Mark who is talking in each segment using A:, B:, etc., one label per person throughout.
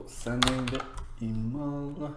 A: sending the email.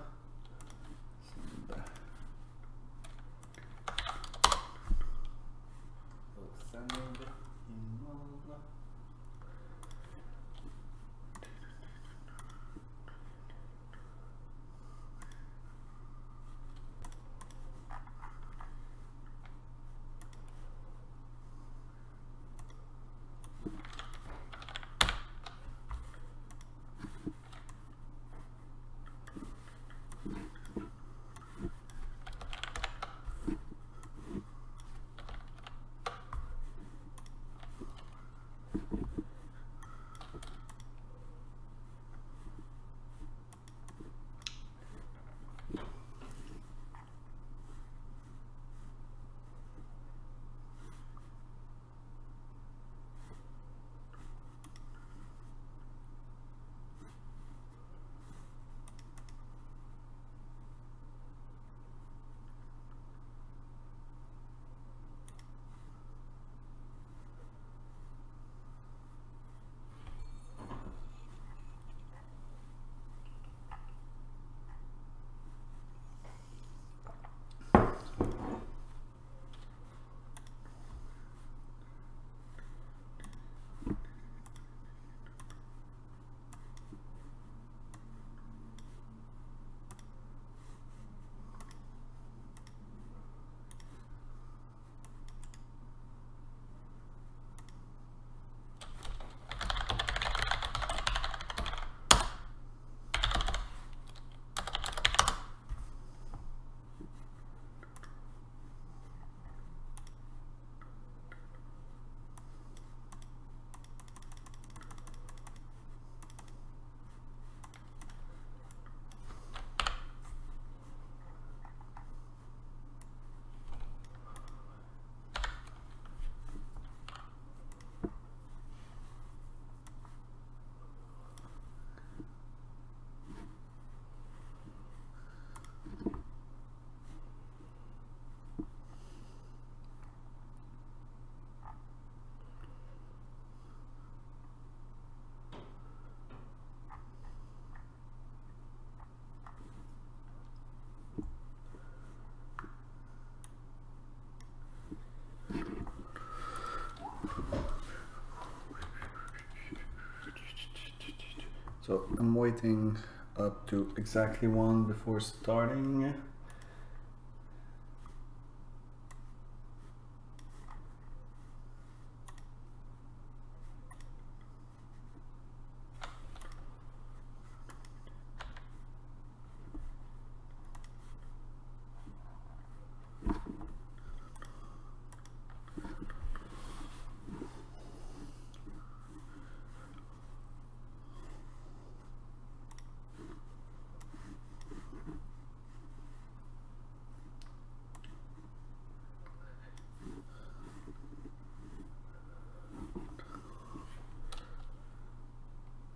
A: So I'm waiting up to exactly 1 before starting.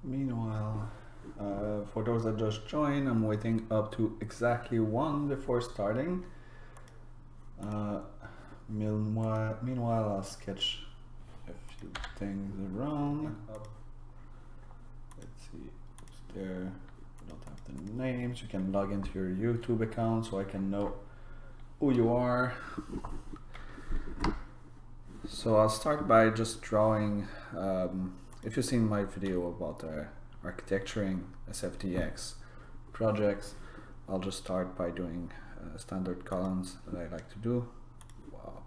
A: Meanwhile, for those that just joined, I'm waiting up to exactly 1 before starting. Meanwhile, I'll sketch a few things around. Let's see, who's there? I don't have the names. You can log into your YouTube account so I can know who you are. So I'll start by just drawing. If you've seen my video about architecturing SFDX projects, I'll just start by doing standard columns that I like to do. Wow.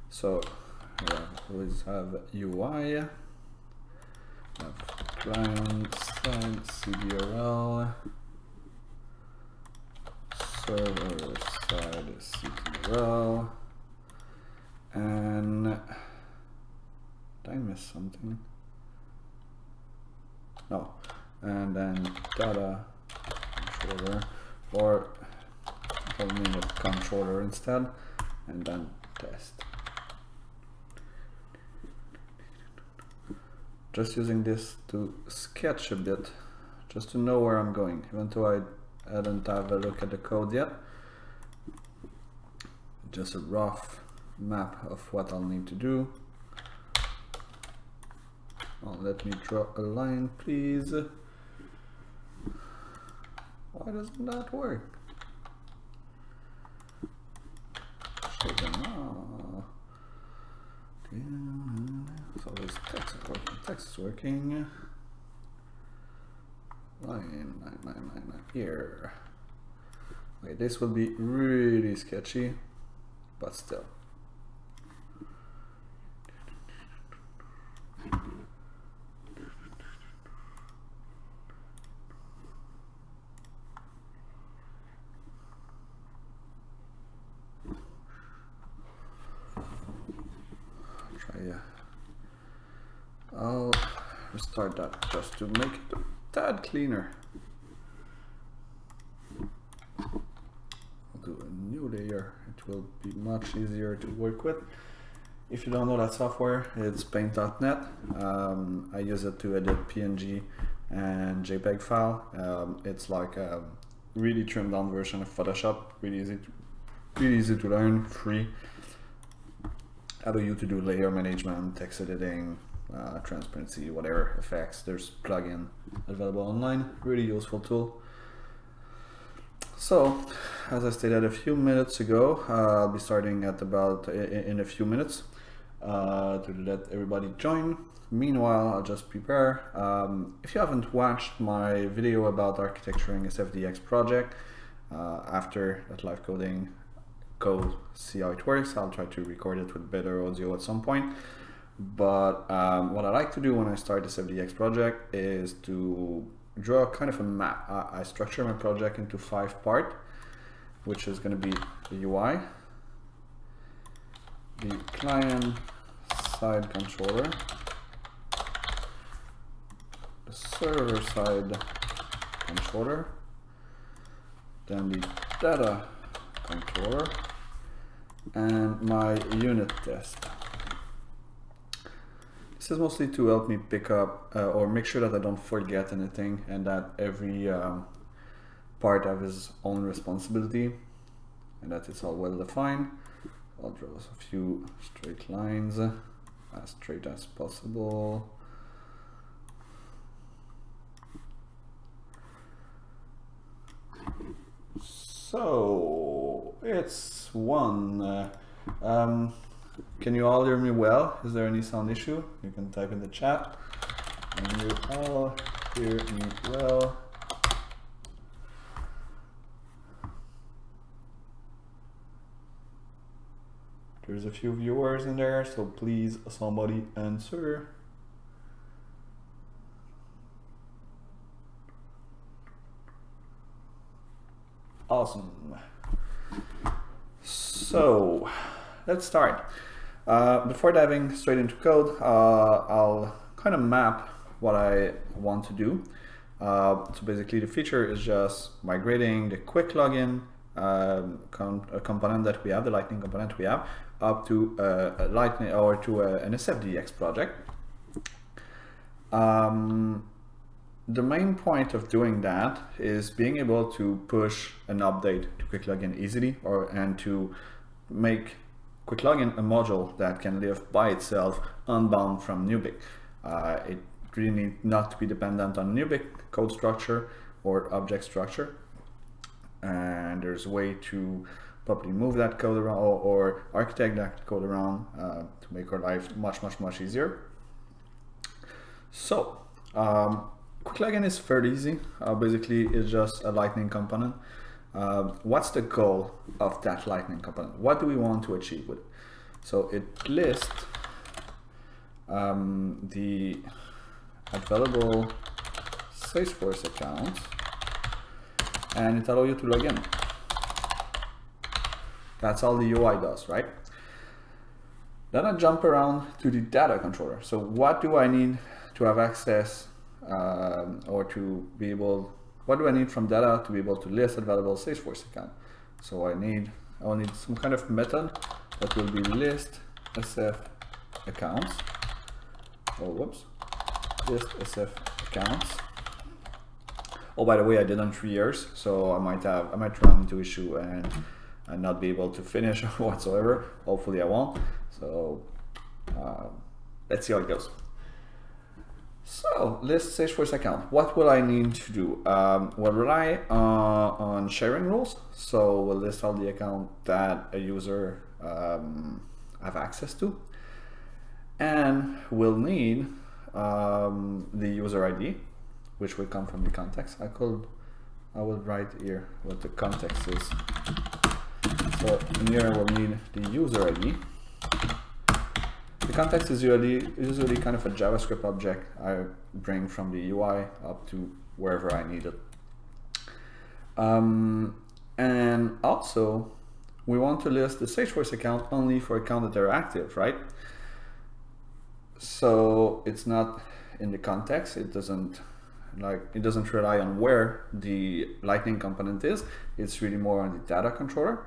A: So we have UI, have client side CDRL, server side CTRL, and did I miss something? No, and then data controller, or I'll name it controller instead, and then test. Just using this to sketch a bit, just to know where I'm going, even though I hadn't have a look at the code yet. Just a rough map of what I'll need to do. Oh, let me draw a line, please. Why doesn't that work? So this text is working. Text is working. Line 999 here. Okay, this will be really sketchy, but still. I'll restart that just to make it a tad cleaner. I'll do a new layer. It will be much easier to work with. If you don't know that software, it's paint.net. I use it to edit PNG and JPEG file. It's like a really trimmed down version of Photoshop. Really easy to learn, free. Allow you to do layer management, text editing, transparency, whatever effects. There's plugin available online. Really useful tool. So, as I stated a few minutes ago, I'll be starting at about in a few minutes to let everybody join. Meanwhile, I'll just prepare. If you haven't watched my video about architecturing SFDX project, after that LiveCoding code, see how it works. I'll try to record it with better audio at some point. But what I like to do when I start this SFDX project is to draw kind of a map. I structure my project into 5 parts, which is going to be the UI, the client side controller, the server side controller, then the data controller, and my unit test. This is mostly to help me pick up or make sure that I don't forget anything and that every part has its own responsibility and that it's all well defined. I'll draw a few straight lines, as straight as possible. So it's 1. Can you all hear me well? Is there any sound issue? You can type in the chat. Can you all hear me well? There's a few viewers in there, so please somebody answer. Awesome. So let's start. Before diving straight into code, I'll kind of map what I want to do. So basically the feature is just migrating the QuickLogin component that we have, the Lightning component we have, up to a Lightning or to an SFDX project. The main point of doing that is being able to push an update to QuickLogin easily, and to make QuickLogin a module that can live by itself, unbound from Nubic. It really needs not to be dependent on Nubic code structure or object structure, and there's a way to probably move that code around or architect that code around to make our life much easier. So QuickLogin is fairly easy. Basically, it's just a Lightning component. What's the goal of that Lightning component? What do we want to achieve with it? So it lists the available Salesforce accounts, and it allows you to log in. That's all the UI does, right? Then I jump around to the data controller. So what do I need to have access or to be able, what do I need from data to be able to list available Salesforce account? So I will need some kind of method that will be list SF accounts. Oh, whoops. List SF accounts. Oh, by the way, I did on 3 years, so I might run into issue and not be able to finish whatsoever. Hopefully I won't. So let's see how it goes. So list Salesforce account. What will I need to do? We'll rely on sharing rules. So we'll list all the account that a user have access to, and we'll need the user ID, which will come from the context. I will write here what the context is. So in here we'll need the user ID. The context is usually kind of a JavaScript object I bring from the UI up to wherever I need it. And also, we want to list the Salesforce account only for accounts that are active, right? So it's not in the context. It doesn't rely on where the Lightning component is. It's really more on the data controller.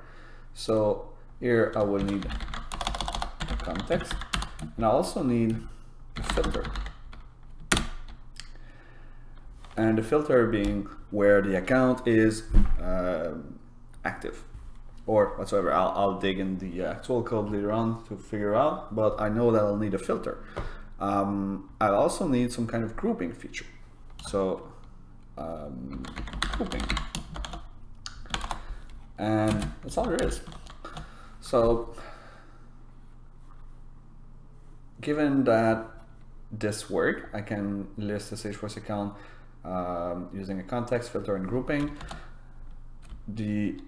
A: So here I will need the context. And I also need a filter. And the filter being where the account is active or whatsoever. I'll dig in the actual code later on to figure out, but I know that I'll need a filter. I also need some kind of grouping feature. So grouping. And that's all there is. So given that this worked, I can list the Salesforce account using a context, filter, and grouping. The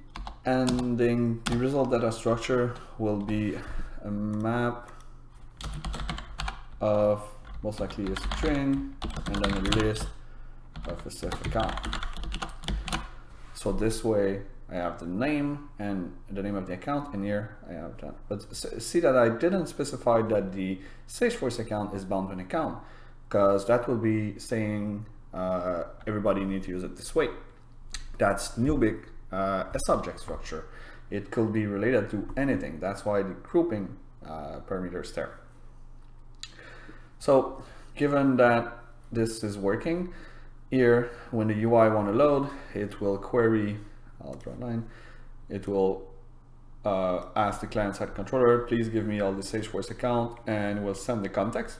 A: result data structure will be a map of most likely a string and then a list of a self account. So this way I have the name and the name of the account, and here I have that. But see that I didn't specify that the Salesforce account is bound to an account, because that will be saying everybody needs to use it this way. That's Nubic, a subject structure. It could be related to anything. That's why the grouping parameter is there. So given that this is working, here when the UI want to load, it will query, I'll draw a line, it will ask the client-side controller, please give me all the Salesforce account, and will send the context.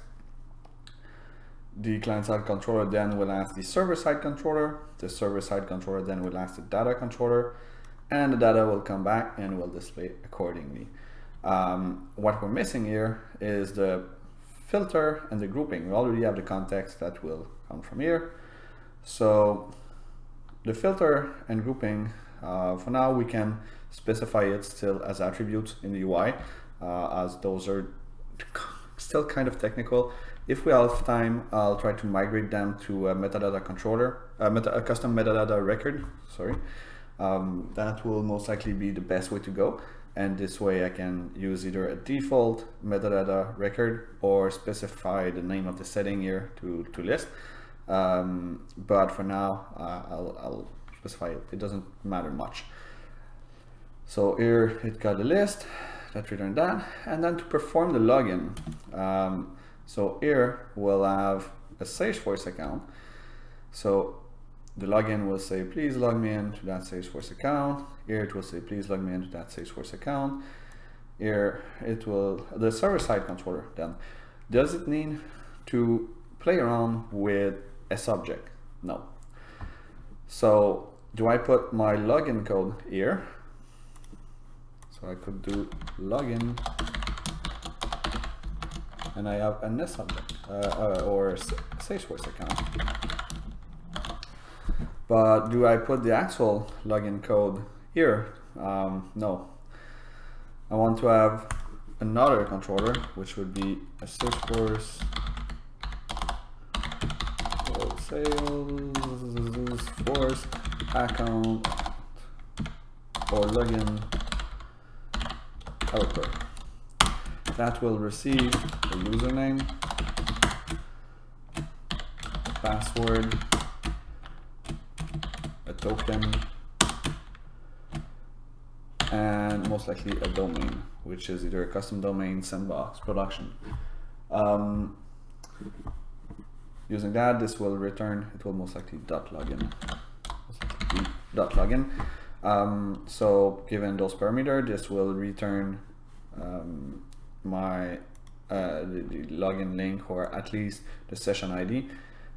A: The client-side controller then will ask the server-side controller. The server-side controller then will ask the data controller, and the data will come back and will display accordingly. What we're missing here is the filter and the grouping. We already have the context that will come from here. So the filter and grouping, for now we can specify it still as attributes in the UI, as those are still kind of technical. If we have time, I'll try to migrate them to a metadata controller, a custom metadata record, sorry. That will most likely be the best way to go. And this way I can use either a default metadata record or specify the name of the setting here to list. But for now, I'll specify it. It doesn't matter much. So here it got a list that returned that, and then to perform the login. So here we'll have a Salesforce account. So the login will say, please log me into that Salesforce account. Here it will say, please log me into that Salesforce account. Here it will, the server-side controller then, does it need to play around with a subject? No. So do I put my login code here? So I could do login, and I have a subject or Salesforce account. But do I put the actual login code here? No. I want to have another controller, which would be a Salesforce account or login helper. That will receive a username, password, a token, and most likely a domain, which is either a custom domain, sandbox, production. Using that, this will return, it will most likely .login. So given those parameters, this will return my the login link, or at least the session ID,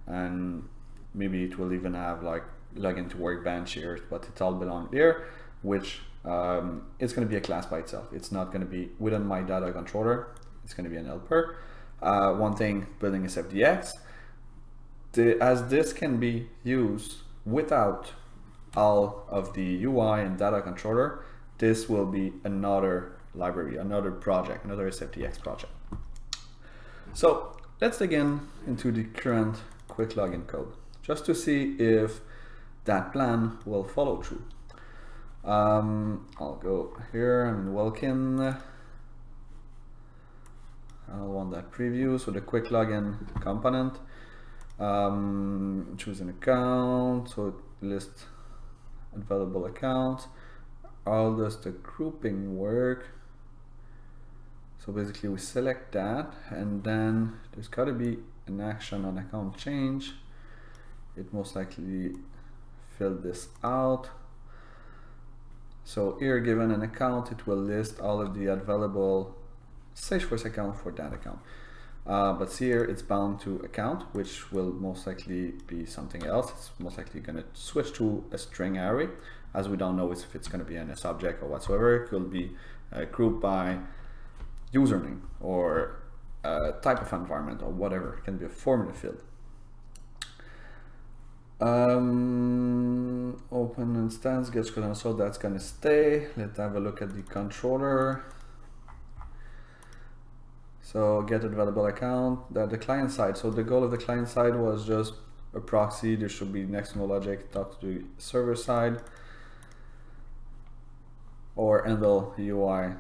A: and maybe it will even have like login to Workbench here, but it all belongs there, which it's going to be a class by itself. It's not going to be within my data controller. It's going to be an helper. One thing, building SFDX, as this can be used without all of the UI and data controller, this will be another library, another project, another SFDX project. So let's dig into the current QuickLogin code, just to see if that plan will follow through. I'll go here and Welkin. I'll want that preview. So the QuickLogin component, choose an account, so it lists available accounts. How does the grouping work? So basically we select that, and then there's got to be an action on account change. It most likely filled this out. So here, given an account, it will list all of the available Salesforce account for that account. But see here, it's bound to account, which will most likely be something else. It's most likely going to switch to a string array, as we don't know if it's going to be in a subject or whatsoever. It will be grouped by username or type of environment or whatever. It can be a formula field. Open instance, get console, that's going to stay. Let's have a look at the controller. So get available account, the client side. So the goal of the client side was just a proxy. There should be next no logic, talk to the server side, or handle UI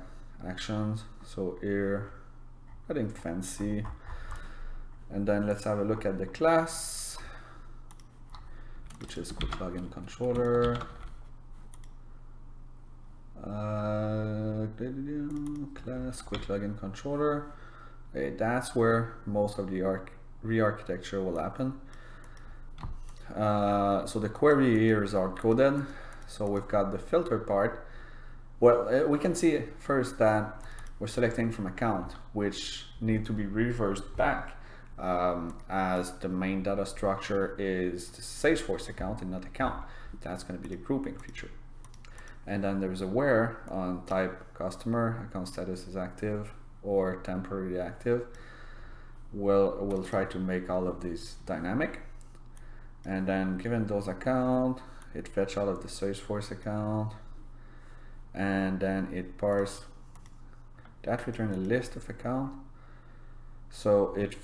A: actions. So here, I think fancy. And then let's have a look at the class, which is QuickLogin controller. Class QuickLogin controller. Okay, that's where most of the re-architecture will happen. So the query here is hard coded. So we've got the filter part. Well, we can see first that we're selecting from account, which need to be reversed back, as the main data structure is the Salesforce account and not account. That's going to be the grouping feature. And then there's a where on type customer, account status is active or temporarily active. We'll try to make all of these dynamic. And then given those account, it fetch all of the Salesforce account, and then it parse that, return a list of account. So it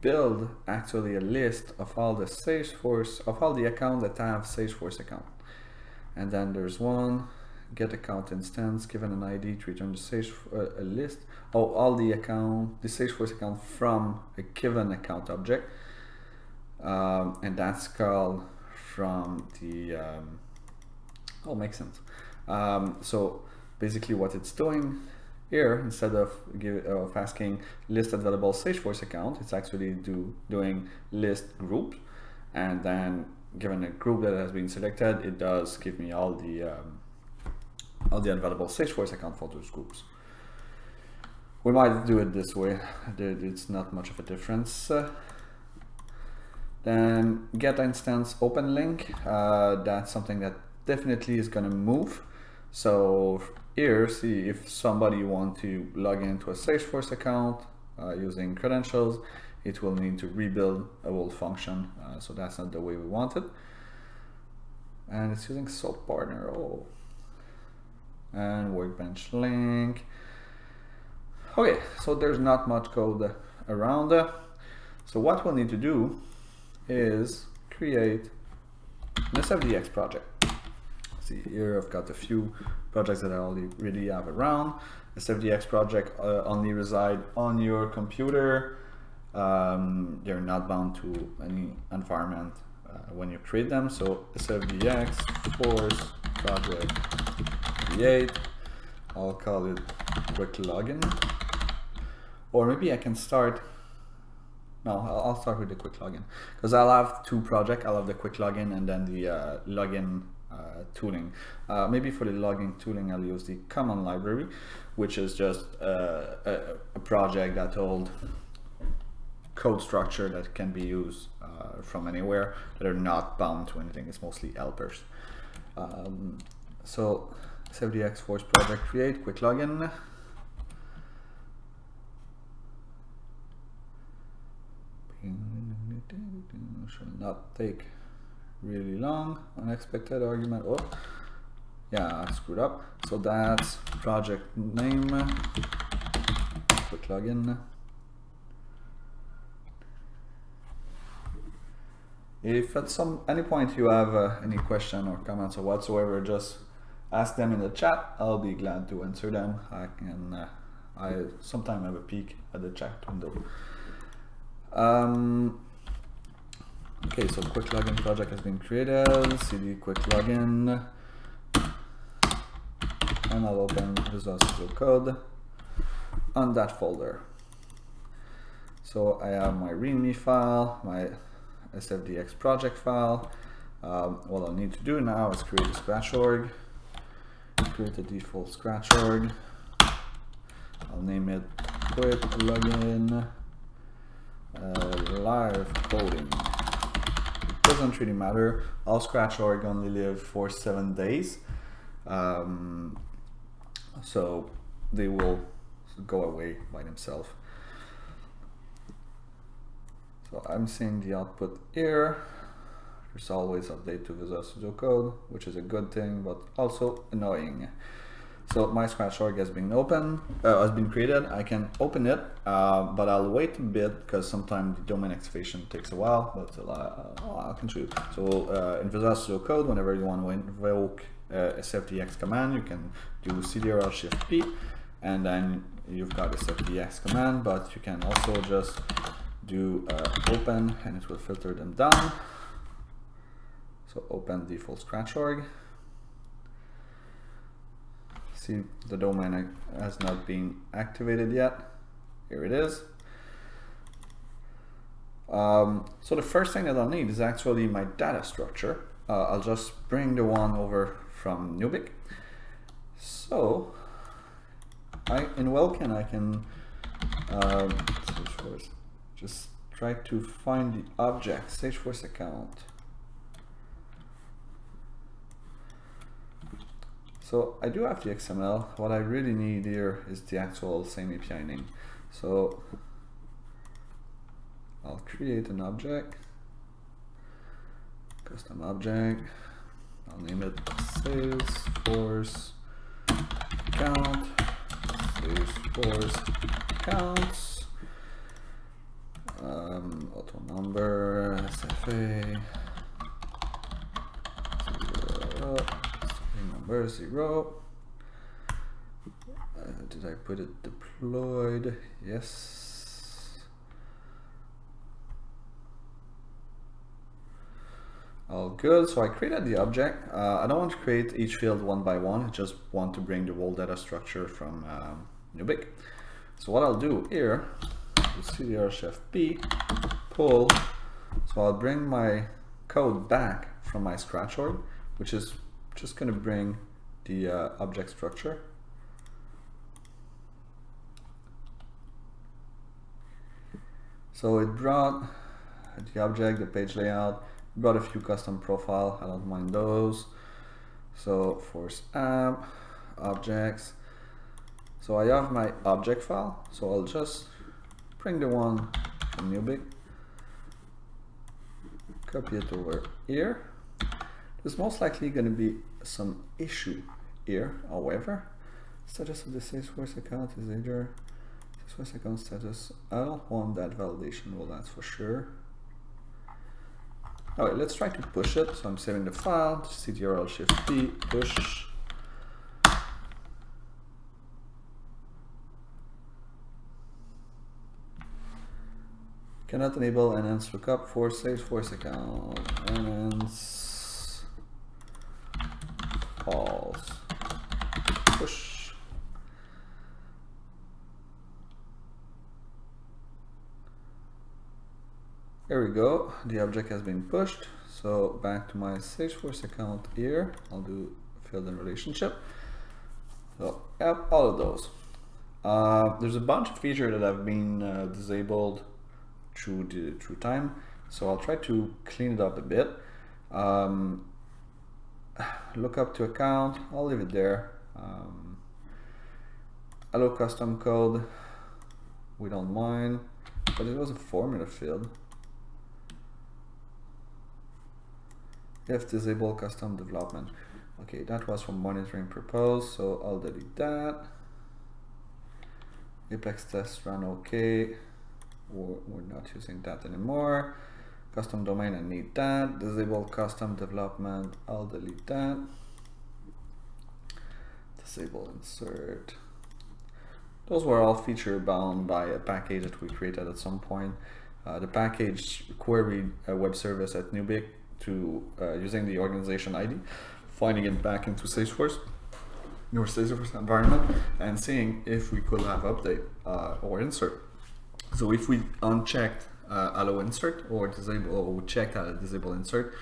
A: build actually a list of all the Salesforce, of all the accounts that have Salesforce account. And then there's one get account instance, given an ID to return the a list of all the account, the Salesforce account from a given account object, and that's called from the makes sense. So basically what it's doing here, instead of asking list available Salesforce account, it's actually doing list group, and then given a group that has been selected, it does give me all the available Salesforce account for those groups. We might do it this way. It's not much of a difference. Then get instance open link. That's something that definitely is going to move. So here, see if somebody want to log into a Salesforce account using credentials, it will need to rebuild a whole function. So that's not the way we want it. And it's using soap partner. Oh. And workbench link. Okay, so there's not much code around. So what we'll need to do is create an SFDX project. See here, I've got a few projects that I already have around. SFDX project only reside on your computer. They're not bound to any environment when you create them. So SFDX force project create. I'll call it QuickLogin. Or maybe I can start. No, I'll start with the QuickLogin, because I'll have two projects. I'll have the QuickLogin and then the login tooling. Maybe for the logging tooling, I'll use the common library, which is just a project that holds code structure that can be used from anywhere, that are not bound to anything. It's mostly helpers. So SFDX force project create QuickLogin. Should not take really long. Unexpected argument. Oh, yeah, I screwed up. So that's project name, QuickLogin. If at any point you have any question or comments or whatsoever, just ask them in the chat. I'll be glad to answer them. I sometimes have a peek at the chat window. Okay, so QuickLogin project has been created. cd QuickLogin, and I'll open Visual Studio Code on that folder. So I have my README file, my SFDX project file. What I'll need to do now is create a scratch org, create a default scratch org. I'll name it QuickLogin LiveCoding. It doesn't really matter. All scratch org only live for 7 days, so they will go away by themselves. So I'm seeing the output here. There's always update to Visual Studio Code, which is a good thing, but also annoying. So my scratch org has been created. I can open it, but I'll wait a bit because sometimes the domain activation takes a while. But I can show you. So in Visual Studio Code, whenever you want to invoke SFDX command, you can do ctrl shift P, and then you've got SFDX command. But you can also just do open, and it will filter them down. So open default scratch org. See, the domain has not been activated yet. Here it is. So the first thing that I'll need is actually my data structure. I'll just bring the one over from Nubic. So in Welkin I can Salesforce, just try to find the object Salesforce account. So I do have the XML. What I really need here is the actual same API name. So I'll create an object, custom object. I'll name it Salesforce account, Salesforce accounts, auto number, SFA, number 0. Did I put it deployed? Yes. All good. So I created the object. I don't want to create each field one by one. I just want to bring the whole data structure from Nubic. So what I'll do here is ctrl shift P, pull. So I'll bring my code back from my scratch org, which is just going to bring the object structure. So it brought the object, the page layout, brought a few custom profile. I don't mind those. So force app, objects. So I have my object file. So I'll just bring the one from Nubic, copy it over here. There's most likely going to be some issue here, however. Status of the Salesforce account is either Salesforce account status. I don't want that validation rule, that's for sure. Alright, let's try to push it. So I'm saving the file, ctrl shift P, push. Cannot enable enhance lookup for Salesforce account. Enhance false. Push. There we go, the object has been pushed. So back to my Salesforce account here, I'll do field and relationship. So I have all of those. There's a bunch of features that have been disabled through time, so I'll try to clean it up a bit. Look up to account, I'll leave it there. Allow custom code, we don't mind, but it was a formula field. If disable custom development. Okay, that was for monitoring purpose, so I'll delete that. Apex test run okay. We're not using that anymore. Custom domain, I need that. Disable custom development, I'll delete that. Disable insert. Those were all feature bound by a package that we created at some point. The package queried a web service at Nubic to using the organization ID, finding it back into Salesforce, your Salesforce environment, and seeing if we could have update or insert. So if we unchecked allow insert or disable, or we checked out a disable insert,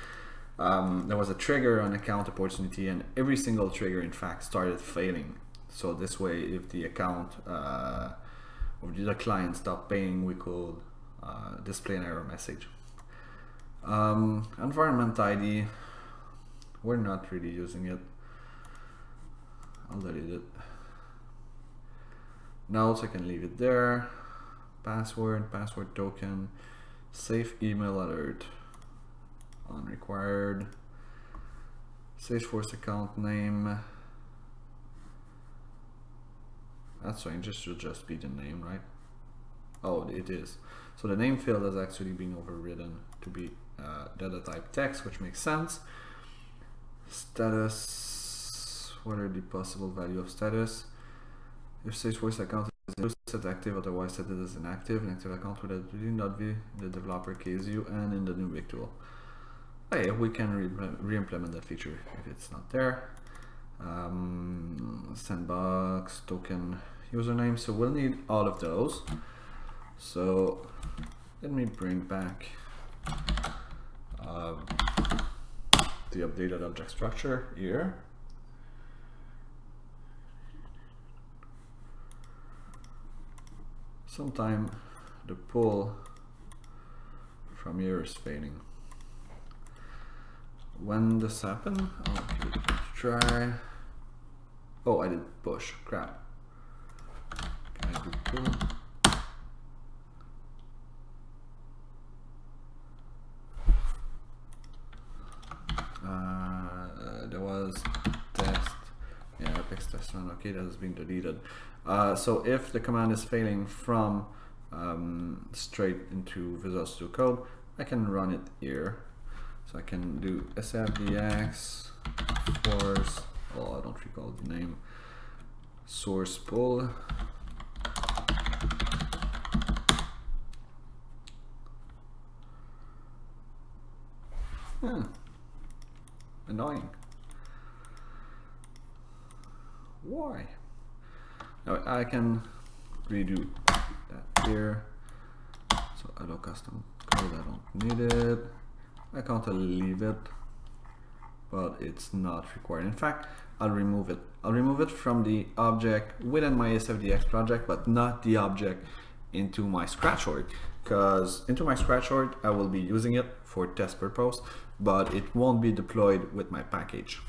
A: there was a trigger on account opportunity, and every single trigger in fact started failing. So this way, if the account or the client stopped paying, we could display an error message. Environment ID, we're not really using it. I'll delete it. Notes, I can leave it there. Password token, safe email alert, unrequired. Salesforce account name. That's fine, should just be the name, right? Oh, it is. So the name field has actually been overridden to be data type text, which makes sense. Status, what are the possible value of status? If Salesforce account is set active, otherwise set it as inactive. An active account would not be the developer KSU and in the Nubic tool. Oh yeah, we can re-implement that feature if it's not there. Sandbox, token, username, so we'll need all of those. So let me bring back the updated object structure here. Sometime the pull from here is failing. When this happened, okay, let's try. Oh, I did push, crap. Can I do pull? There was test, yeah, Apex test run, okay, that has been deleted. So if the command is failing from straight into Visual Studio Code, I can run it here. So I can do SFDX force, oh, I don't recall the name, source pull. Annoying. Why? Now I can redo that here. So allow custom code, I don't need it. I can't leave it, but it's not required. In fact, I'll remove it. I'll remove it from the object within my SFDX project, but not the object into my scratch org, because into my scratch org I will be using it for test purpose, but it won't be deployed with my package.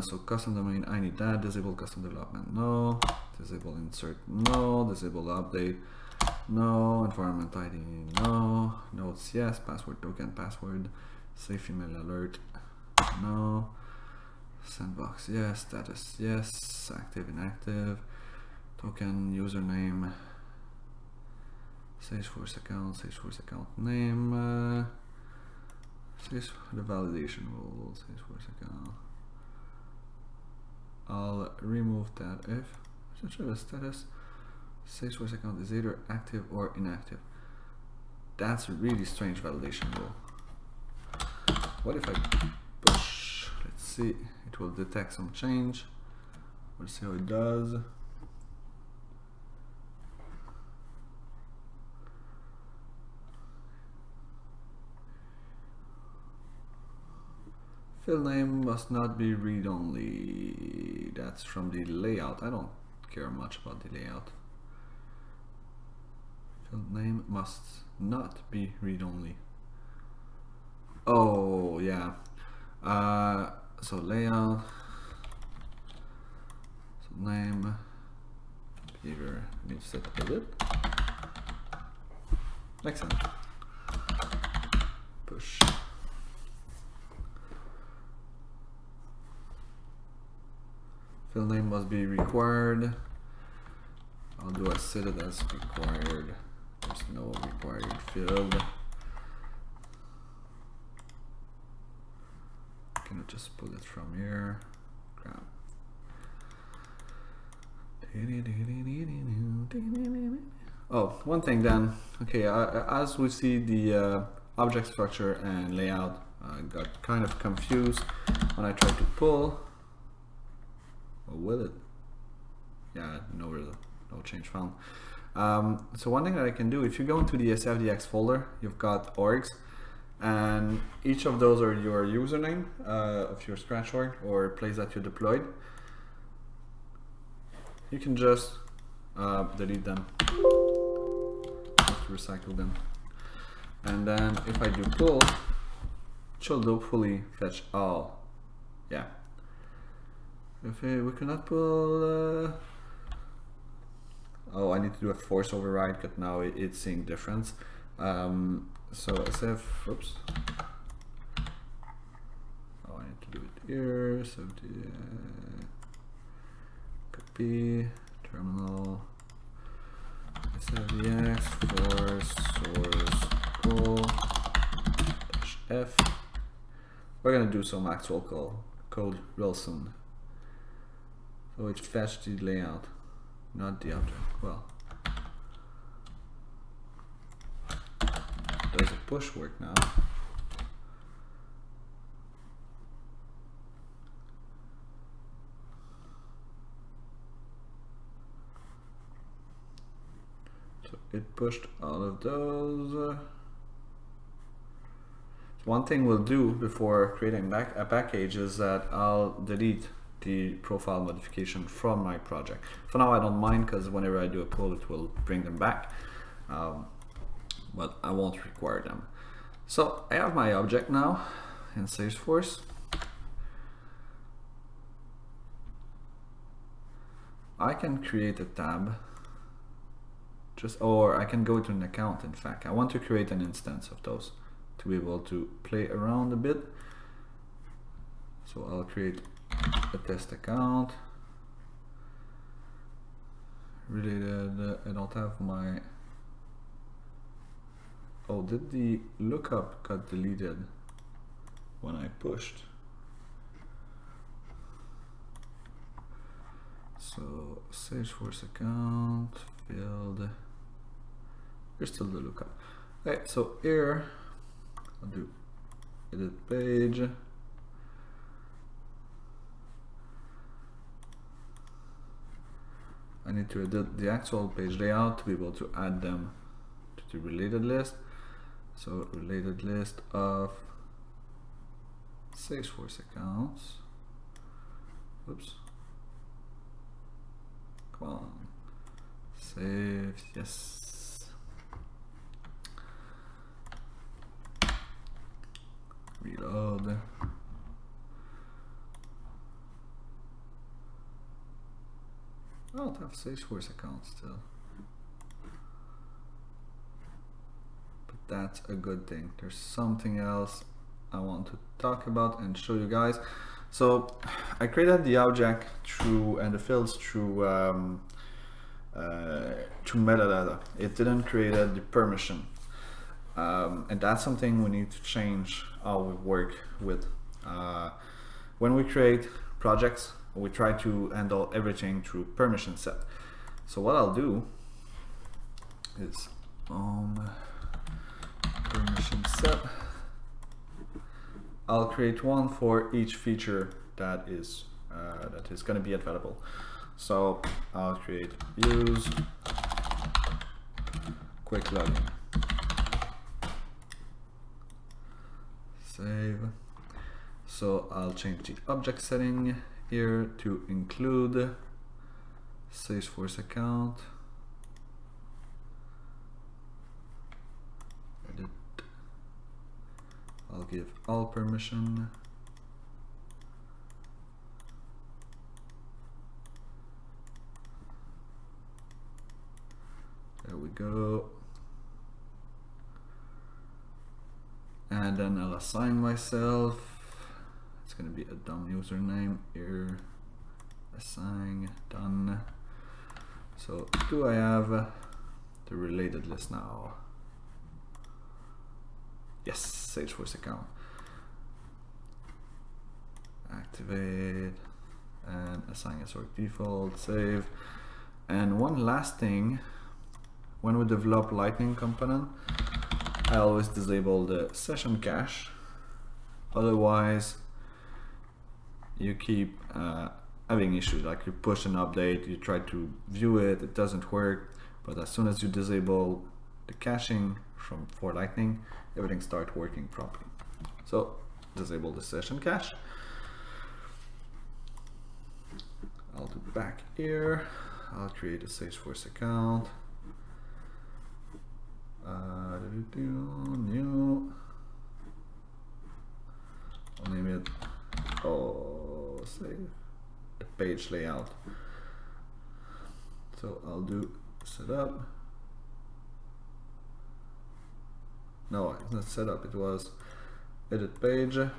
A: So custom domain, I need that. Disable custom development, no. Disable insert, no. Disable update, no. Environment ID, no. Notes, yes. Password token, password. Safe email alert, no. Sandbox, yes. Status, yes. Active, inactive. Token, username. Salesforce account name. The validation rule, Salesforce account. I'll remove that if the status Salesforce account is either active or inactive. That's a really strange validation rule. What if I push? Let's see. It will detect some change. We'll see how it does. Field name must not be read-only. That's from the layout. I don't care much about the layout. Field name must not be read-only. Oh yeah. So layout. So name. Behavior. I need to set edit. Makes sense. Push. Field name must be required. I'll do a set it as required. There's no required field. Can I just pull it from here? Grab. Oh, one thing then. Okay, as we see the object structure and layout, I got kind of confused when I tried to pull. Or will it? Yeah, no change found. So one thing that I can do, if you go into the SFDX folder, you've got orgs, and each of those are your username of your Scratch org or place that you deployed. You can just delete them, just recycle them, and then if I do pull, it should hopefully fetch all. Yeah. If we cannot pull, oh, I need to do a force override because now it's seeing difference. So SF, oops. Oh, I need to do it here. So copy terminal SFDX force source pull -F. We're gonna do some actual code real soon. So it fetched the layout, not the object. Well, does a push work now? So it pushed all of those. So one thing we'll do before creating a package is that I'll delete the profile modification from my project. For now I don't mind because whenever I do a pull it will bring them back, but I won't require them. So I have my object now in Salesforce. I can create a tab, or I can go to an account. In fact, I want to create an instance of those to be able to play around a bit. So I'll create a test account related. I don't have my, oh, did the lookup got deleted when I pushed? So Salesforce account field, here's still the lookup. Okay, so here I'll do edit page. I need to edit the actual page layout to be able to add them to the related list. So related list of Salesforce accounts. Oops. Come on. Save, yes. Reload. I don't have Salesforce accounts still, but that's a good thing. There's something else I want to talk about and show you guys. So I created the object through and the fields through metadata. It didn't create the permission, and that's something we need to change how we work with. When we create projects, we try to handle everything through permission set. So what I'll do is permission set. I'll create one for each feature that is going to be available. So I'll create use QuickLogin. Save. So I'll change the object setting here to include Salesforce account. Edit. I'll give all permission. There we go. And then I'll assign myself. It's going to be a dumb username here. Assign, done. So do I have the related list now? Yes, Salesforce account. Activate and assign as org default, save. And one last thing, when we develop Lightning component, I always disable the session cache. Otherwise, you keep having issues, like you push an update, you try to view it, it doesn't work. But as soon as you disable the caching for Lightning, everything starts working properly. So disable the session cache. I'll do back here. I'll create a Salesforce account. New. I'll name it. Oh, save the page layout. So I'll do setup. No, it's not setup. It was edit page. And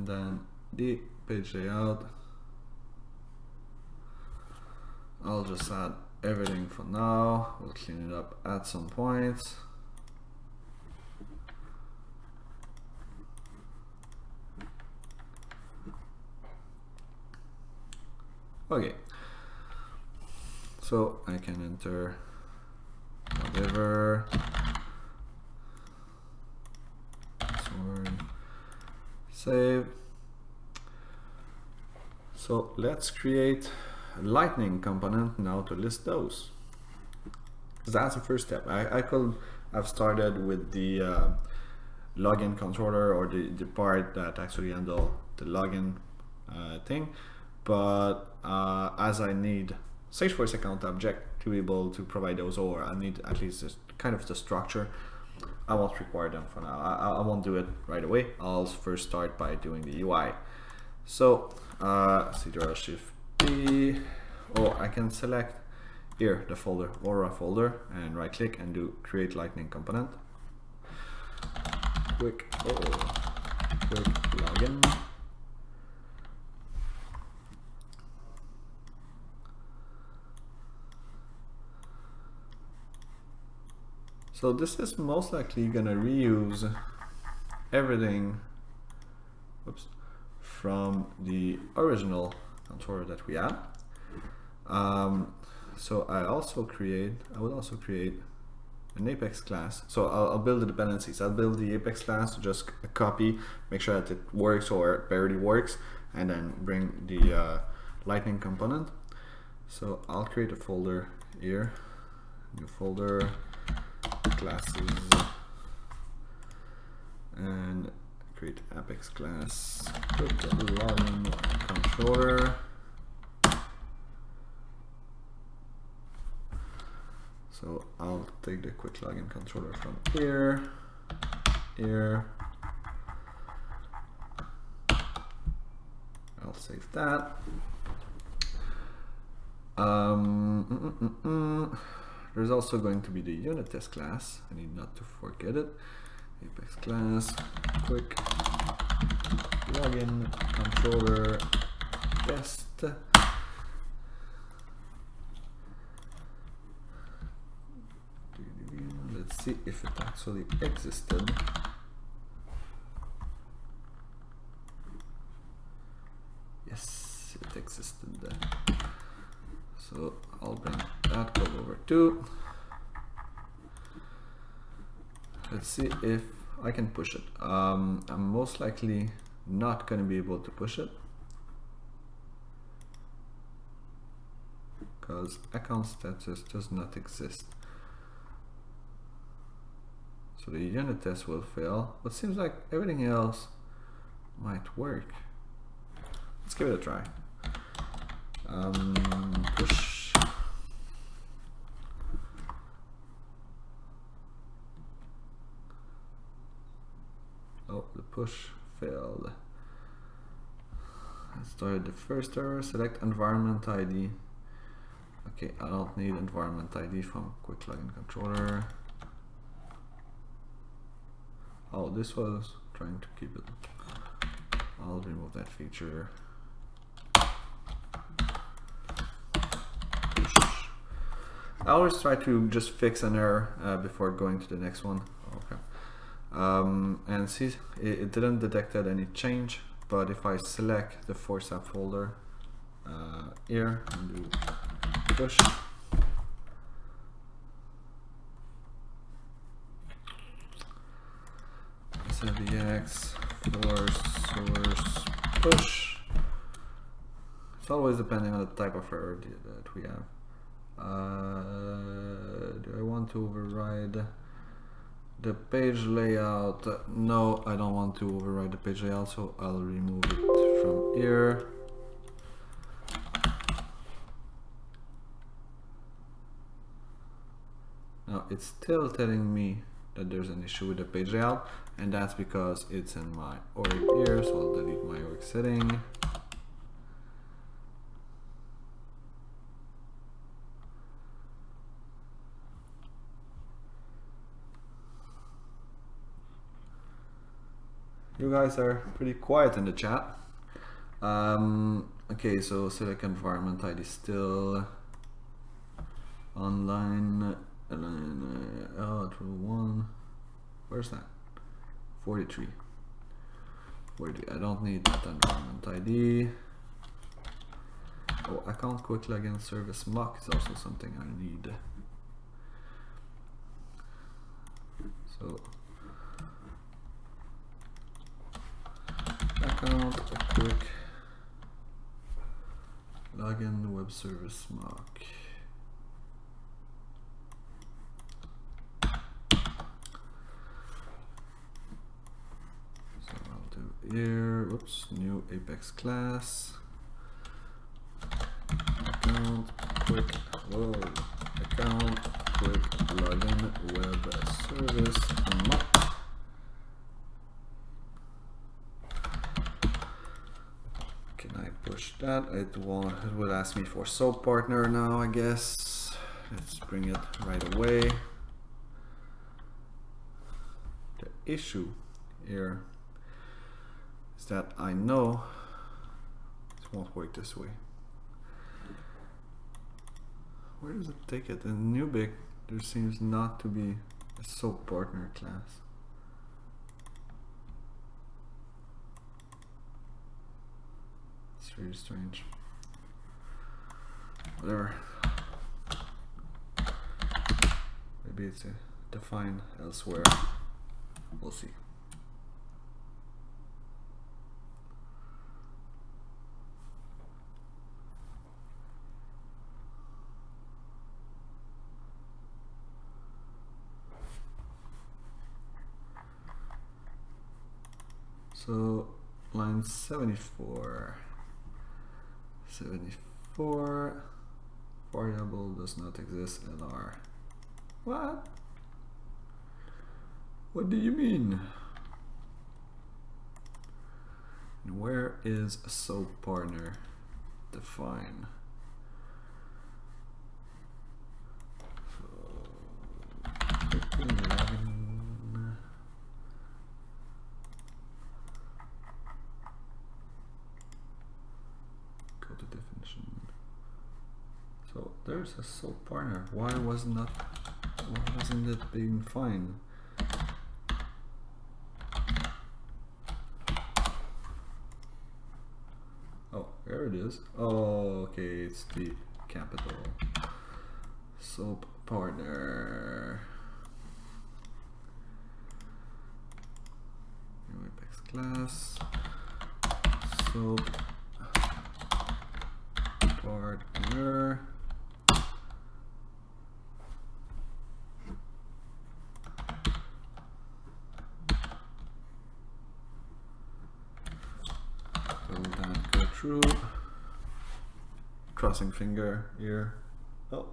A: then the page layout. I'll just add everything for now. We'll clean it up at some points. Okay, so I can enter whatever password, save. So let's create a Lightning component now to list those. That's the first step. I could have started with the login controller, or the part that actually handle the login thing, but as I need Salesforce account object to be able to provide those, or I need at least this kind of the structure, I won't require them for now. I won't do it right away. I'll first start by doing the UI. So Ctrl+Shift+P. Oh, I can select here the folder, Aura folder, and right click and do create Lightning component. QuickLogin. So this is most likely gonna reuse everything, from the original controller that we had. So I would also create an Apex class. So I'll build the dependencies. I'll build the Apex class, just a copy, make sure that it works or it barely works, and then bring the Lightning component. So I'll create a folder here, new folder, classes, and create Apex class, QuickLogin controller. So I'll take the QuickLogin controller from here. I'll save that. There's also going to be the unit test class. I need not to forget it. Apex class, QuickLogin controller test. Let's see if it actually existed. Yes, it existed. So I'll bring that code over too. Let's see if I can push it. I'm most likely not going to be able to push it because account status does not exist. So the unit test will fail, but seems like everything else might work. Let's give it a try. Push. Oh, the push failed. I started the first error. Select environment ID. Okay, I don't need environment ID from QuickLogin controller. Oh, this was trying to keep it. I'll remove that feature. I always try to just fix an error before going to the next one. Okay. And see, it didn't detect any change, but if I select the force app folder here and do push, SFDX source push. It's always depending on the type of error that we have. Do I want to override the page layout? No, I don't want to override the page layout, so I'll remove it from here. Now it's still telling me that there's an issue with the page layout, and that's because it's in my org here, so I'll delete my org setting. You guys are pretty quiet in the chat. Okay, so select environment ID still online. Oh, true one. Where's that? 43. 43. I don't need that environment ID. Oh, account QuickLogin service mock is also something I need. So account QuickLogin web service mock. So I'll do here, whoops, new Apex class. Account QuickLogin web service mock. Can I push that? It will ask me for soap partner now, I guess. Let's bring it right away. The issue here is that I know it won't work this way. Where does it take it? In Nubic, there seems not to be a soap partner class. It's really strange. Whatever. Maybe it's defined elsewhere. We'll see. So line 74. 74 variable does not exist LR. What? What do you mean? And where is a soap partner define? Go to definition. So there's a soap partner. Why wasn't it being fine? Oh, there it is. Oh, okay, it's the capital soap partner. New Apex class soap partner. true. Crossing finger here. Oh,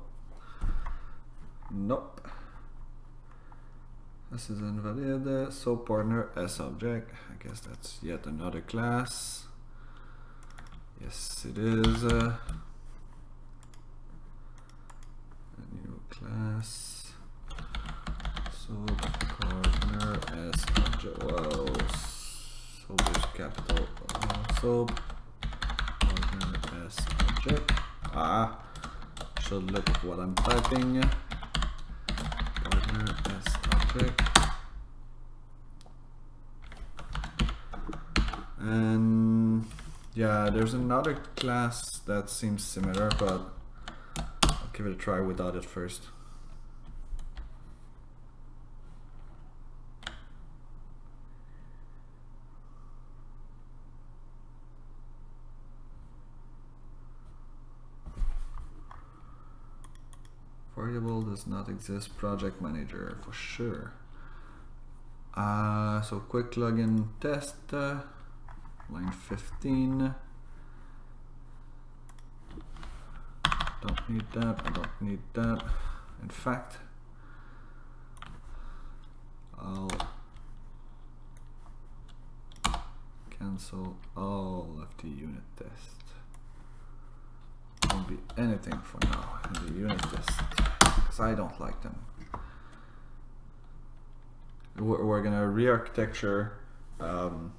A: nope. This is invalid. So partner S object. I guess that's yet another class. Yes, it is. A new class. So partner S object. Whoa. So there's capital. So partner S object. Ah, should look at what I'm typing. Partner S object. And yeah, there's another class that seems similar, but I'll give it a try without it first. Variable does not exist, project manager for sure. So QuickLogin test, line 15. Don't need that, I don't need that. In fact, I'll cancel all of the unit tests. Won't be anything for now in the unit test because I don't like them. We're gonna re-architecture the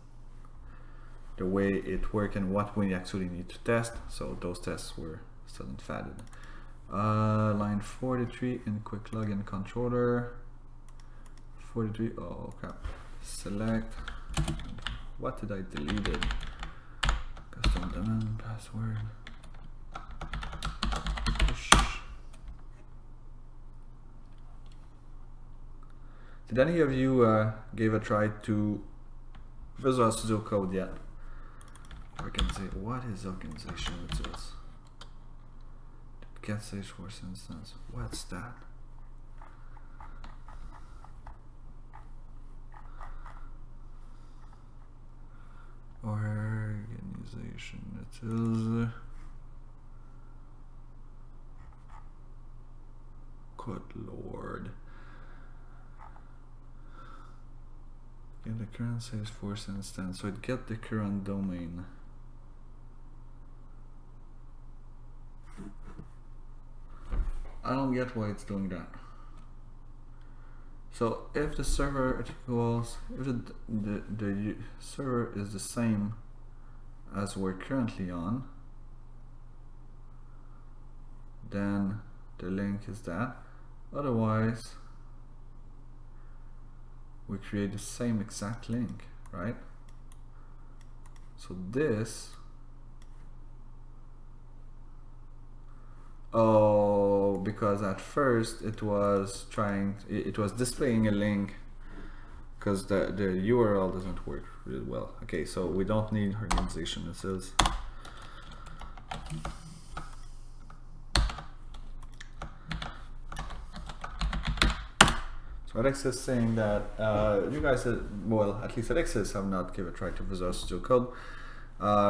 A: way it works and what we actually need to test. So those tests were still invalid. Line 43 in QuickLogin controller. 43. Oh crap. Select. What did I delete? It? Custom domain password. Did any of you give a try to Visual Studio Code yet? I can say, what is organization utils? Get Salesforce instance. What's that? Organization utils. Good lord. Get the current Salesforce instance, so it get the current domain. I don't get why it's doing that. So if the server equals, if the server is the same as we're currently on, then the link is that. Otherwise, we create the same exact link, right? So this, oh, because at first it was it was displaying a link because the URL doesn't work really well. Okay, so we don't need organization. It says Alexis is saying that you guys, well, at least Alexis have not given a try to Visual Studio Code.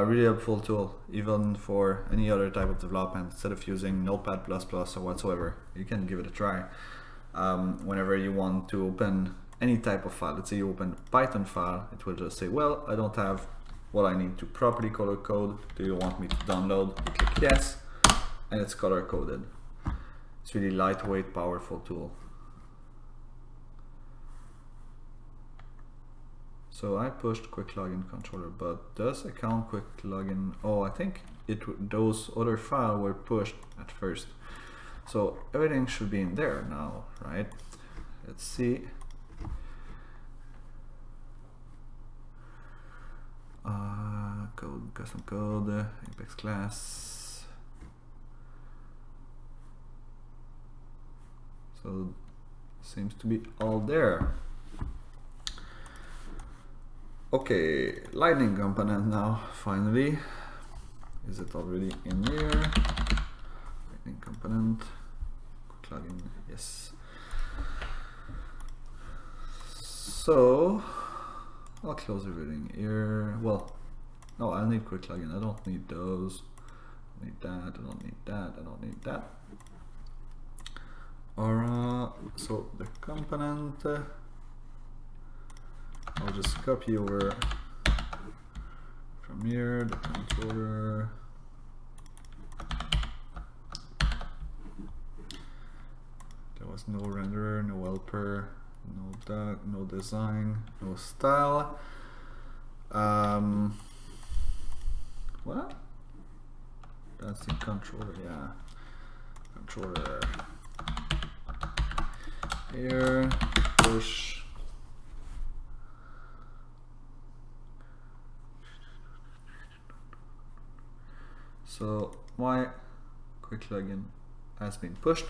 A: Really helpful tool, even for any other type of development. Instead of using Notepad++ or whatsoever, you can give it a try. Whenever you want to open any type of file, let's say you open a Python file, it will just say, well, I don't have what I need to properly color code. Do you want me to download? You click yes, and it's color coded. It's really lightweight, powerful tool. So I pushed QuickLogin controller, but does account QuickLogin? Oh, I think those other files were pushed at first. So everything should be in there now, right? Let's see. Code, custom code, Apex class. So seems to be all there. Okay, lightning component now, finally. Is it already in here? Lightning component, QuickLogin, yes. So, I'll close everything here. Well, No, I need QuickLogin. I don't need those. I need that. I don't need that. I don't need that. Or so the component. I'll just copy over from here the controller. There was no renderer, no helper, no that, no design, no style. What? That's the controller, yeah. Controller. Here, push. So my QuickLogin has been pushed.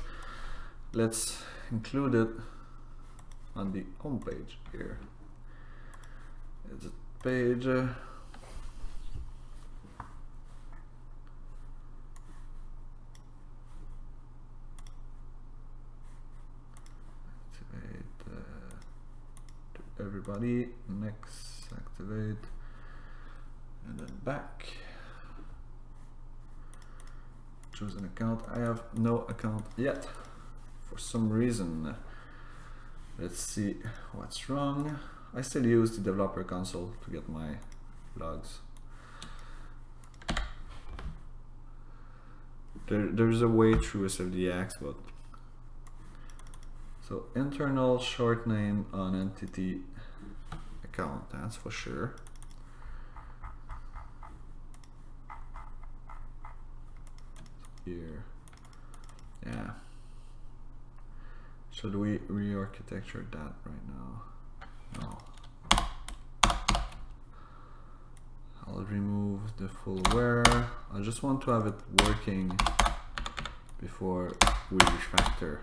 A: Let's include it on the home page here. It's a page. Activate to everybody. Next, activate, and then back. Choose an account. I have no account yet for some reason. Let's see what's wrong. I still use the developer console to get my logs. There's a way through SFDX, but so internal short name on entity account, that's for sure. Here, yeah. Should we re-architecture that right now? No. I'll remove the full where. I just want to have it working before we refactor.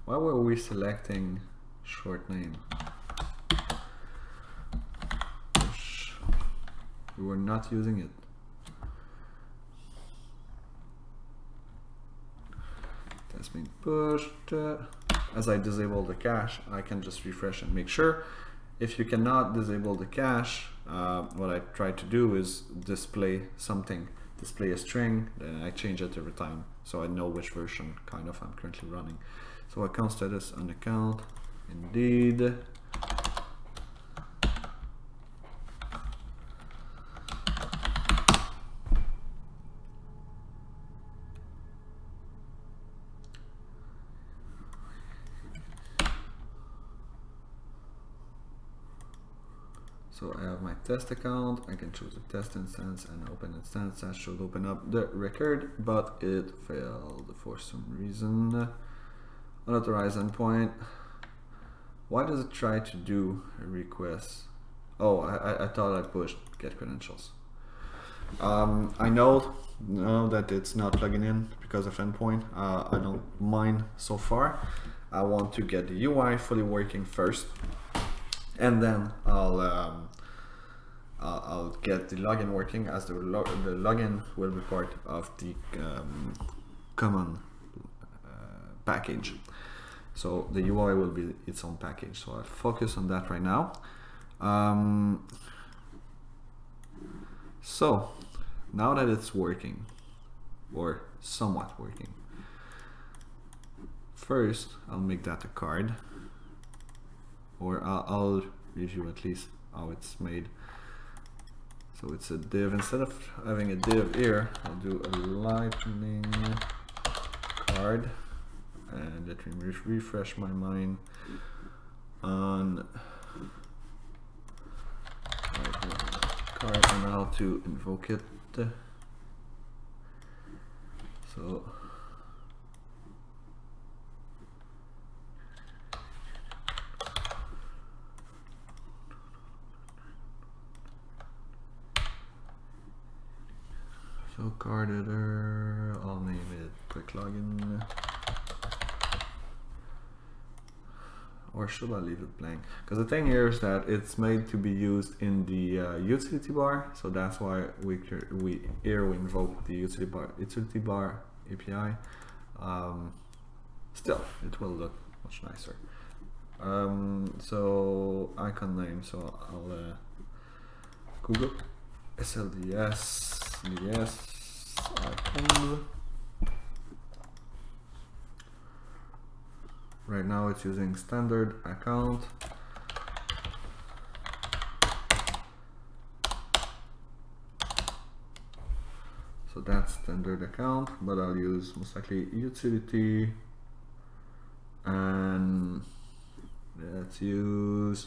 A: Why were we selecting short name? We were not using it. That's been pushed. As I disable the cache, I can just refresh and make sure. If you cannot disable the cache, what I try to do is display something, display a string, then I change it every time so I know which version kind of I'm currently running. So account status on account, indeed. So I have my test account, I can choose a test instance and open instance. That should open up the record, but it failed for some reason. Unauthorized endpoint. Why does it try to do a request? Oh, I thought I pushed get credentials. I know that it's not plugging in because of endpoint. I don't mind so far. I want to get the UI fully working first, and then I'll get the login working, as the login will be part of the common package. So the UI will be its own package. So I'll focus on that right now. So now that it's working, or somewhat working, first I'll make that a card, or I'll review at least how it's made. So it's a div. Instead of having a div here, I'll do a lightning card, and let me refresh my mind on card and how to invoke it. So card editor, I'll name it QuickLogin, or should I leave it blank? Because the thing here is that it's made to be used in the utility bar, so that's why we invoke the utility bar API. Still, it will look much nicer. So icon name, so I'll Google SFDX icon. Right now it's using standard account. So that's standard account, but I'll use most likely utility, and let's use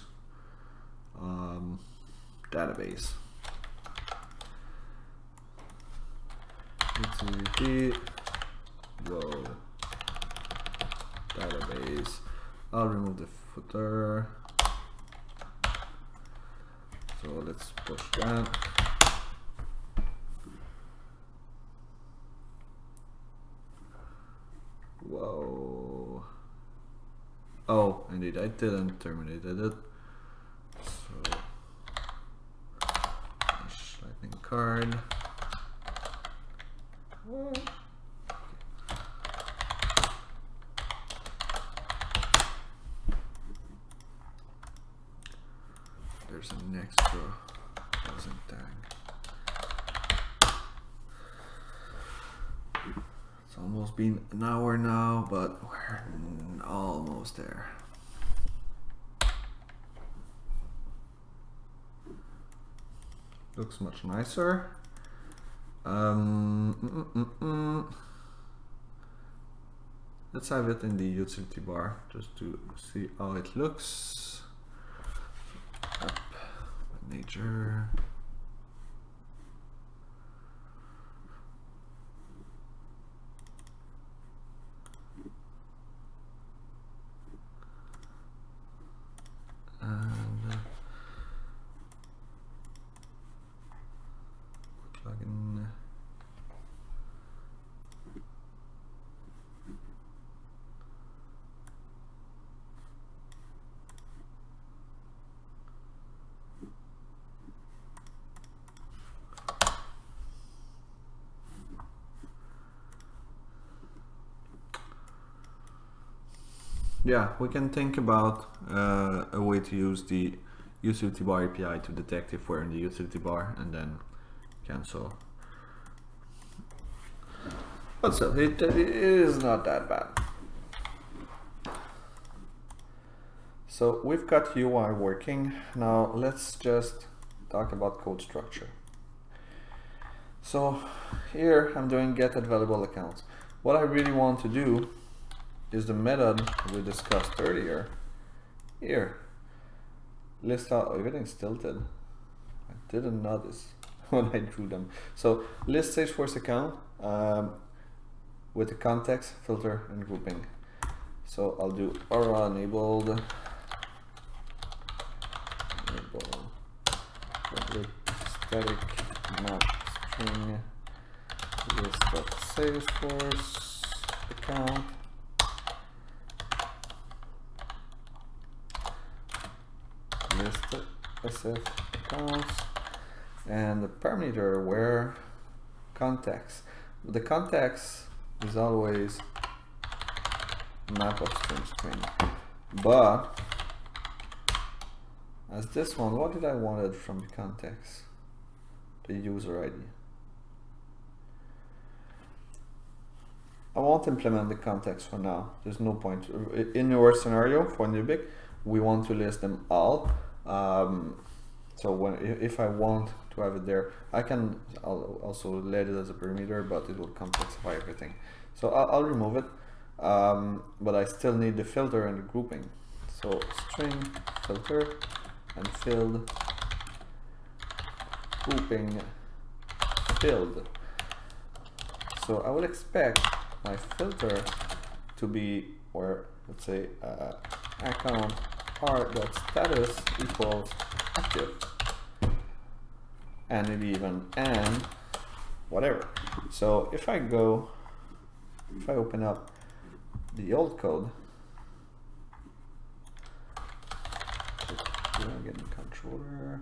A: database. Utility load database. I'll remove the footer. So let's push that. Whoa. Oh, indeed, I didn't terminate it. So, lightning card. There's an extra doesn't tag. It's almost been an hour now, but we're almost there. Looks much nicer. Let's have it in the utility bar just to see how it looks. App manager. And QuickLogin. Yeah, we can think about a way to use the utility bar API to detect if we're in the utility bar and then cancel. But still, it is not that bad. So we've got UI working. Now let's just talk about code structure. So here I'm doing get available accounts. What I really want to do is the method we discussed earlier. Here, list out, everything's tilted. I didn't notice when I drew them. So list Salesforce account with the context, filter, and grouping. So I'll do aura enabled, public static map string list.salesforce account. List SF accounts, and the parameter where context. The context is always map of string, but as this one, what did I wanted from the context? The user ID. I won't implement the context for now. There's no point. In our scenario for Nubic, we want to list them all. So if I want to have it there, I'll also let it as a parameter, but it will complexify everything. So I'll remove it, but I still need the filter and the grouping. So string filter and filled grouping filled. So I would expect my filter to be, or let's say account r.status equals active, and maybe even and whatever. So if I open up the old code, get in controller,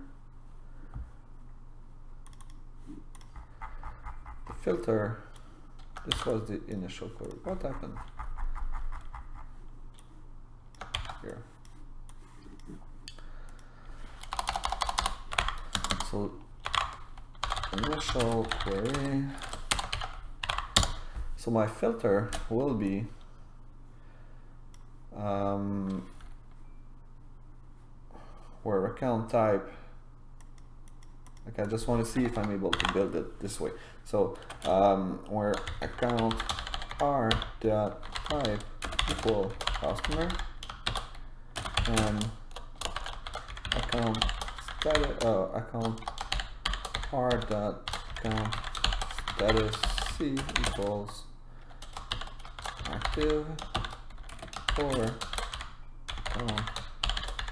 A: the filter, this was the initial code. What happened here? So initial query. So my filter will be where account type. Okay, I just want to see if I'm able to build it this way. So where account r.type equal customer and account status account r.account status c equals active, or account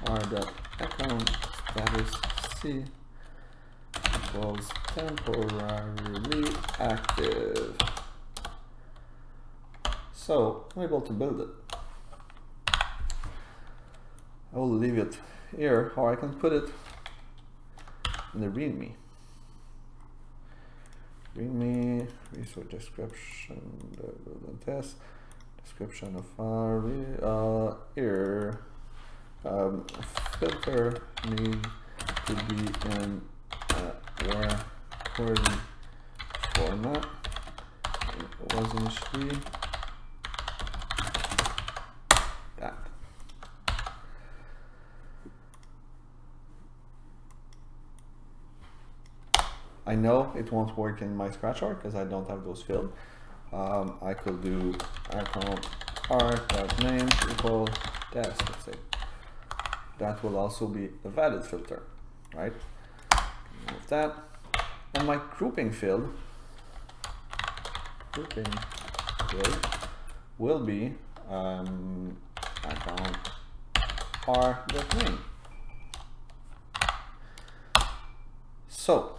A: r.account status c equals temporarily active. So I'm able to build it. I will leave it here, or I can put it in the README. README, resource description, build test, description of here. Filter need to be in where query format. It was initially that. I know it won't work in my scratchart because I don't have those filled. I could do account r.name equal test, let's say. That will also be a valid filter, right? Remove that. And my grouping field will be account r.name. So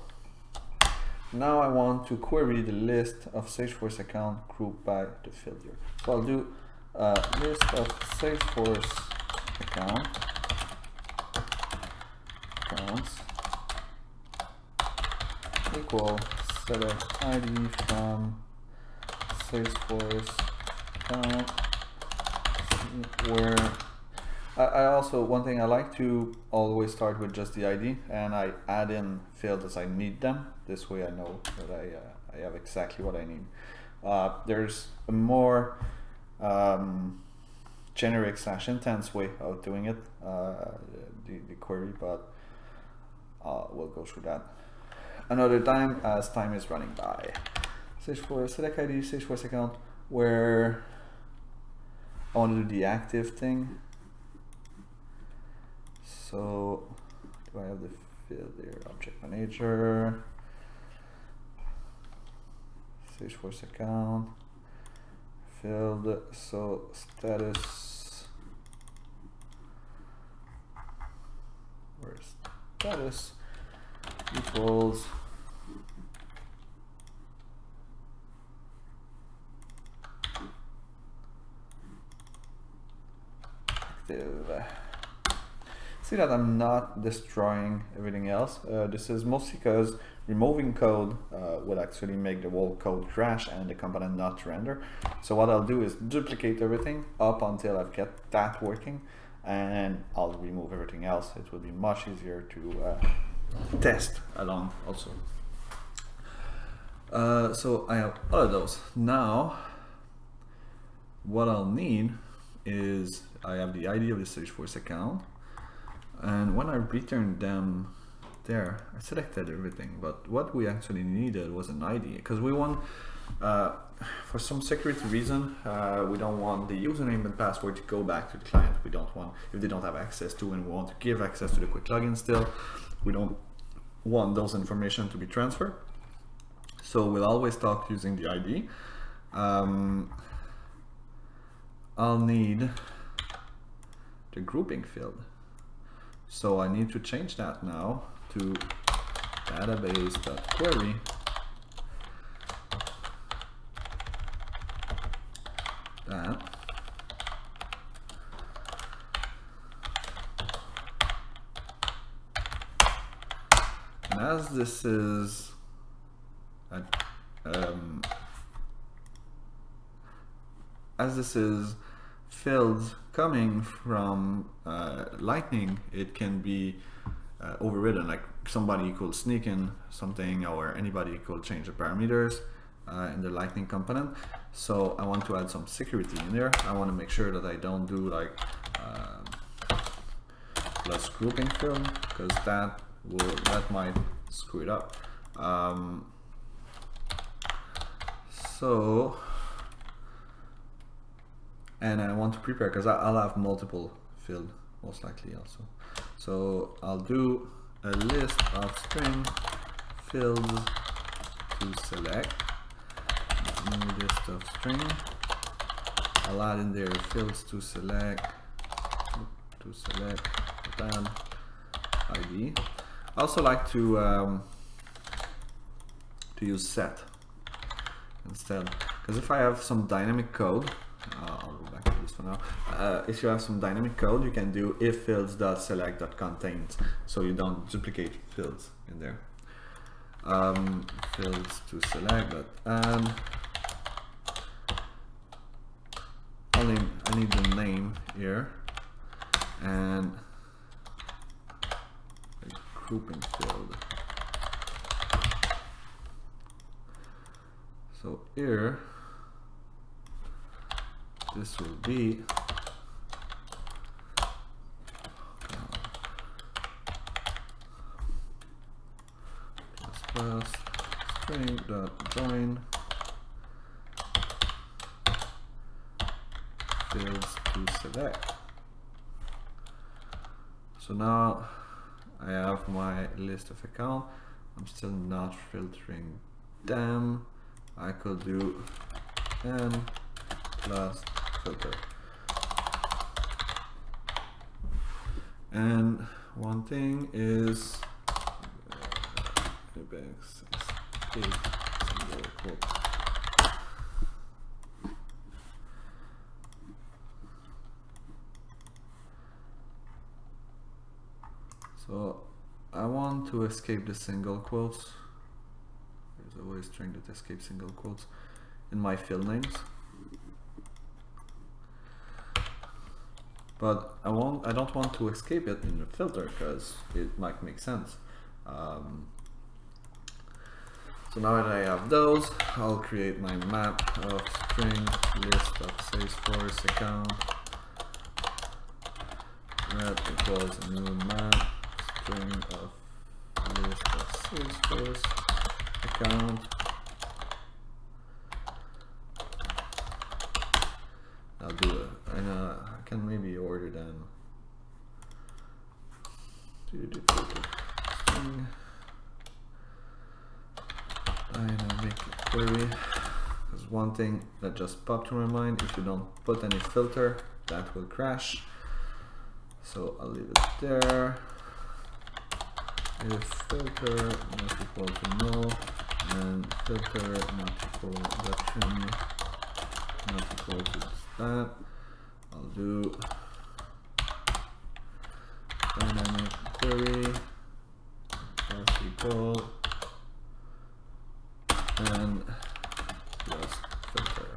A: now I want to query the list of Salesforce account grouped by the field here. So I'll do list of Salesforce accounts equal select ID from Salesforce account, where I also, one thing I like to always start with just the ID, and I add in fields as I need them. This way I know that I have exactly what I need. There's a more generic / intense way of doing it, the query, but we'll go through that another time as time is running by. Salesforce select ID, Salesforce account, where I want to do the active thing. So do I have the field there? Object manager, Salesforce account, field, so status, where's status equals active. See that I'm not destroying everything else. This is mostly because removing code would actually make the whole code crash and the component not render. So what I'll do is duplicate everything up until I've get that working, and I'll remove everything else. It will be much easier to test along also. So I have all of those. Now what I'll need is I have the ID of the Salesforce account, and when I returned them there, I selected everything, but what we actually needed was an ID, because we want, for some security reason, we don't want the username and password to go back to the client. We don't want, if they don't have access to, and we want to give access to the QuickLogin still, we don't want those information to be transferred. So we'll always talk using the ID. I'll need the grouping field. So I need to change that now to database.query that. And as this is fields coming from Lightning, it can be overridden. Like somebody could sneak in something, or anybody could change the parameters in the Lightning component. So I want to add some security in there. I want to make sure that I don't do like plus grouping fill, because that might screw it up. And I want to prepare, because I'll have multiple field most likely also. So I'll do a list of string fields to select. New list of string. I'll add in there fields to select then ID. I also like to use set instead, because if I have some dynamic code, I'll go back to this for now. If you have some dynamic code, you can do if fields.select.contains, so you don't duplicate fields in there. Fields to select, and I need the name here and a grouping field. So here, this will be plus string dot join fields to select. So now I have my list of account. I'm still not filtering them. I could do n plus filter. And one thing is so I want to escape the single quotes. There's always string that escapes single quotes in my field names. But I don't want to escape it in the filter, because it might make sense. So now that I have those, I'll create my map of string list of Salesforce account. That equals a new map string of list of Salesforce account. I'll do it. I can maybe order them. String dynamic query. There's one thing that just popped to my mind: if you don't put any filter, that will crash. So I'll leave it there. If filter not equal to null, and filter not equal to trim not equal to that, I'll do dynamic query plus equal and plus filter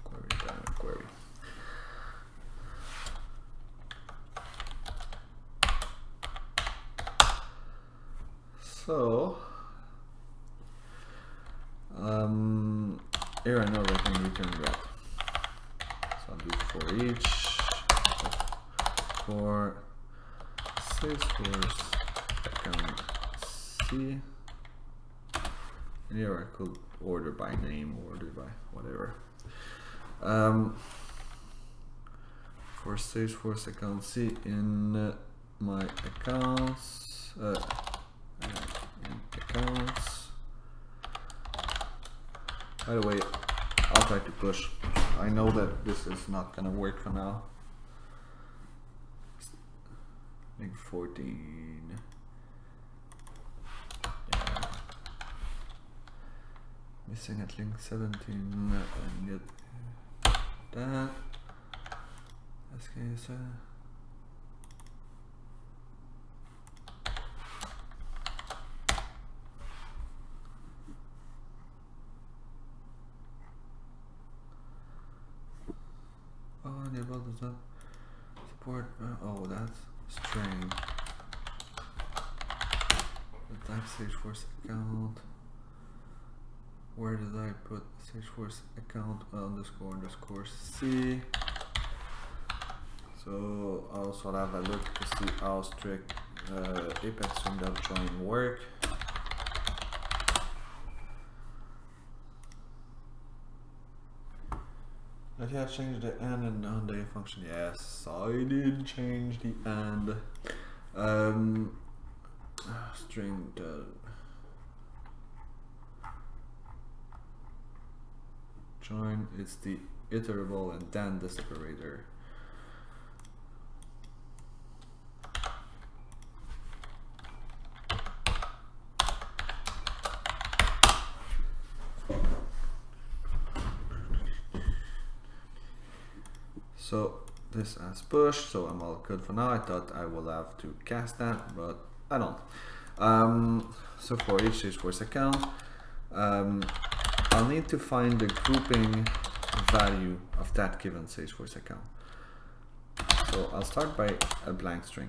A: query dynamic query. So here I know that I can return red. So I'll do for each for Salesforce account C. And here I could order by name, order by whatever. For Salesforce account C in my accounts. Accounts. By the way, I'll try to push. I know that this is not gonna work for now. Link 14. Yeah. Missing at link 17 and get that. SKS. import, oh, that's string. The type Salesforce account. Where did I put Salesforce account __ C? So also I'll have a look to see how strict Apex string.join work. Did I change the and on the function? Yes, I did change the and. String join is the iterable and then the separator. So this has push, so I'm all good for now. I thought I will have to cast that, but I don't. So for each Salesforce account, I'll need to find the grouping value of that given Salesforce account. So I'll start by a blank string.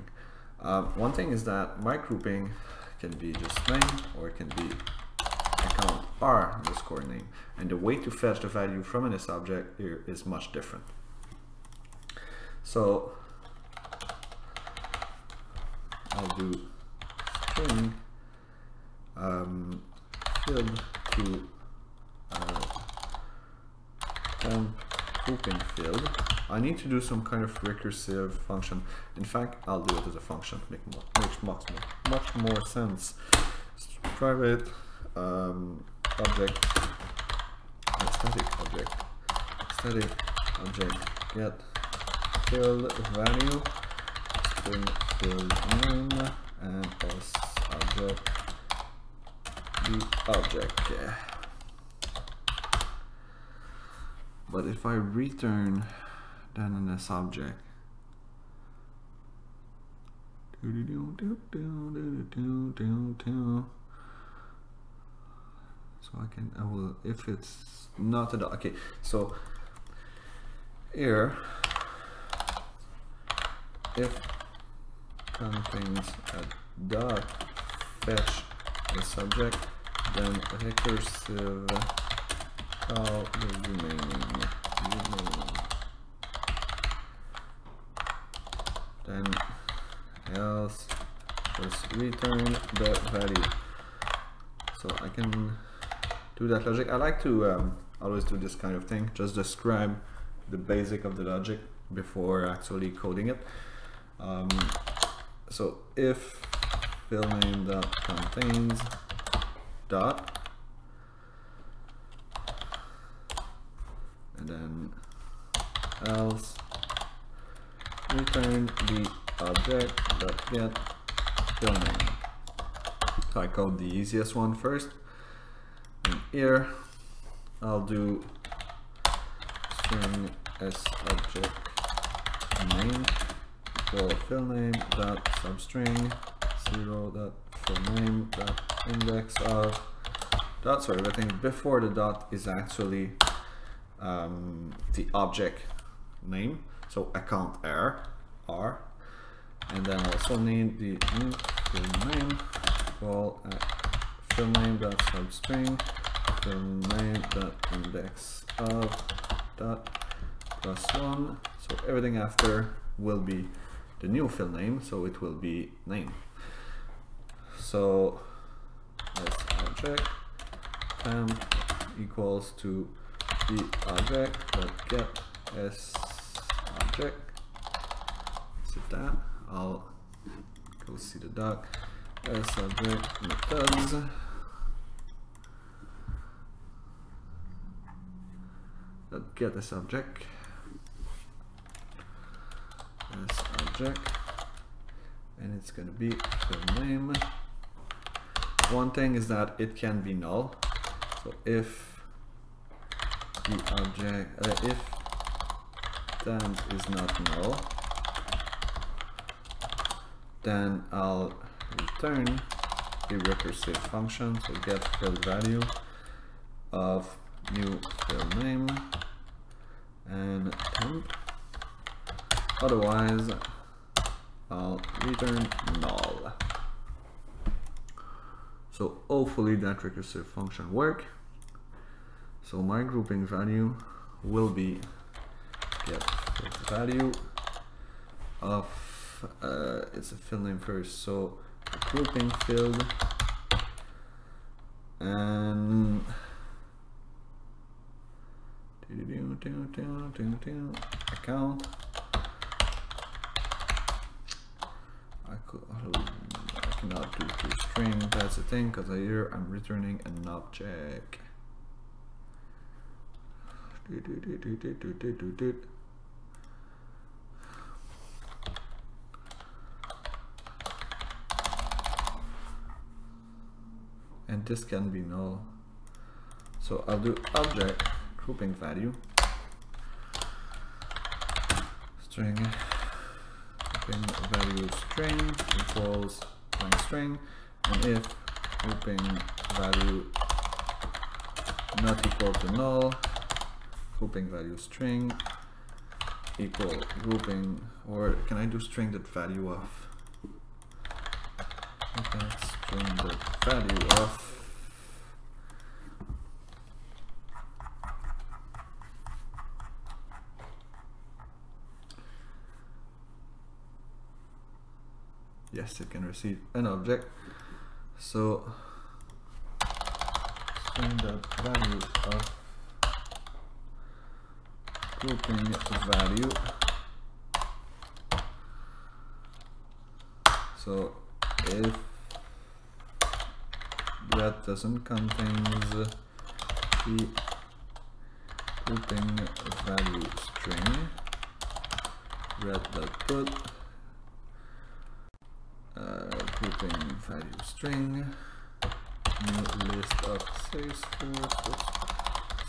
A: One thing is that my grouping can be just name, or it can be account r_name, and the way to fetch the value from this object here is much different. So I'll do string field to grouping field. I need to do some kind of recursive function. In fact, I'll do it as a function. Makes much more sense. Private object, static object get field value, string field name, and s object the object. Yeah. But if I return then in this object, so I will, if it's not a dot, okay, so here, if contains a dot fetch the subject, then recursive call the remaining. Then else just return the value. So I can do that logic. I like to always do this kind of thing, just describe the basic of the logic before actually coding it. So if field name dot contains dot, and then else return the object dot get field name. So I code the easiest one first, and here I'll do string s object name for field name dot substring 0 dot field name dot index of dot. So everything before the dot is actually the object name, so account r, and then also need the new field name called field name dot substring field name dot index of dot +1. So everything after will be the new field name, so it will be name. So s object temp equals to the object dot get s object. Set that. I'll go see the doc. S object methods. Dot get s object. S object, and it's going to be field name. One thing is that it can be null. So if the object, if temp is not null, then I'll return a recursive function, so get field value of new field name and temp Otherwise, I'll return null. So hopefully that recursive function work. So my grouping value will be get value of it's a field name first, so grouping field and account. I cannot do toString, that's the thing, because here I'm returning an object. And this can be null. So I'll do object grouping value string grouping value string equals line string, and if grouping value not equal to null, grouping value string equal grouping, or can I do string that value of? Okay, string the value of yes, it can receive an object. So string the value of grouping value. So if that doesn't contains the grouping value string, red.put grouping value string new list of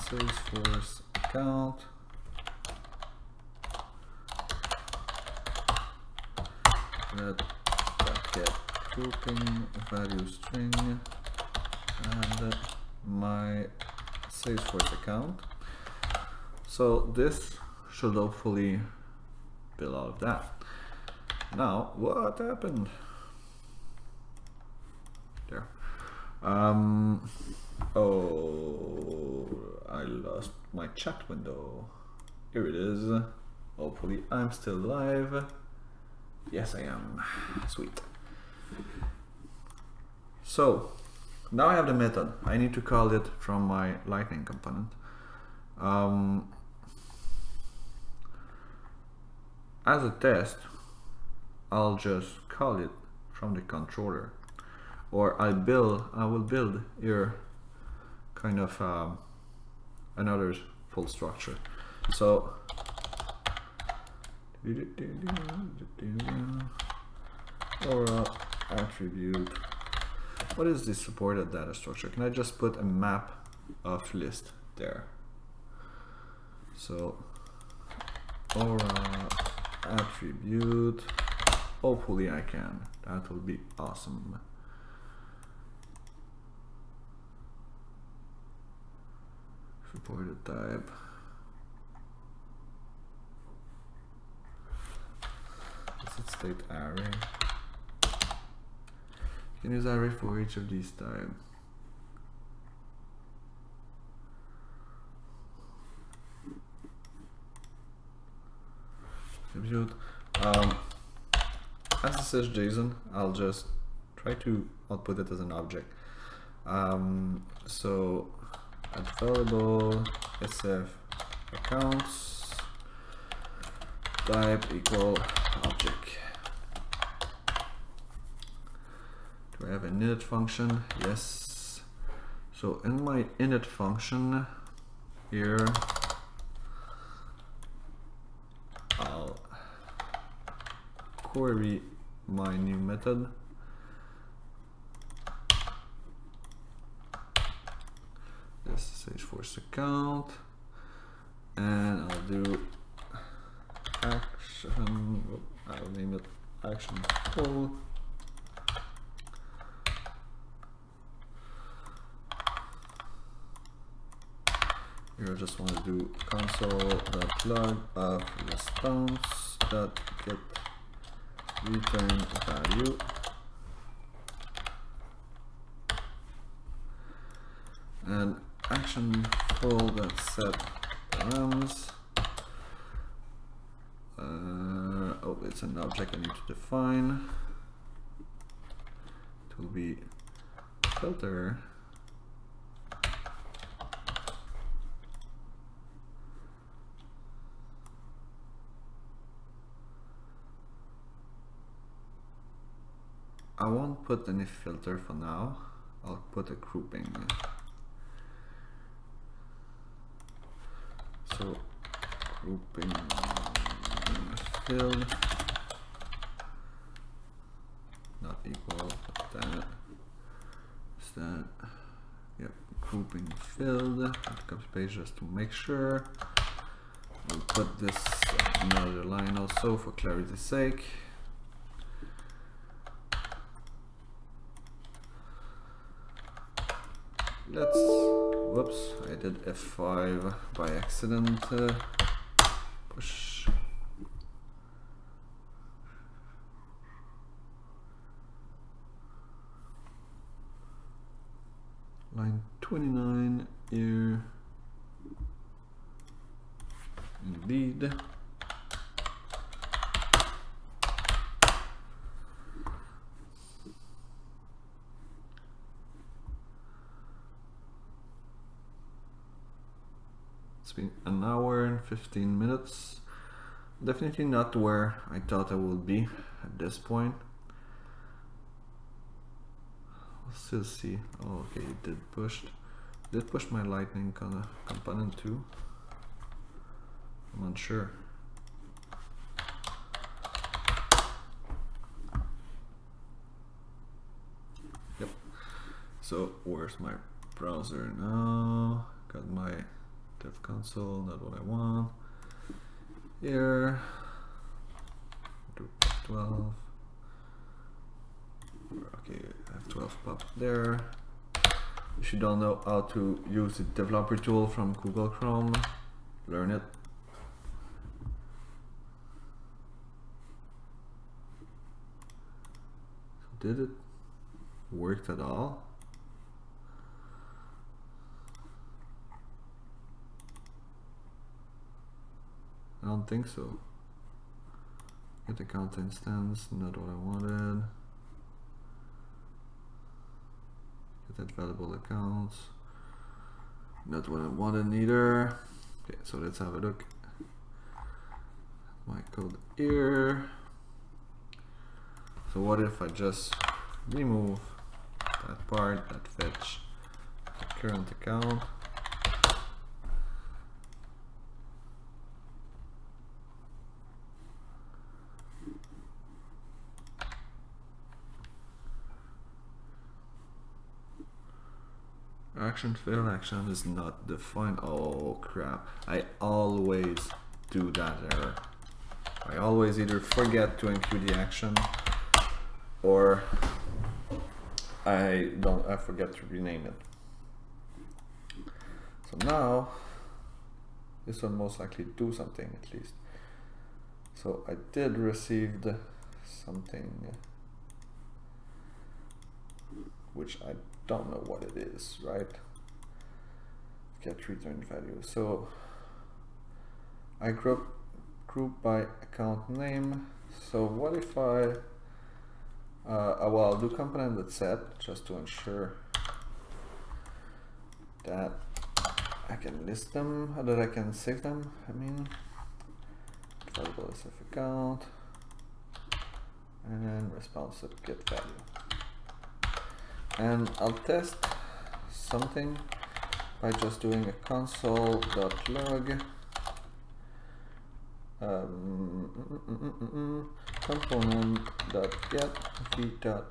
A: Salesforce account red.get grouping value string and my Salesforce account. So this should hopefully build all of that. Now what happened there? Oh, I lost my chat window. Here it is. Hopefully I'm still live. Yes, I am. Sweet. So now I have the method. I need to call it from my Lightning component. As a test, I'll just call it from the controller, or I will build here kind of another full structure. So or attribute. What is the supported data structure? Can I just put a map of list there? So aura attribute. Hopefully I can. That will be awesome. Supported type. Is it state array? You can use array for each of these types. As it says JSON, I'll just try to output it as an object. So available SF accounts type equal object. Do I have an init function? Yes. So in my init function here, I'll query my new method. This is Salesforce account, and I'll do action. I'll name it action pull. Here I just want to do console.log of response.get return value. And action full.set params. Oh, it's an object I need to define. It will be filter. I won't put any filter for now. I'll put a grouping. So grouping filled not equal that is that. Yep, grouping filled. Copy paste just to make sure. We'll put this another line also for clarity's sake. Let's, whoops, I did F5 by accident. Push. Line 29 here. Indeed. It's been an hour and 15 minutes. Definitely not where I thought I would be at this point. We'll still see. Oh, okay, it did push. Did push my lightning component too? I'm unsure. Yep. So where's my browser now? Got my dev console, not what I want. Here, do F12. Okay, F12 pop there. If you don't know how to use the developer tool from Google Chrome, learn it. So did it work at all? I don't think so. Get account instance, not what I wanted. Get that valuable accounts, not what I wanted either. Okay, so let's have a look. My code here. So what if I just remove that part, that fetch, the current account. Action failed, action is not defined. Oh crap, I always do that error. I always either forget to include the action or I forget to rename it. So now this will most likely do something at least. So I did receive something which I don't know what it is, right? Get return value. So I group by account name. So what if well, I'll do component.set just to ensure that I can list them, or that I can save them. I mean, variable SF account and responsive get value. And I'll test something by just doing a console.log component.get v.add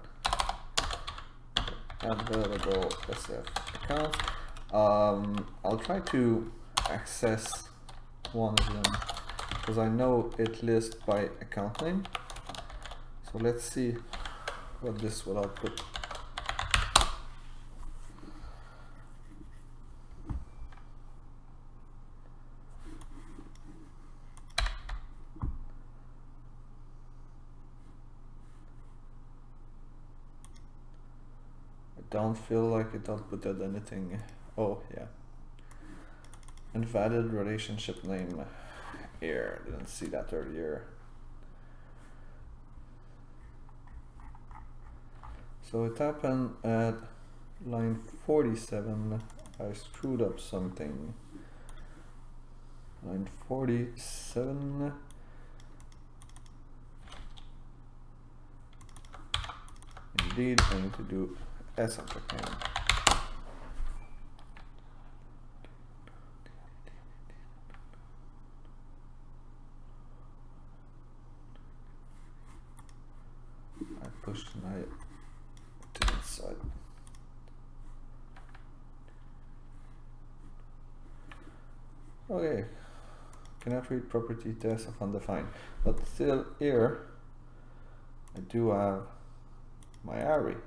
A: variable SF account. I'll try to access one of them because I know it lists by account name. So let's see what this will output. don't feel like it outputted anything. Oh yeah. Invalid relationship name here. Didn't see that earlier. So it happened at line 47. I screwed up something. Line 47. Indeed, I need to do subject name. I pushed my to the side. Okay, cannot read property test of undefined, but still here I do have my array.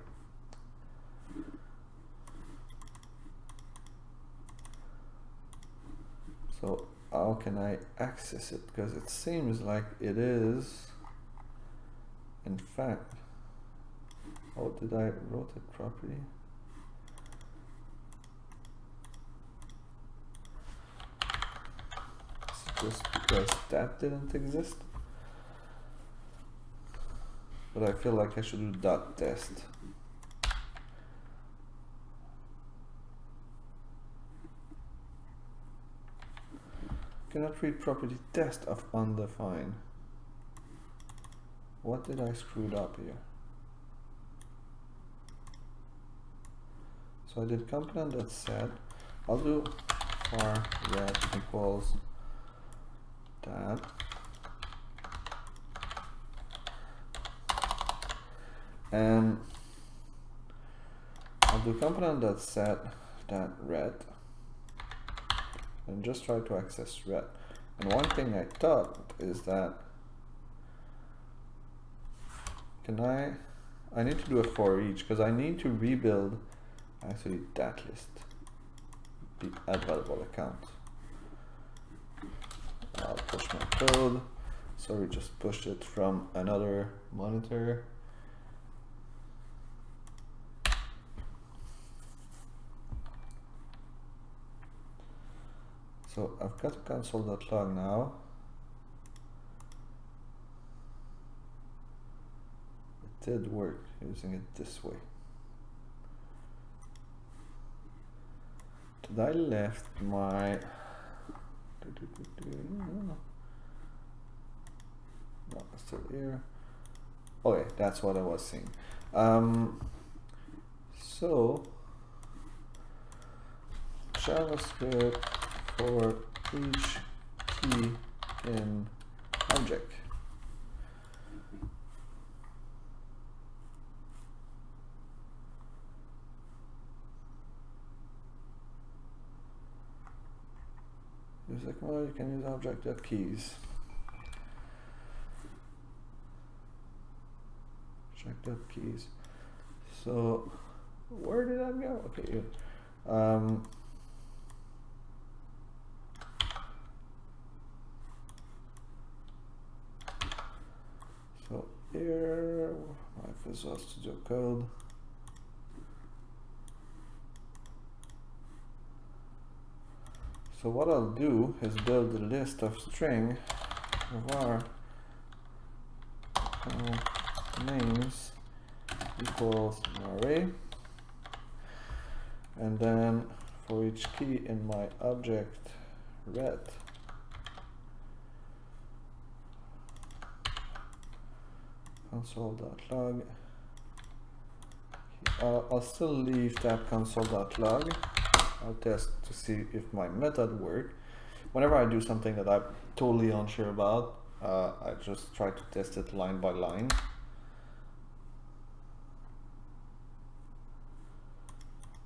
A: So how can I access it? Because it seems like it is, in fact, oh, did I wrote it properly? Just because that didn't exist, but I feel like I should do dot test. Cannot read property test of undefined. What did I screw up here? So I did component.set. I'll do for red equals that. And I'll do component.set that red and just try to access red. And one thing I thought is that I need to do a for each because I need to rebuild actually that list, the available account. I'll push my code. So we just pushed it from another monitor. So I've got console.log now. It did work using it this way. Did I left my no, it's still here. Okay, that's what I was seeing. So JavaScript for each key in object. It's like, well, you can use object.keys. Object.keys. So where did I go? Okay, here. So here, my Visual Studio Code. So what I'll do is build a list of string var names equals an array, and then for each key in my object red, console.log. I'll still leave that console.log. I'll test to see if my method works. Whenever I do something that I'm totally unsure about, I just try to test it line by line.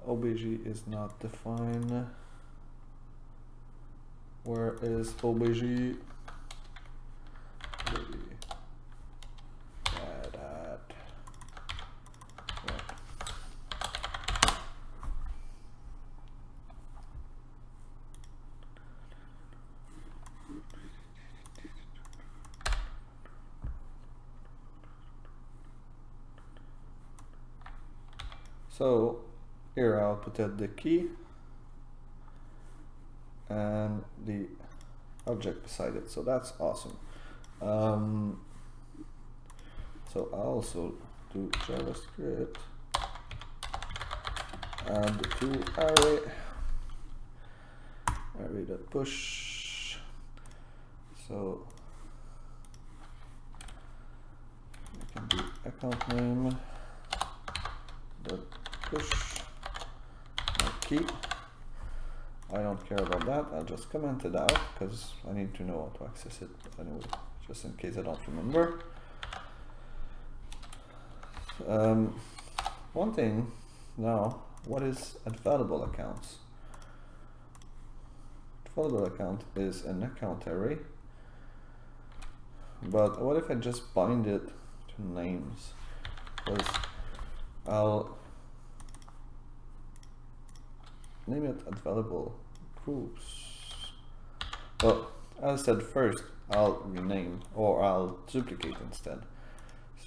A: obj is not defined. Where is obj? So here I'll put the key and the object beside it. So that's awesome. So I'll also do JavaScript and do array.push. So I can do account name dot push key. I don't care about that. I'll just comment it out because I need to know how to access it anyway, just in case I don't remember. One thing now, what is available accounts? Available account is an account array, but what if I just bind it to names? Because I'll name it available groups. Well, as I said, first I'll rename, or I'll duplicate instead.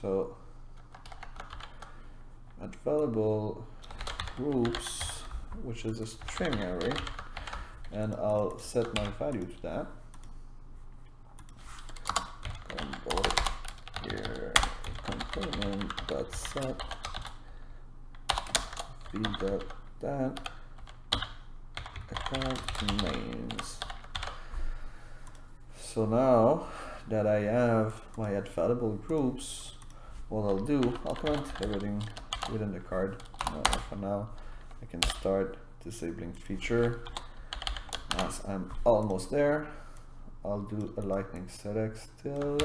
A: So available groups, which is a string array, and I'll set my value to that. Import here component.set v.that account names. So now that I have my available groups, what I'll do, I'll comment everything within the card. For now, I can start disabling feature. As I'm almost there, I'll do a lightning select still.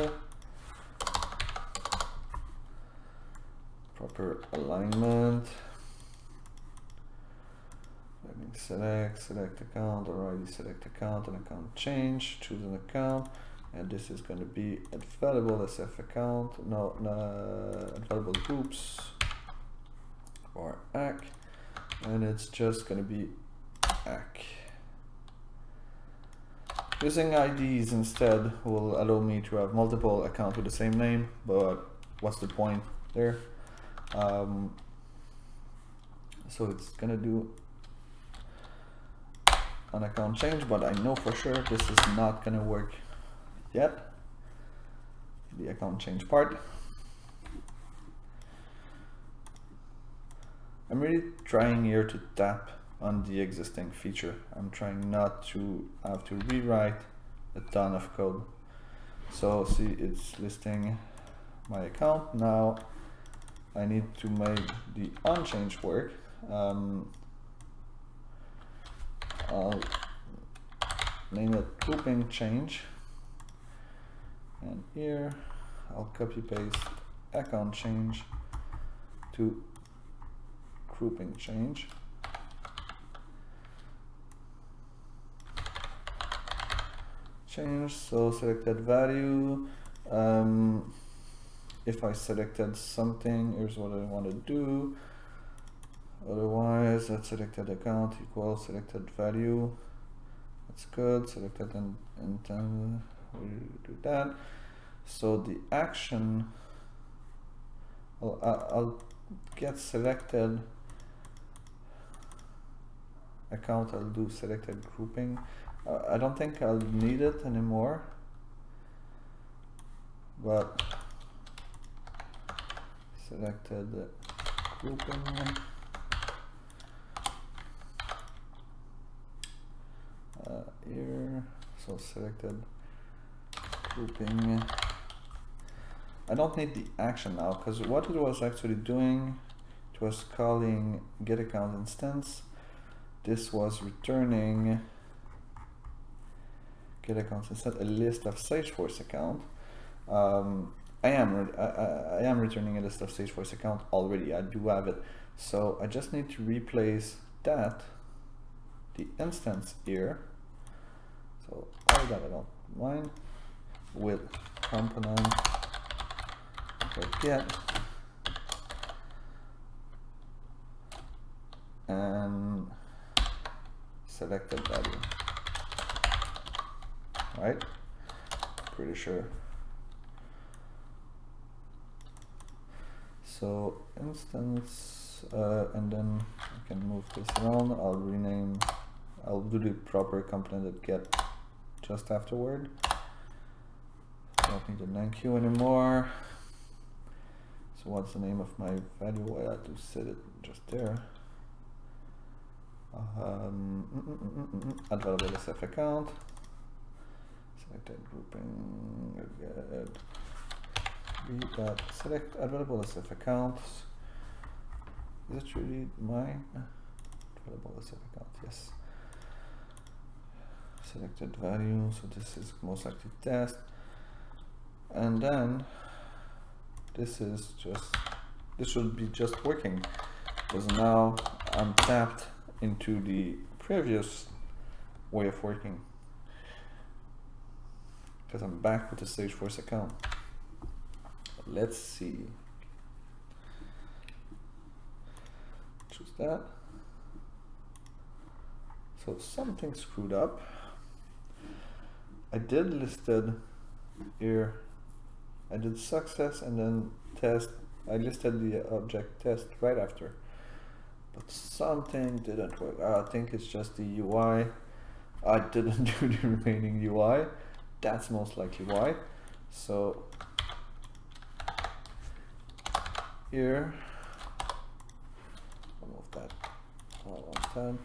A: Proper alignment. Lightning select account, already select account and account change, choose an account, and this is going to be available SF account, available groups or ACK, and it's just going to be ACK. Using IDs instead will allow me to have multiple accounts with the same name, but what's the point there? So it's gonna do an account change, but I know for sure this is not gonna work yet, the account change part. I'm really trying here to tap on the existing feature. I'm trying not to have to rewrite a ton of code. So see, it's listing my account. Now I need to make the unchange work. I'll name it grouping change, and here I'll copy paste account change to grouping change. Change, so selected value. If I selected something, here's what I want to do. Otherwise, that selected account equals selected value. That's good. Selected intent, we do that. So the action, I'll get selected account. I'll do selected grouping. I don't think I'll need it anymore, but selected grouping. Here, so selected grouping. I don't need the action now, because what it was actually doing, it was calling get account instance. This was returning get account instead a list of Salesforce account. I am returning a list of Salesforce account already. I do have it, so I just need to replace that, the instance here. So all that I don't mind, with component get and selected value. Right? Pretty sure. So instance, and then I can move this around. I'll do the proper component get just afterward. Don't need the thank you anymore. So what's the name of my value? I had to set it just there. Add variable SF account. Selected grouping. Good. Select add variable SF accounts. Is it really mine? Variable SF account, yes. Selected value, so this is most likely test. And then this should be just working, because now I'm tapped into the previous way of working, because I'm back with the Salesforce account. Let's see. Choose that. So something screwed up. I did listed here. I did success and then test. I listed the object test right after, but something didn't work. I think it's just the UI. I didn't do the remaining UI. That's most likely why. So here, I'll move that all on time.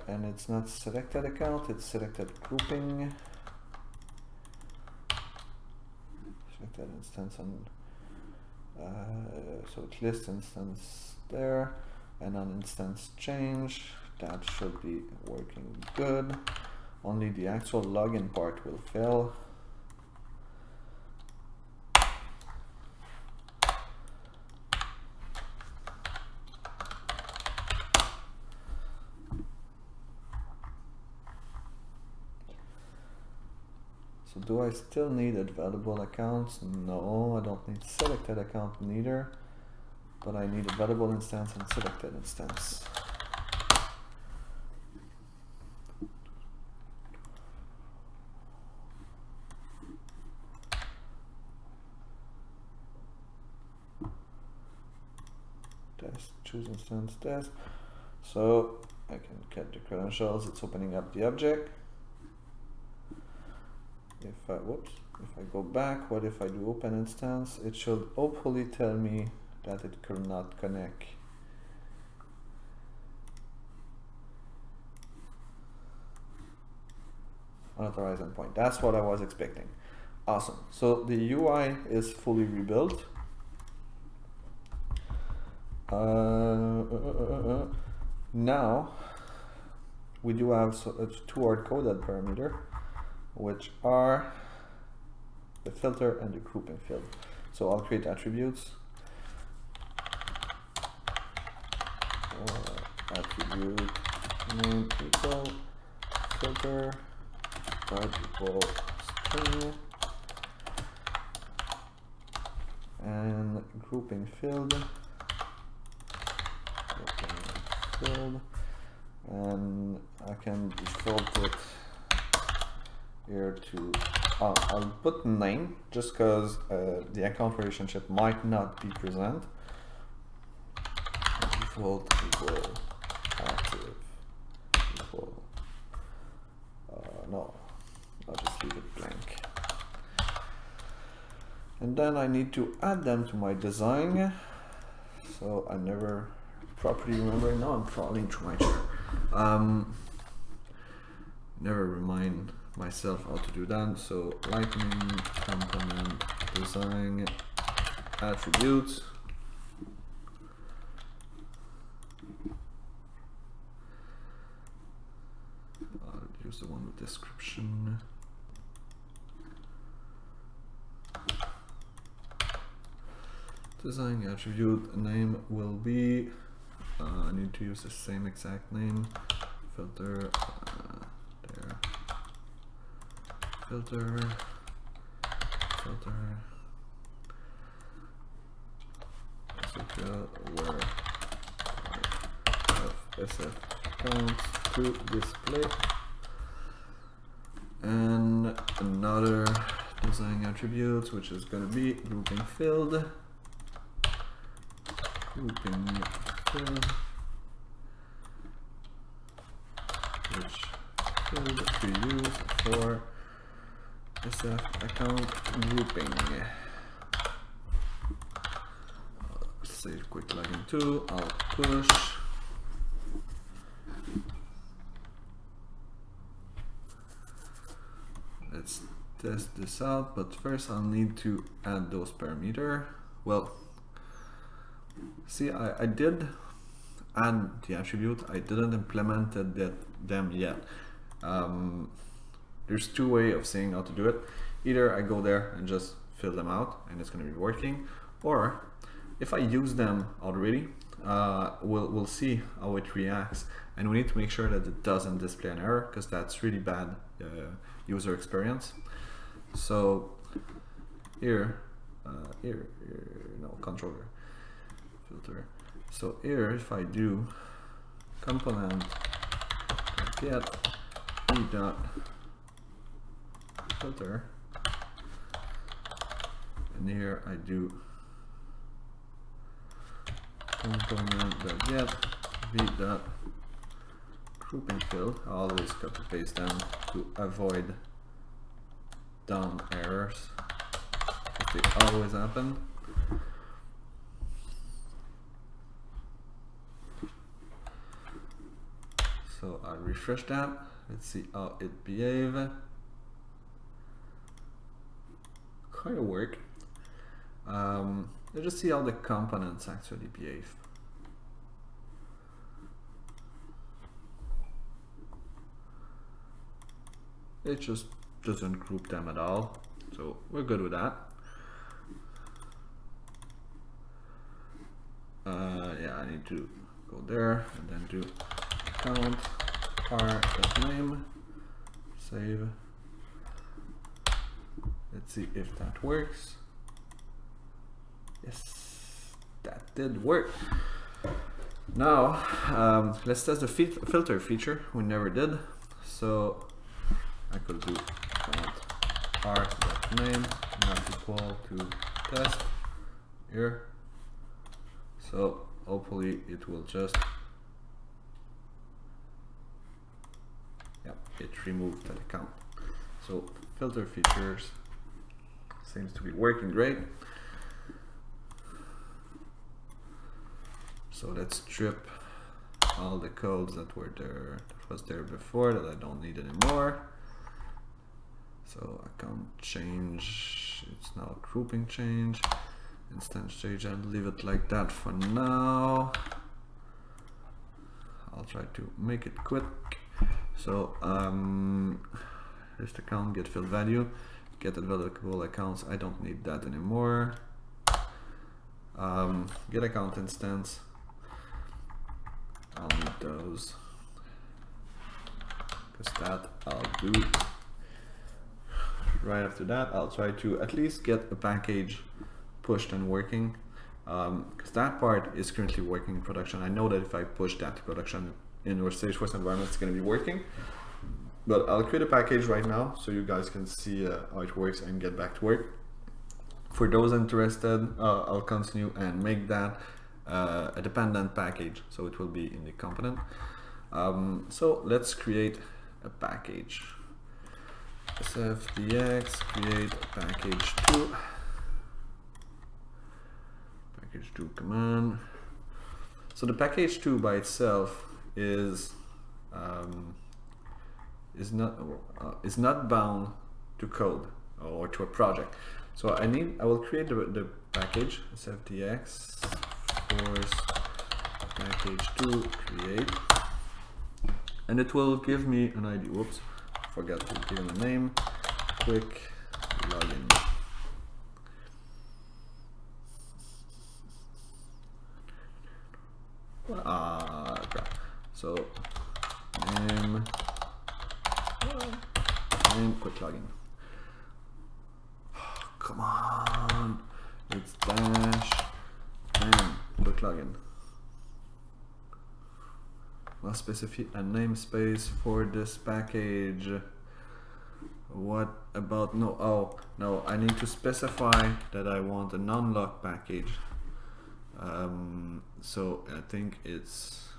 A: And it's not selected account, it's selected grouping. Selected instance on, so it lists instance there, and on instance change, that should be working good. Only the actual login part will fail. So do I still need available accounts? No, I don't need selected account neither, but I need available instance and selected instance. Test, choose instance test. So I can get the credentials, it's opening up the object. If I go back, what if I do open instance? It should hopefully tell me that it could not connect. Unauthorized endpoint. That's what I was expecting. Awesome. So the UI is fully rebuilt. Now we do have two hard-coded parameters, which are the filter and the grouping field. So I'll create attributes. Attribute name equal filter type equal string and grouping field. And I can default it here to I'll put name just because the account relationship might not be present. Default equal active equal no, I'll just leave it blank. And then I need to add them to my design. So I never properly remember. Now I'm falling through my chair. Never remind myself how to do that. So lightning component design attributes. I'll use the one with description. Design attribute name will be I need to use the same exact name. Filter there. Filter SQL where SF counts to display, and another design attributes which is going to be grouping field. grouping fill, which fill that we use for SF account grouping. Save QuickLogin 2, I'll push. Let's test this out, but first I'll need to add those parameters. Well, see, I did add the attribute, I didn't implement them yet. There's two ways of saying how to do it. Either I go there and just fill them out and it's going to be working, or if I use them already, we'll see how it reacts, and we need to make sure that it doesn't display an error, because that's really bad user experience. So here, no, controller filter. So here, if I do component get e dot filter, and here I do component.get v dot grouping fill. I always copy paste them to avoid dumb errors, they always happen. So I'll refresh that. Let's see how it behaves. Kind of work. Let's just see how the components actually behave. It just doesn't group them at all, so we're good with that. Yeah, I need to go there and then do count r.name, save. Let's see if that works. Yes, that did work. Now let's test the filter feature. We never did, so I could do count r.name not equal to test here. So hopefully it will just, yep, it removed that account. So filter features seems to be working great. So let's strip all the codes that were there, that was there before, that I don't need anymore. So account change, it's now grouping change, instance change, I'll leave it like that for now. I'll try to make it quick. So list account, get field value, get available accounts, I don't need that anymore. Get account instance, I'll need those, because that I'll do. Right after that, I'll try to at least get a package pushed and working, because that part is currently working in production. I know that if I push that to production in our Salesforce environment, it's going to be working. But I'll create a package right now so you guys can see how it works and get back to work. For those interested, I'll continue and make that a dependent package, so it will be in the component. So let's create a package. SFDX, create package 2. Package 2 command. So the package 2 by itself is not bound to code or to a project. So I will create the package SFDX force package 2 create, and it will give me an ID. Whoops, forgot to give him a name. QuickLogin. Crap. So name QuickLogin. Oh, come on, it's dash name QuickLogin. I'll specify a namespace for this package. What about no? Oh no, I need to specify that I want a non-lock package. So I think it's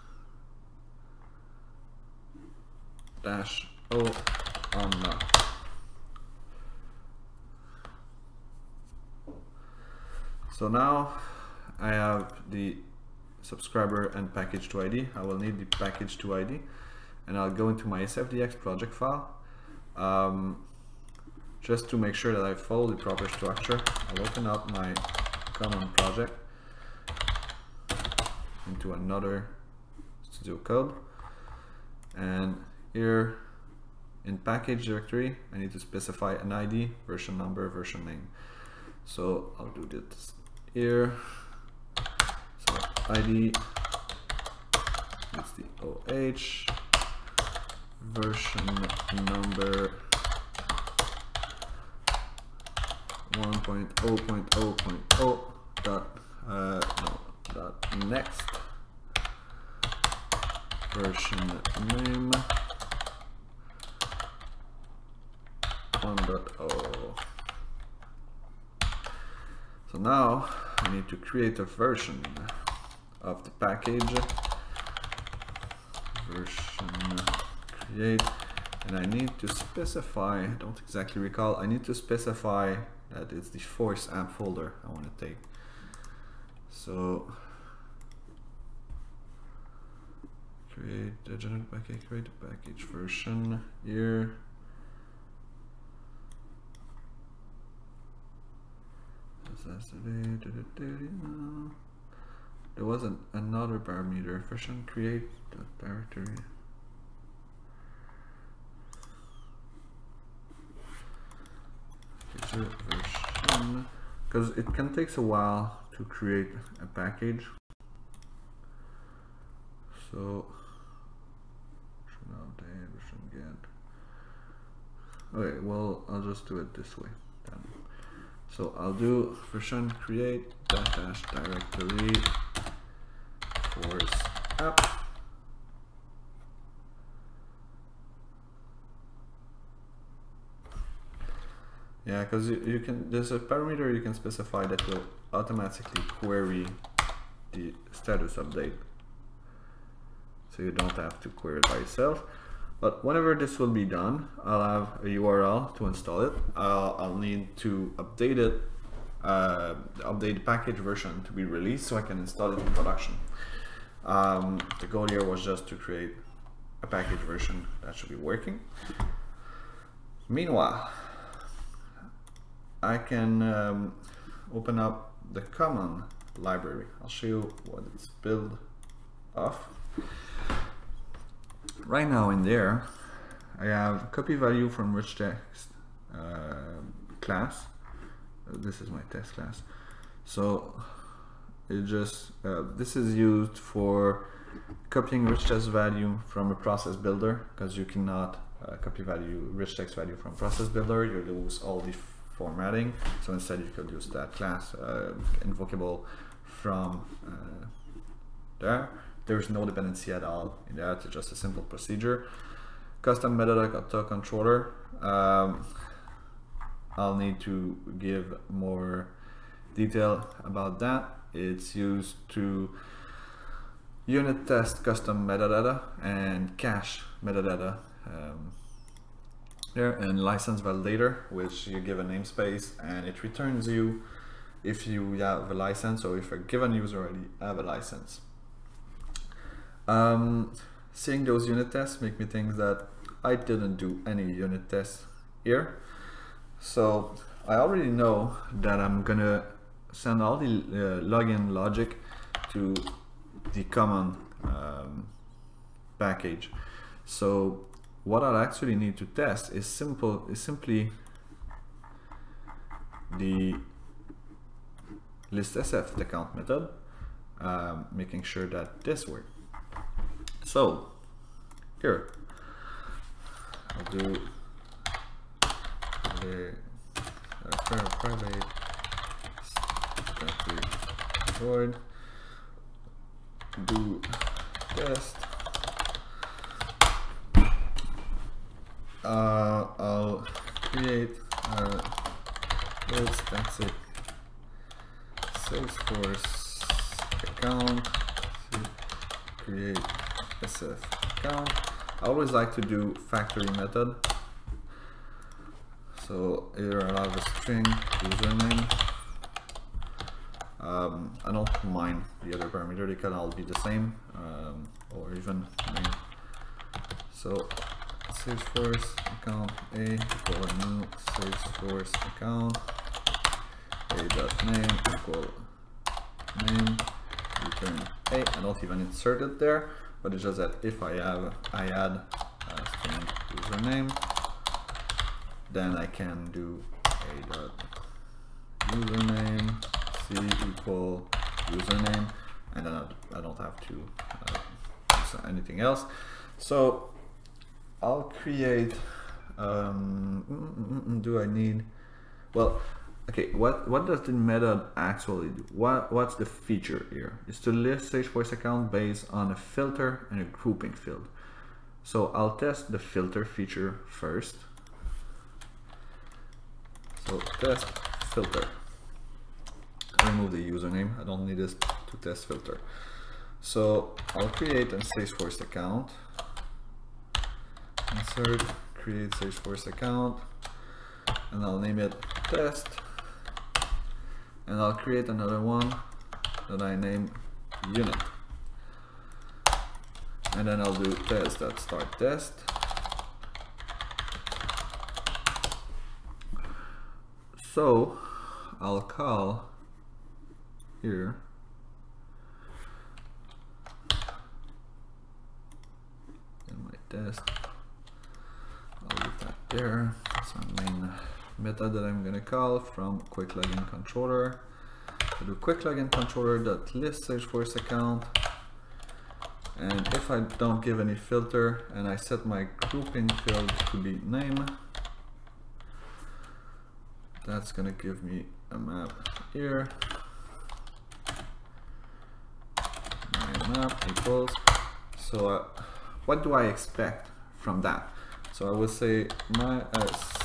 A: -o unlock. So now I have the subscriber and package to ID. I will need the package to ID, and I'll go into my SFDX project file. Just to make sure that I follow the proper structure, I'll open up my common project into another studio code, and here in package directory I need to specify an ID, version number, version name. So I'll do this here. So ID, it's the OH, version number 1.0.0.0 dot next, version name 1.0. So now I need to create a version of the package, version create, and I need to specify, I don't exactly recall, I need to specify that it's the force app folder I want to take. So create the general package, create a package version here. There was another parameter, version create directory. Version, because it can take a while to create a package. So version update, version get. Okay, well I'll just do it this way then. So I'll do version create dash directory force app. Yeah, because you can, there's a parameter you can specify that will automatically query the status update, so you don't have to query it by yourself. But whenever this will be done, I'll have a URL to install it. I'll need to update it, update the package version to be released so I can install it in production. The goal here was just to create a package version that should be working. Meanwhile, I can open up the common library. I'll show you what it's built of. Right now in there, I have copy value from rich text class. This is my test class. So it just this is used for copying rich text value from a process builder, because you cannot copy rich text value from process builder. You lose all the formatting. So instead you could use that class invocable from there. There's no dependency at all in that. It's just a simple procedure. Custom metadata controller. I'll need to give more detail about that. It's used to unit test custom metadata and cache metadata there, and license validator, which you give a namespace and it returns you if you have a license or if a given user already have a license. Seeing those unit tests make me think that I didn't do any unit tests here. So I already know that I'm gonna send all the login logic to the common package. So what I'll actually need to test is simply the list_sf account method, making sure that this works. So here I'll do the private void do test. I'll create a static Salesforce account, create SF account. I always like to do factory method. So here I'll have a string username. I don't mind the other parameter, they can all be the same, or even name. So Salesforce account A equal new Salesforce account a.name equal name return A. I don't even insert it there, but it's just that if I add string username, then I can do a.username C equal username, and then I don't have to use anything else. So I'll create, do I need, well, okay, what does the method actually do? What's the feature here? It's to list Salesforce account based on a filter and a grouping field. So I'll test the filter feature first. So test filter. Remove the username, I don't need this to test filter. So I'll create a Salesforce account. Insert, create Salesforce account, and I'll name it test, and I'll create another one that I name unit, and then I'll do test.start test. So I'll call here in my test. I'll leave that there. That's my main method that I'm gonna call from QuickLogin controller. I do QuickLogin controller.list Salesforce account, and if I don't give any filter and I set my grouping field to be name, that's gonna give me a map here. My map equals. So what do I expect from that? So I would say my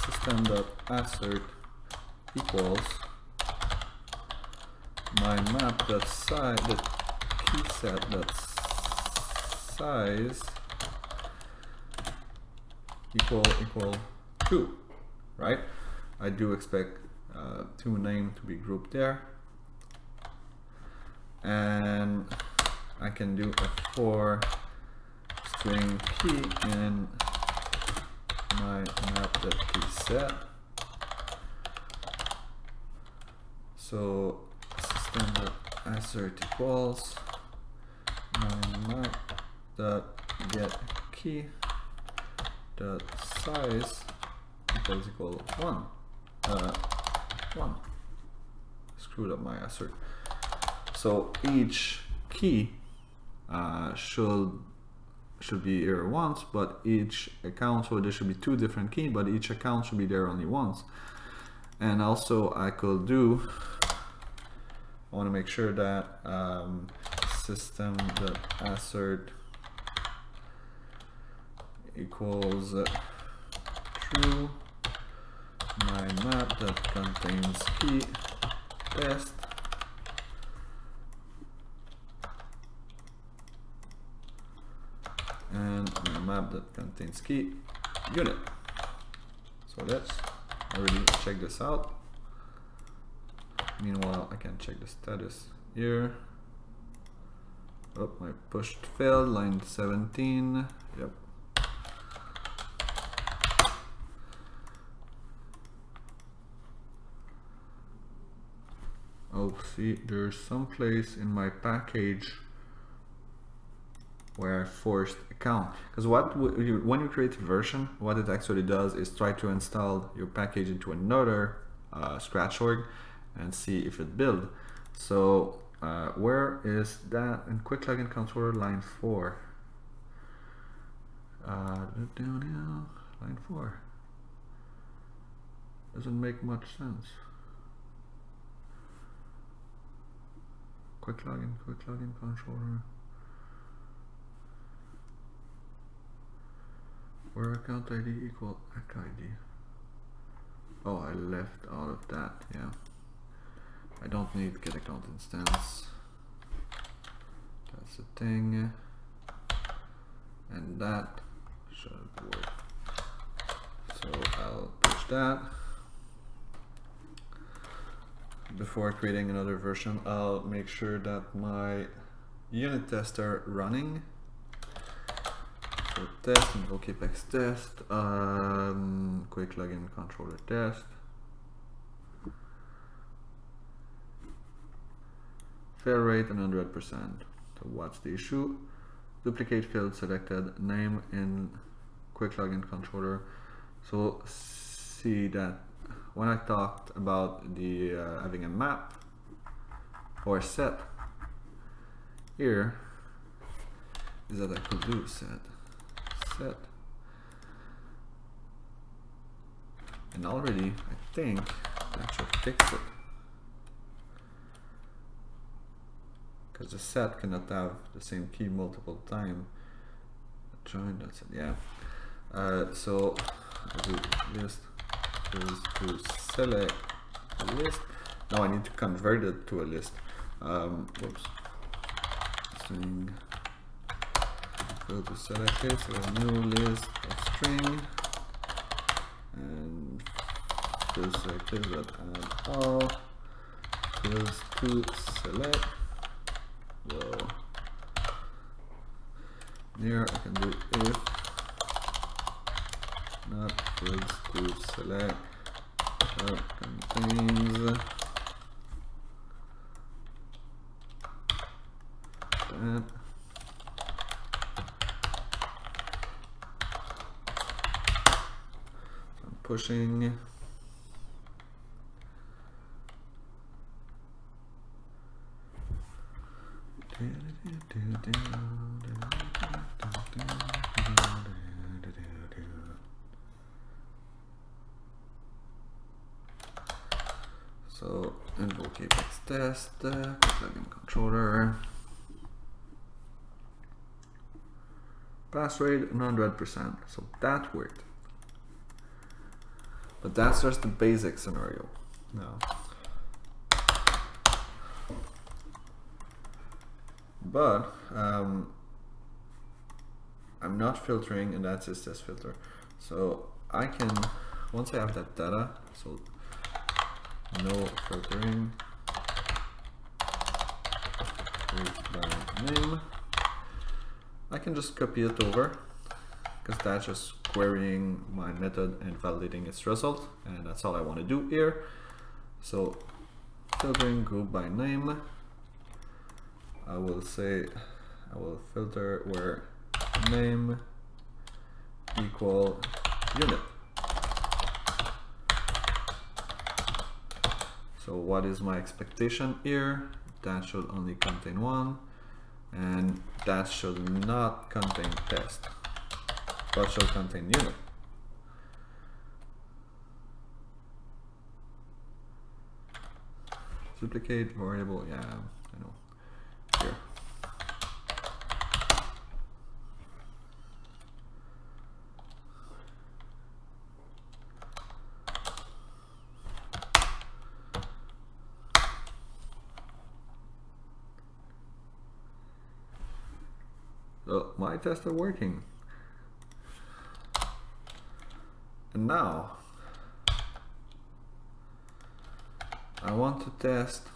A: system.assert equals my map.size, the key set.size equal 2, right? I do expect two name to be grouped there, and I can do a for string key in my map.keyset. So system.assert equals my map.getKey dot size equal 1. 1. Screwed up my assert. So each key should be here once, but each account, so there should be 2 different keys, but each account should be there only once. And also I could do, I want to make sure that system.assert equals true my map that contains key test and my map that contains key unit. So let's already check this out. Meanwhile, I can check the status here. Oh, my push failed, line 17. Yep. Oh, see, there's some place in my package where I forced account, because when you create a version, what it actually does is try to install your package into another scratch org and see if it builds. So where is that in QuickLogin controller line 4? Line 4 doesn't make much sense. QuickLogin controller. Where account ID equal ACK ID. Oh, I left out of that, yeah. I don't need get account instance. that's the thing, and that should work. So I'll push that. Before creating another version, I'll make sure that my unit tests are running. So test, invoke Apex test, QuickLogin controller test. Fail rate 100%. So what's the issue? Duplicate field selected, name in QuickLogin controller. So see that when I talked about the having a map or set here, is that I could do set, and already I think that should fix it, because the set cannot have the same key multiple times. Join, that's it, yeah. So I'll do list is to select a list. Now I need to convert it to a list. Whoops. String go to select it, so a new list of string, and field selected that add all fields to select. Whoa. Here I can do if not fields to select contains that. I'm pushing. So invoke Apex test, QuickLogin controller, pass rate 100%. So that worked, but that's just the basic scenario. Now, but I'm not filtering, and that's is this filter. So I can, once I have that data, so no filtering by name, I can just copy it over, because that's just querying my method and validating its result, and that's all I want to do here. So filtering group by name, I will say I will filter where name equal unit. So what is my expectation here? That should only contain one, and that should not contain test, but should contain unit. Duplicate variable, yeah, I know. Here. So my tests are working. And now I want to test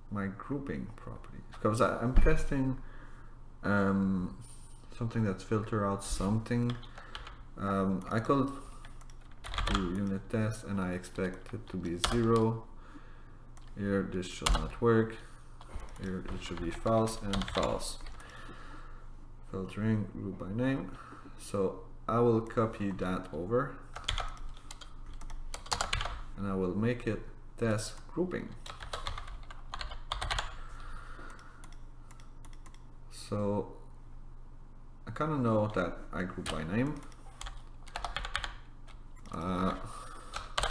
A: my grouping properties, because I'm testing something that's filter out something. I could do unit test and I expect it to be 0. Here this should not work. Here it should be false and false. Filtering group by name. So I will copy that over and I will make it test grouping. So I kind of know that I group by name.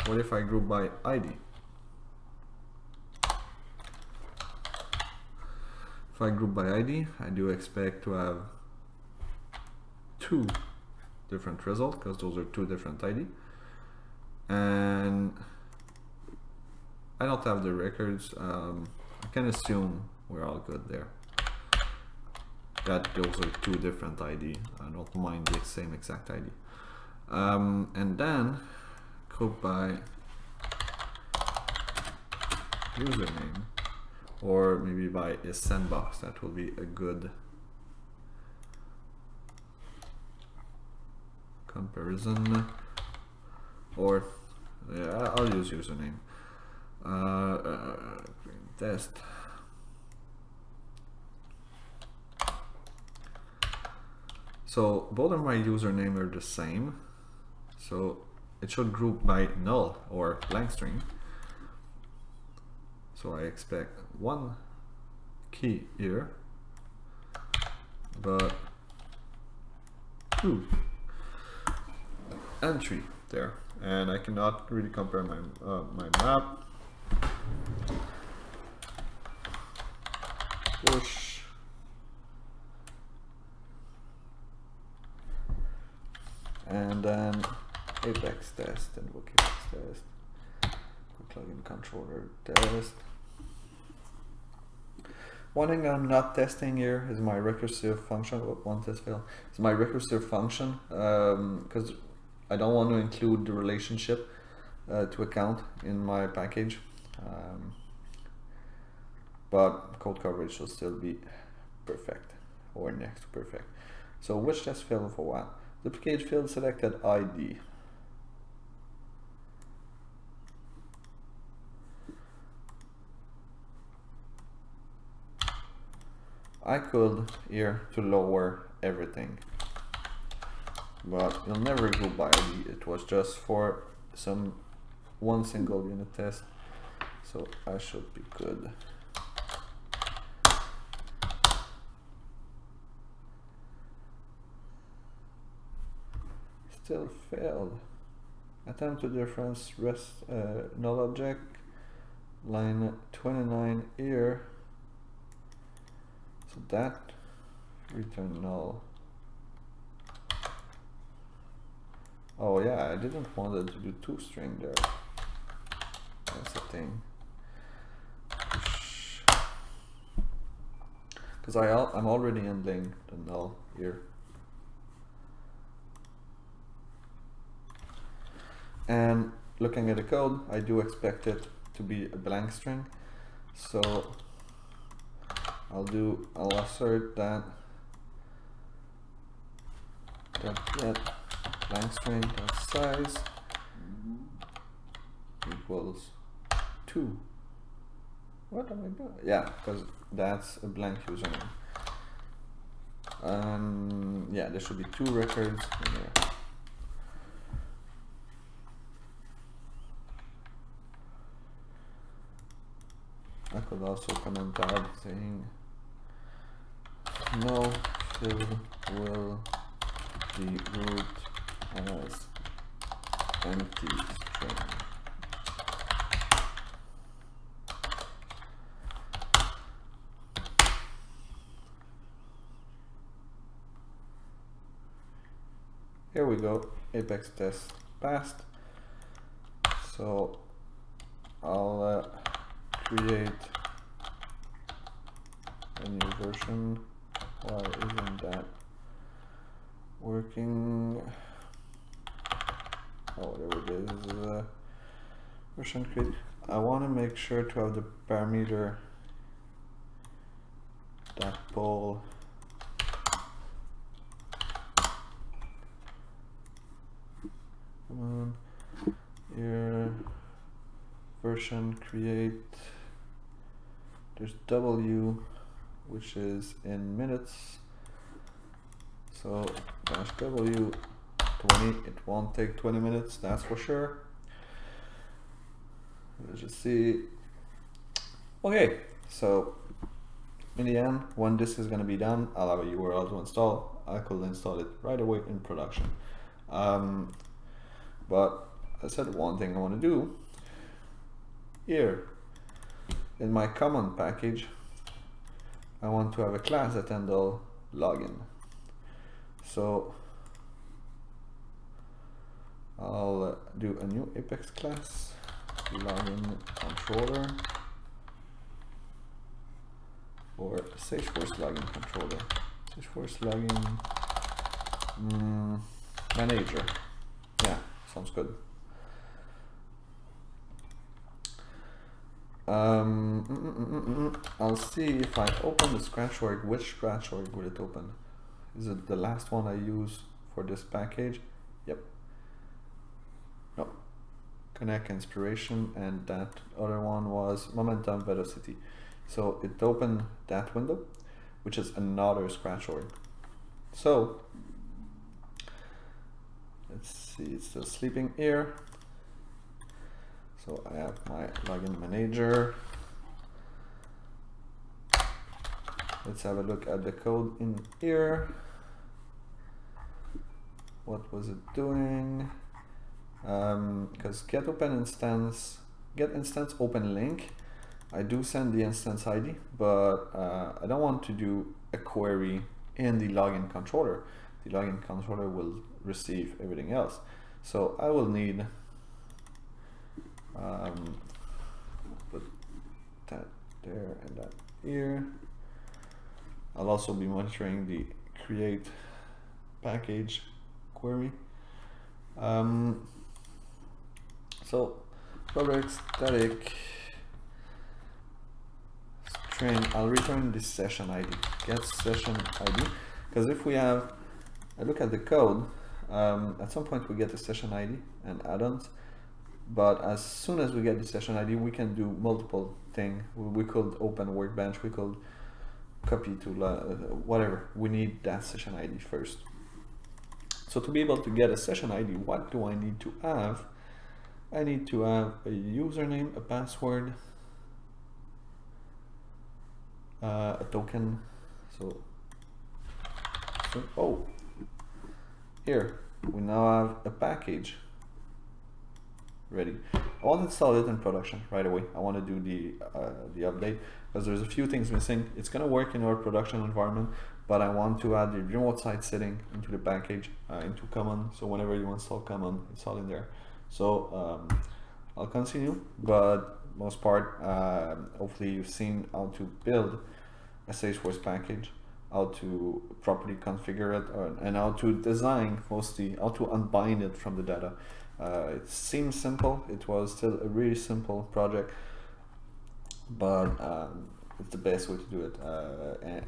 A: What if I group by ID? If I group by ID, I do expect to have 2 different results, because those are 2 different ID, and I don't have the records. I can assume we're all good there. that those are two different ID. I don't mind the same exact ID. And then go by username, or maybe by a sandbox. That will be a good comparison. Or yeah, I'll use username. Test. So both of my username are the same, so it should group by null or blank string. So I expect one key here, but two and three there, and I cannot really compare my my map. Push. And then Apex test and Apex test, QuickLogin controller test. One thing I'm not testing here is my recursive function. One test failed. It's my recursive function because I don't want to include the relationship to account in my package. But code coverage should still be perfect or next to perfect. So which test failed for what? Duplicate field selected ID. I could here to lower everything, but you'll never go by ID. It was just for one single unit test, so I should be good. Still failed. Attempt to difference rest null object, line 29 here. So that return null. Oh yeah, I didn't want it to do toString there. That's the thing. Because I'm already handling the null here. And looking at the code, I do expect it to be a blank string. So I'll assert that get blank string size equals 2. What am I doing? Yeah, because that's a blank username. Yeah, there should be 2 records in there. I could also comment out saying no fill will be root as empty string. Here we go, Apex test passed. So I'll create a new version. Why isn't that working? Oh, there it is. Version create. I want to make sure to have the parameter that poll come on here, version create. There's W, which is in minutes. So dash W 20. It won't take 20 minutes, that's for sure. Let's just see. Okay, so in the end, when this is going to be done, I'll have a URL to install. I could install it right away in production. But I said one thing I want to do here. In my common package, I want to have a class that handles login. So I'll do a new Apex class, login controller, or Salesforce login controller. Salesforce login manager. Yeah, sounds good. I'll see if I open the scratch org, which scratch org will it open? Is it the last one I use for this package? Yep. No. Connect Inspiration, and that other one was Momentum Velocity. So it opened that window, which is another scratch org. So let's see, it's still sleeping here. So I have my login manager. Let's have a look at the code in here. What was it doing? Because get instance open link. I do send the instance ID, but I don't want to do a query in the login controller. The login controller will receive everything else. So I will need put that there and that here. I'll also be monitoring the create package query. So product static string, I'll return this session ID, get session ID, because if we have a look at the code, at some point we get a session ID and add-ons, but as soon as we get the session ID, we can do multiple things. We could open workbench, we could copy to whatever. We need that session ID first. So to be able to get a session ID, what do I need to have? I need to have a username, a password, a token. So oh, here we now have a package ready. I want to install it in production right away. I want to do the update because there's a few things missing. It's going to work in our production environment, but I want to add the remote site setting into the package, into common. So whenever you install common, it's all in there. So I'll continue, but most part, hopefully you've seen how to build a Salesforce package, how to properly configure it, and how to design, mostly how to unbind it from the data. It seems simple. It was still a really simple project, but it's the best way to do it.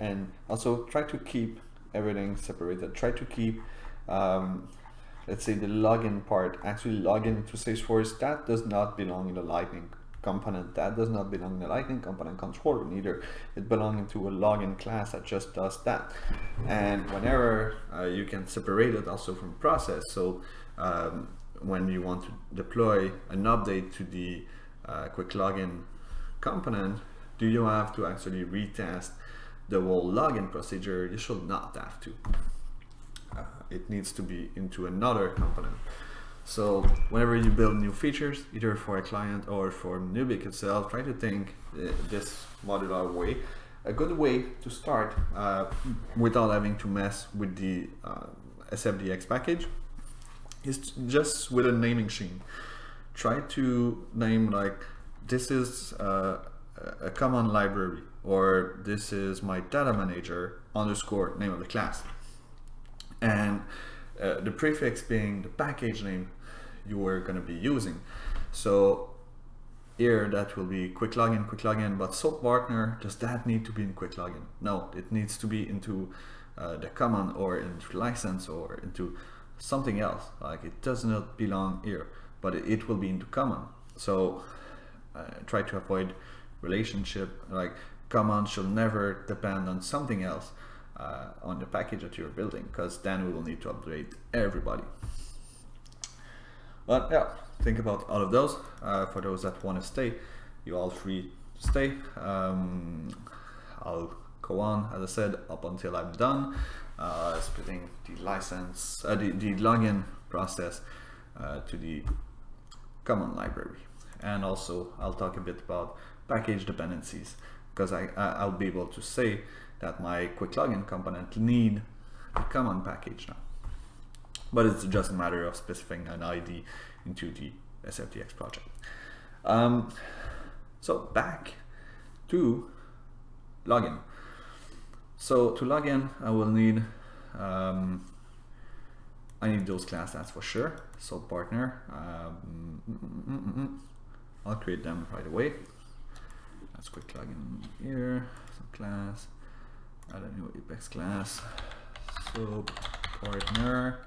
A: And also try to keep everything separated. Try to keep, let's say, the login part, actually login to Salesforce, that does not belong in the Lightning component. That does not belong in the Lightning component controller neither. It belongs into a login class that just does that. And whenever you can separate it also from process. So when you want to deploy an update to the QuickLogin component, do you have to actually retest the whole login procedure? You should not have to. It needs to be into another component. So whenever you build new features, either for a client or for Nubic itself, try to think this modular way. A good way to start without having to mess with the SFDX package is just with a naming scheme. Try to name like, this is a common library, or this is my data manager underscore name of the class. And the prefix being the package name you are going to be using. So here that will be QuickLogin, but Soap Partner, does that need to be in QuickLogin? No, it needs to be into the common or into license or into something else. Like, it does not belong here, but it will be into common. So try to avoid relationship, like common should never depend on something else on the package that you're building, because then we will need to upgrade everybody. But yeah, think about all of those. For those that want to stay, you're all free to stay. I'll go on, as I said, up until I'm done splitting the license, the login process to the common library. And also I'll talk a bit about package dependencies, because I'll be able to say that my QuickLogin component need a common package now. But it's just a matter of specifying an ID into the SFDX project. So back to login. So to log in, I will need I need those class, that's for sure. So partner, I'll create them right away. Let's QuickLogin here, some class, add a new Apex class. So partner,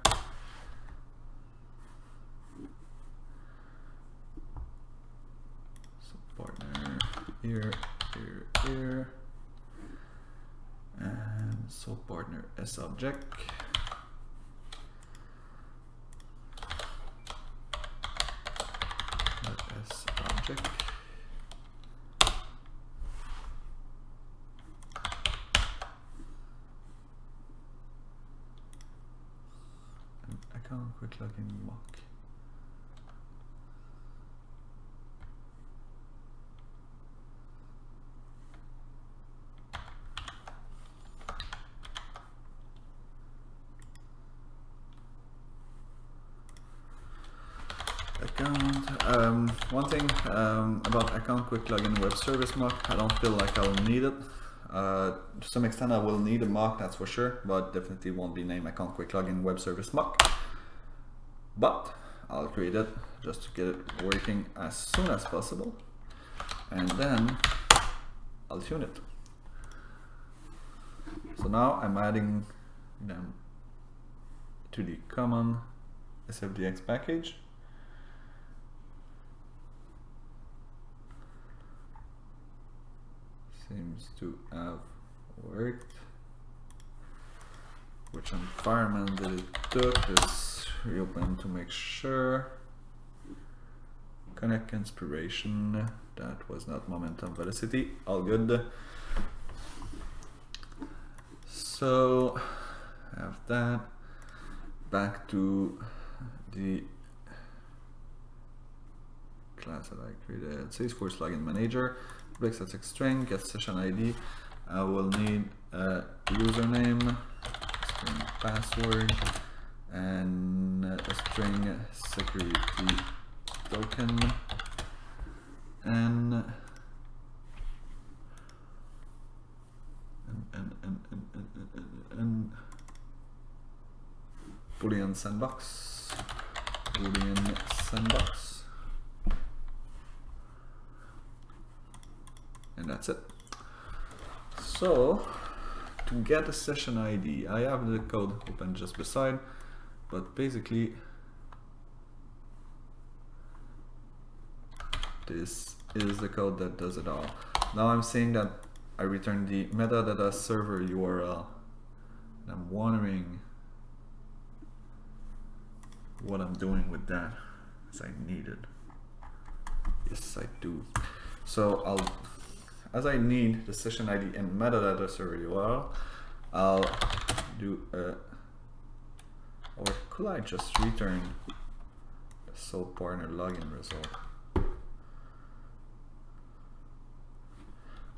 A: here, and so partner S object. S object. And account QuickLogin mock. One thing about account QuickLogin web service mock, I don't feel like I'll need it. To some extent I will need a mock, that's for sure, but definitely won't be named account QuickLogin web service mock. But I'll create it just to get it working as soon as possible, and then I'll tune it. So now I'm adding them to the common SFDX package. Seems to have worked. Which environment did it took? This reopen to make sure. Connect inspiration. That was not momentum velocity. All good. So I have that. Back to the class that I created. Salesforce login manager. Static string, get session ID. I will need a username, string password, and a string security token, and Boolean sandbox. And that's it. So to get a session ID, I have the code open just beside, but basically this is the code that does it all. Now I'm saying that I return the metadata server URL, and I'm wondering what I'm doing with that, as I need it. Yes, I do. So as I need the session ID and metadata server URL, I'll do or could I just return the sole partner login result?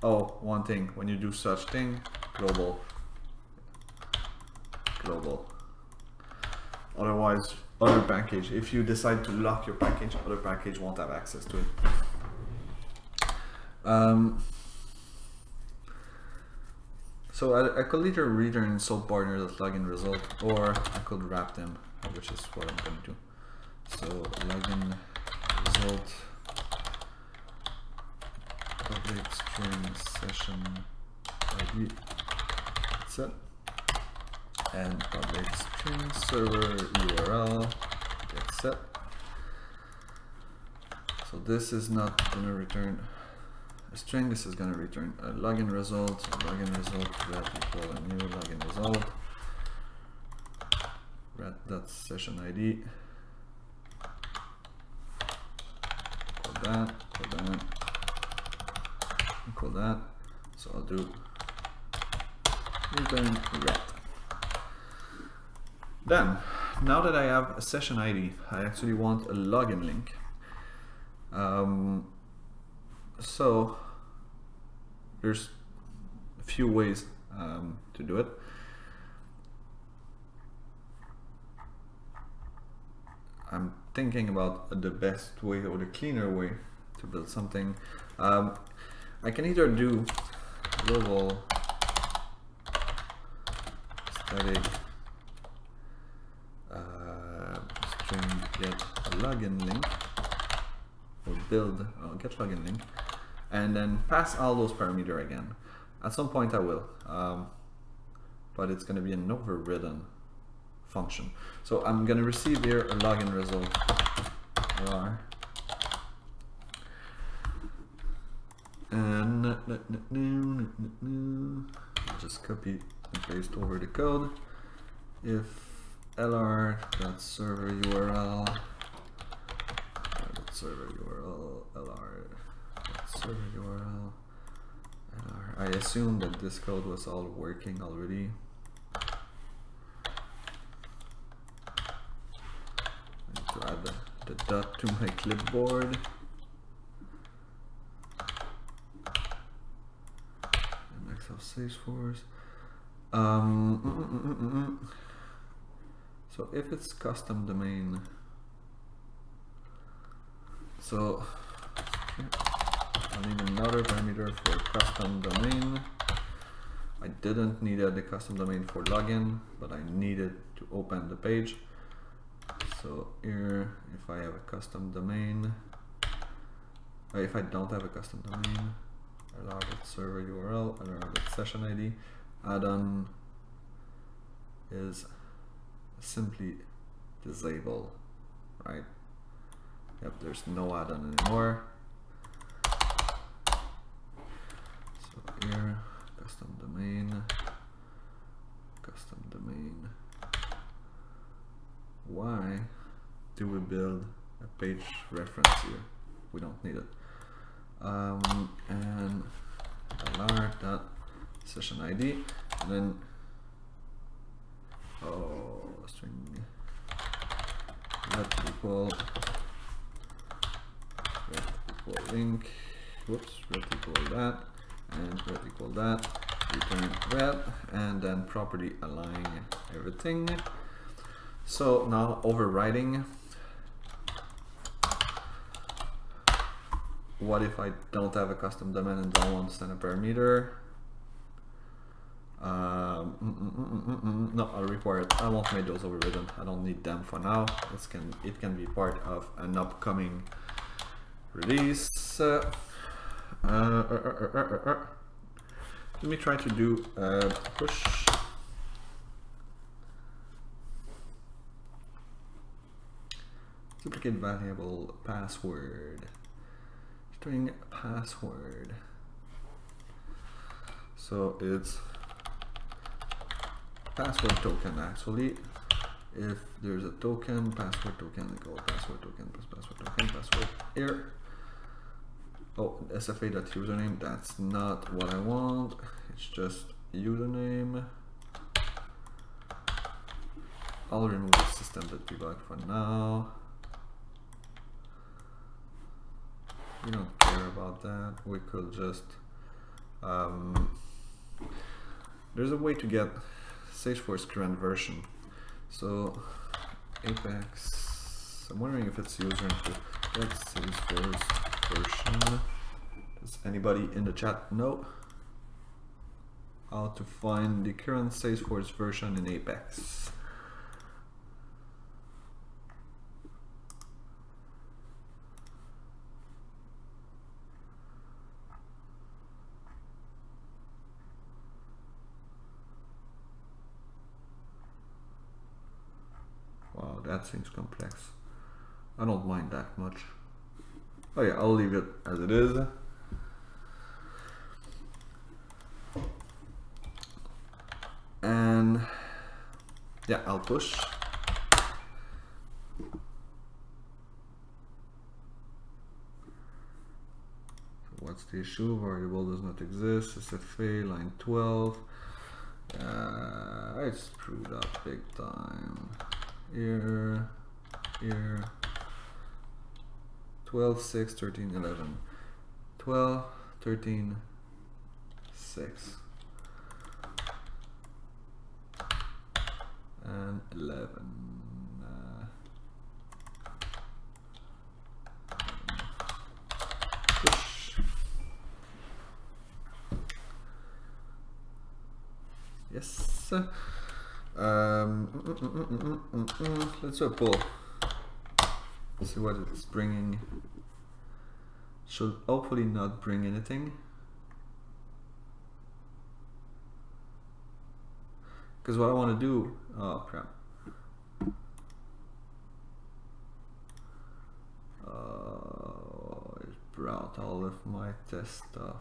A: Oh, one thing, when you do such thing, global. Otherwise, other package, if you decide to lock your package, other package won't have access to it. So I could either return sole partner.login result, or I could wrap them, which is what I'm going to do. So login result, public string session ID, that's it, and public string server URL, that's it. So this is not going to return a string, this is going to return a login result, that equal a new login result, rat.session ID, equal that, so I'll do return rat. Then, now that I have a session ID, I actually want a login link. So there's a few ways to do it. I'm thinking about the best way or the cleaner way to build something. I can either do global
B: static string get login link, or build get login link, and then pass all those parameters again. At some point I will, but it's going to be an overridden function. So I'm going to receive here a login result LR, and I'll just copy and paste over the code. If lr.server URL server URL lr.server URL lr. I assume that this code was all working already. I need to add the dot to my clipboard. Index of Salesforce. So if it's custom domain, so I need another parameter for custom domain. I didn't need the custom domain for login, but I needed to open the page. So here, if I have a custom domain, if I don't have a custom domain, lr.server URL, lr.session ID, add-on is simply disable, right? Yep, there's no add-on anymore. So here, custom domain. Why do we build a page reference here? We don't need it. And lr.session ID, and then string let equal link, whoops, let equal that, and let equal that, return red, and then property align everything. So now overriding. What if I don't have a custom domain and don't want to send a parameter? No, I'll require it. I won't make those overridden. I don't need them for now. It can be part of an upcoming release. Let me try to do push. Duplicate variable password. String password. So it's password token actually. If there's a token, password token equal password token plus password token, password here. Oh, SFA.username, that's not what I want. It's just username. I'll remove the system.debug for now. We don't care about that. We could just there's a way to get Salesforce current version. So Apex, I'm wondering if it's user input. That's Salesforce version. Does anybody in the chat know how to find the current Salesforce version in Apex? Wow, that seems complex. I don't mind that much. Oh yeah, I'll leave it as it is. And yeah, I'll push. What's the issue? Variable does not exist. SFA line 12. I screwed up big time. Here, 12, 6, 13, 11. 12, 13, 6. And 11. Push. Yes. Let's do a pull. See what it's bringing. Should hopefully not bring anything. Because what I want to do, oh crap. It brought all of my test stuff.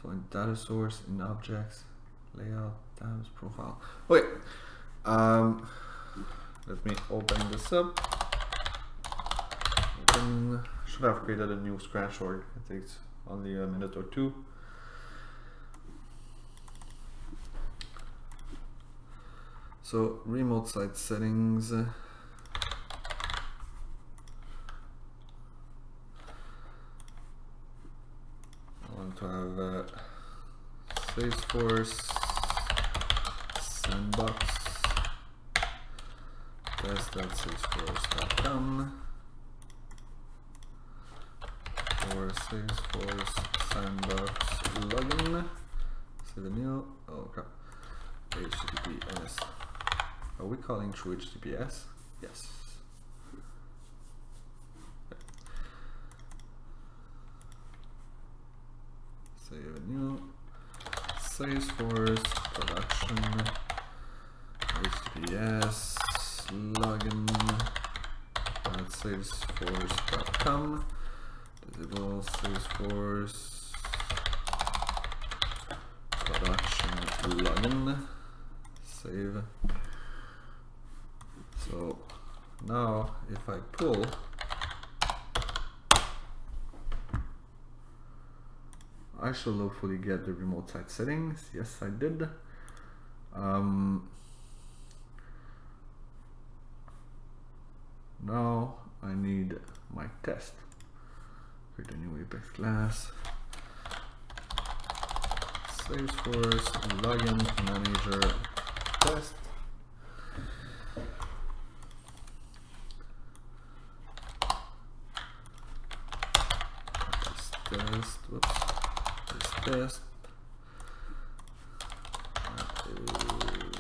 B: So in data source, in objects, layout, tabs, profile. Okay. Let me open this up. Should have created a new scratch org. It takes only a minute or two. So remote site settings. I want to have Salesforce sandbox test.salesforce.com or Salesforce sandbox login. Save a new. Oh crap. HTTPS. Are we calling through HTTPS? Yes. Save a new. Salesforce production HTTPS login at salesforce.com. Disable Salesforce production login. Save. So now if I pull, I shall hopefully get the remote site settings. Yes, I did. Now I need my test. Create a new Apex class. Salesforce login manager test. Test. Whoops. Test. That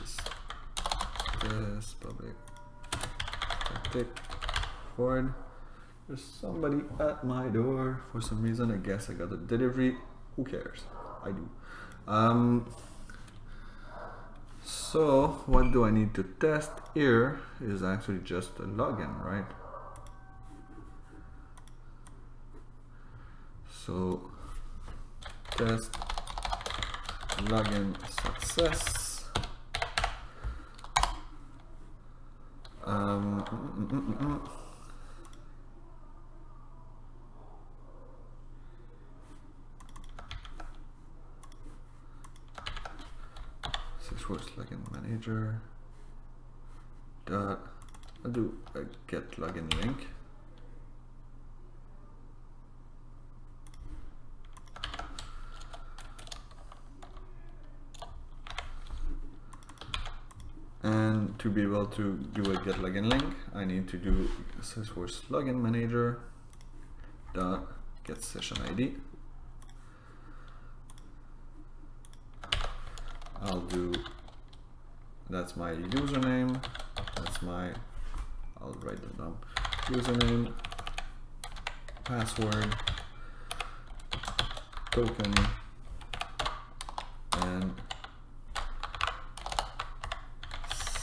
B: is test public static forward. There's somebody at my door for some reason. I guess I got a delivery. Who cares? I do. So what do I need to test here is actually just a login, right? So test login success. Salesforce login manager. I'll do a get login link. And to be able to do a get login link, I need to do Salesforce login manager dot get session ID. I'll do, that's my username, that's my, I'll write it down, username, password, token, and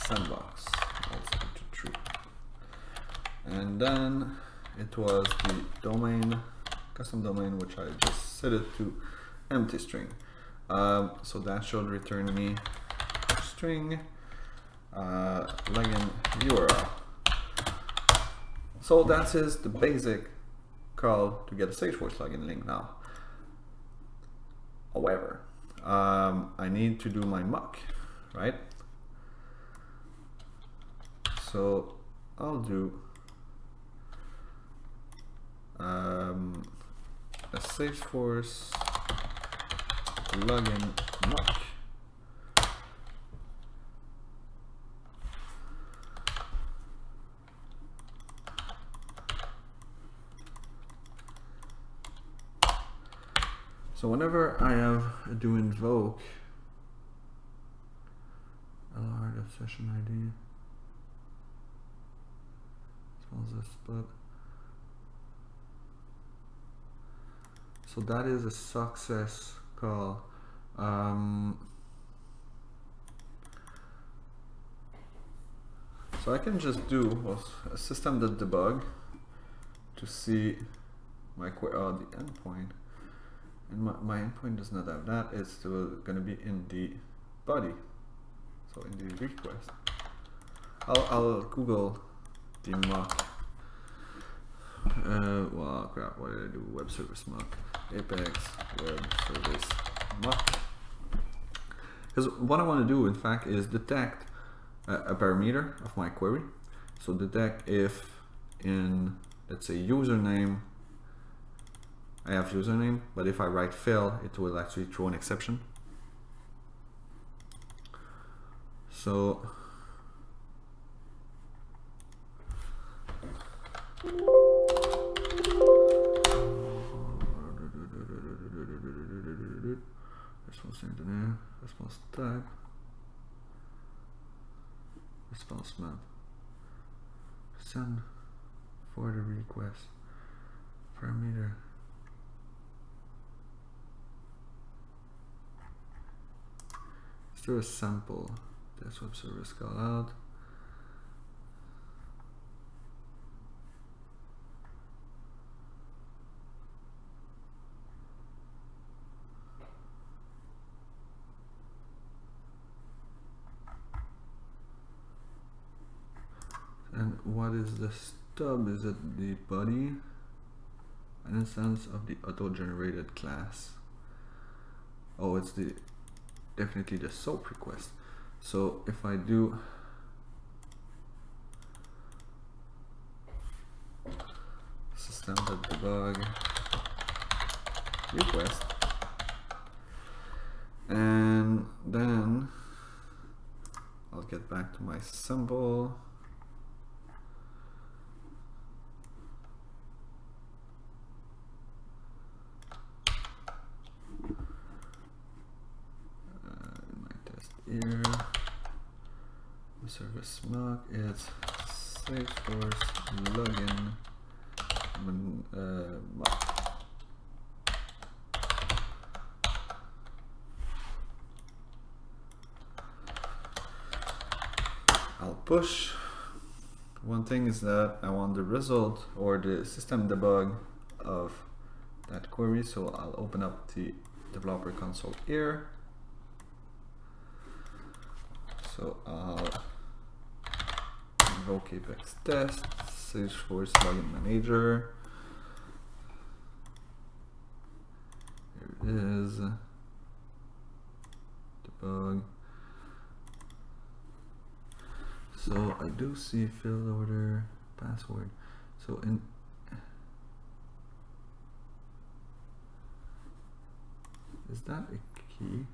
B: sandbox, also to true. And then it was the domain, custom domain, which I just set it to empty string. So that should return me string login URL. So that is the basic call to get a Salesforce login link now. However, I need to do my mock, right? So I'll do a Salesforce login mock. So whenever I have do invoke session ID. Split. So that is a success call. So I can just do a system.debug to see my the endpoint, and my endpoint does not have that. It's still going to be in the body, so in the request. I'll Google the mock. Well, crap, what did I do? Web service mock. Apex web service mock. Because what I want to do, in fact, is detect a parameter of my query. So detect if in, let's say, username, I have username, but if I write fail, it will actually throw an exception. So response engineer, response type, response map, send for the request, parameter. Let's do a sample test web service call out. And what is the stub? Is it the body? An instance of the auto-generated class. Oh, it's the definitely the SOAP request. So if I do system.debug request, and then I'll get back to my symbol. Here, the service mock is Salesforce login mock. I'll push. One thing is that I want the result or the system debug of that query, so I'll open up the developer console here. So I'll invoke Apex test, Salesforce login manager. Here it is. Debug. So I do see field order password. So in is that a key?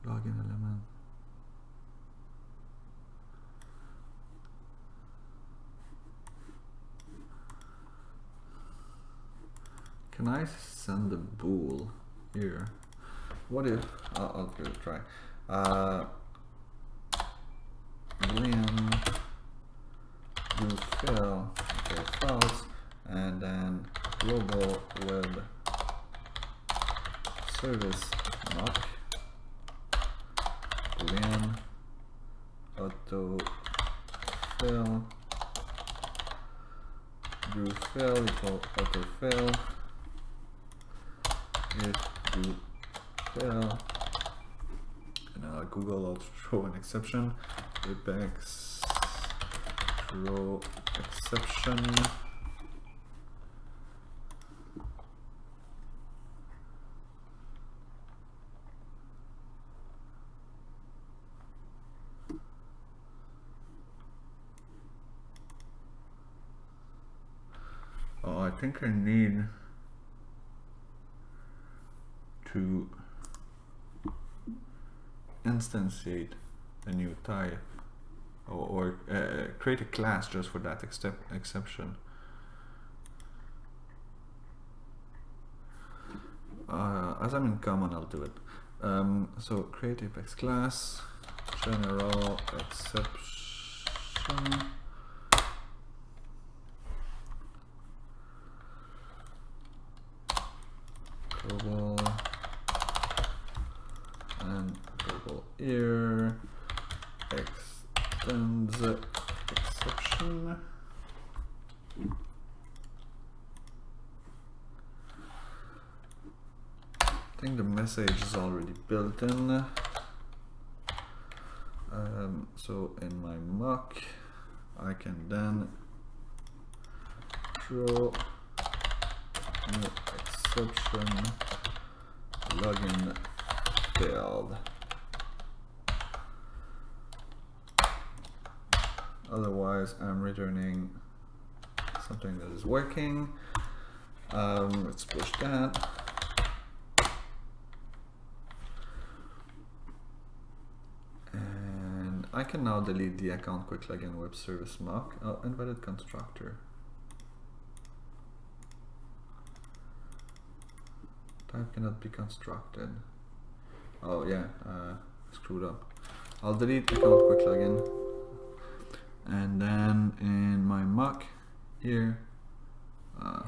B: Login element. Can I send a bool here? What if I'll give it a try. Boolean do fill, okay, false, and then global web service mock. Boolean auto fill do fill equal auto fill if do fill, and Google will throw an exception. Apex throw exception. Oh, I think I need to instantiate a new type or create a class just for that exception. As I'm in common, I'll do it. So create Apex class, general exception, global and global here extends exception. I think the message is already built in. So in my mock, I can then throw new exception login failed. Otherwise, I'm returning something that is working. Let's push that. I can now delete the account QuickLogin web service mock. Oh, invalid constructor. Type cannot be constructed. Oh yeah, screwed up. I'll delete account QuickLogin, and then in my mock here,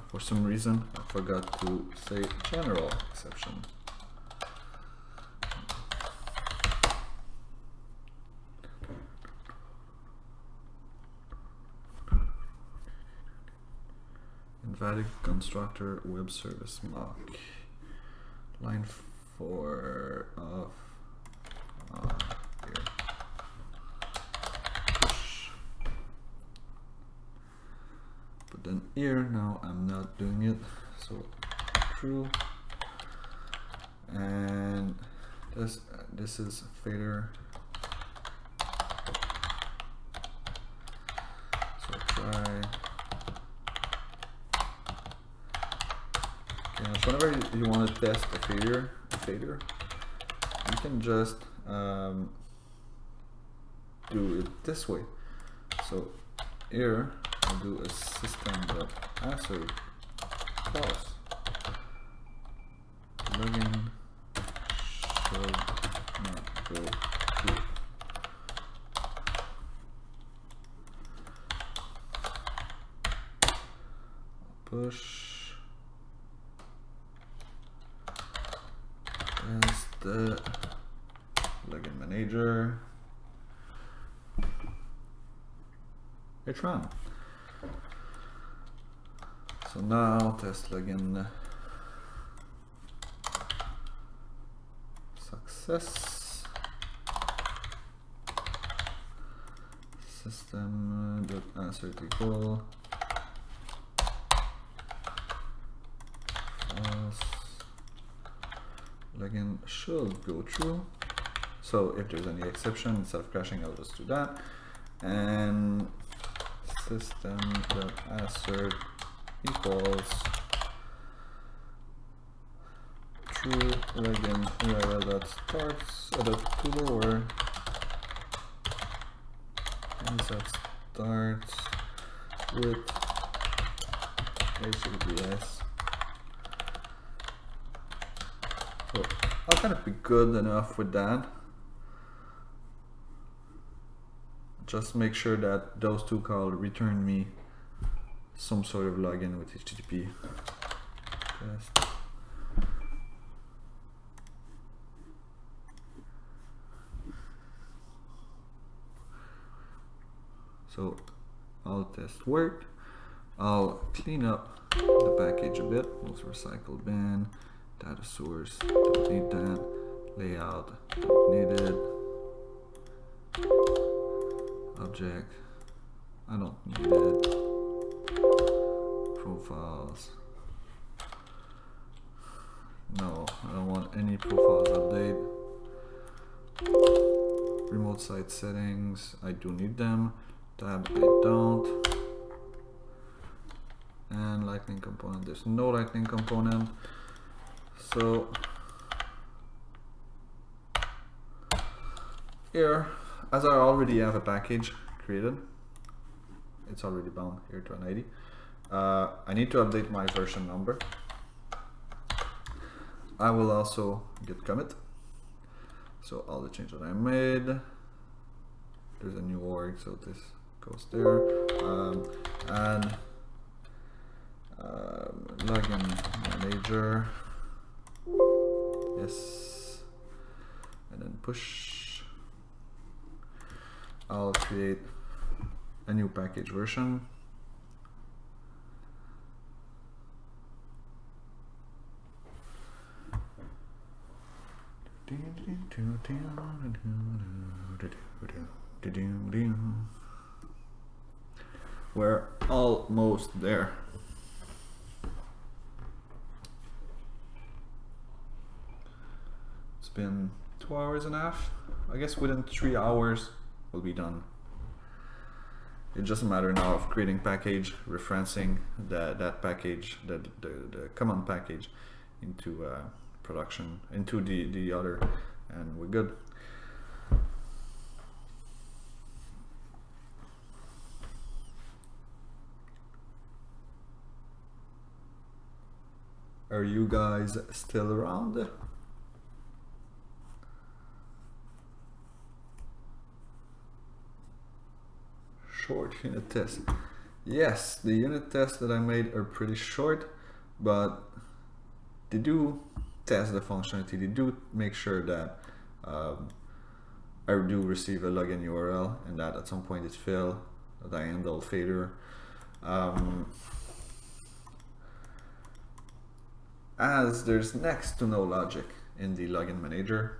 B: for some reason I forgot to say general exception. Invalid constructor web service mock. Line 4 of here. Push. But then here now I'm not doing it, so true. And this is failure. So try. So whenever you want to test a failure, you can just do it this way. So here I'll do a system.answer false. Login should not go through. Push. As the login manager, it's run. So now test login success. System.answer equal false. Login should go through. So if there's any exception, instead of crashing, I'll just do that. And system.answer equals true login URL that starts at a lower and that starts with HTTPS. So I'll kind of be good enough with that. Just make sure that those two calls return me some sort of login with HTTP. Test. So all test worked. I'll clean up the package a bit. Let's recycle bin. Data source, don't need that. Layout, don't need it. Object, I don't need it. Profiles, no, I don't want any profiles update. Remote site settings, I do need them. Tab, I don't. And lightning component, there's no lightning component. So here, as I already have a package created, it's already bound here to an ID. I need to update my version number. I will also git commit So all the changes that I made, there's a new org, so this goes there. Add login manager, yes, and then push. I'll create a new package version. We're almost there. It's been 2.5 hours. I guess within 3 hours we'll be done. It's just a matter now of creating package, referencing that package, the command package into production, into the other, and we're good. Are you guys still around? Short unit test. Yes, the unit tests that I made are pretty short, but they do test the functionality. They do make sure that I do receive a login URL and that at some point it's filled, that I handle failure. As there's next to no logic in the login manager,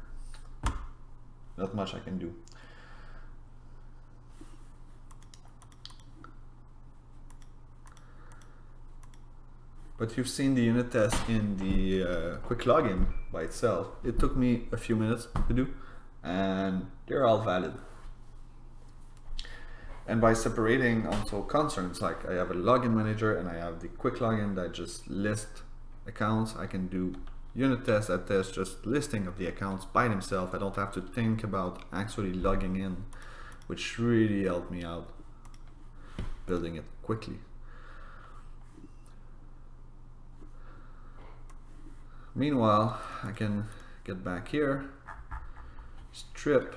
B: not much I can do. But you've seen the unit test in the QuickLogin by itself. It took me a few minutes to do, and they're all valid. And by separating also concerns, like I have a login manager and I have the QuickLogin that just lists accounts, I can do unit tests that test just listing of the accounts by themselves. I don't have to think about actually logging in, which really helped me out building it quickly. Meanwhile, I can get back here, strip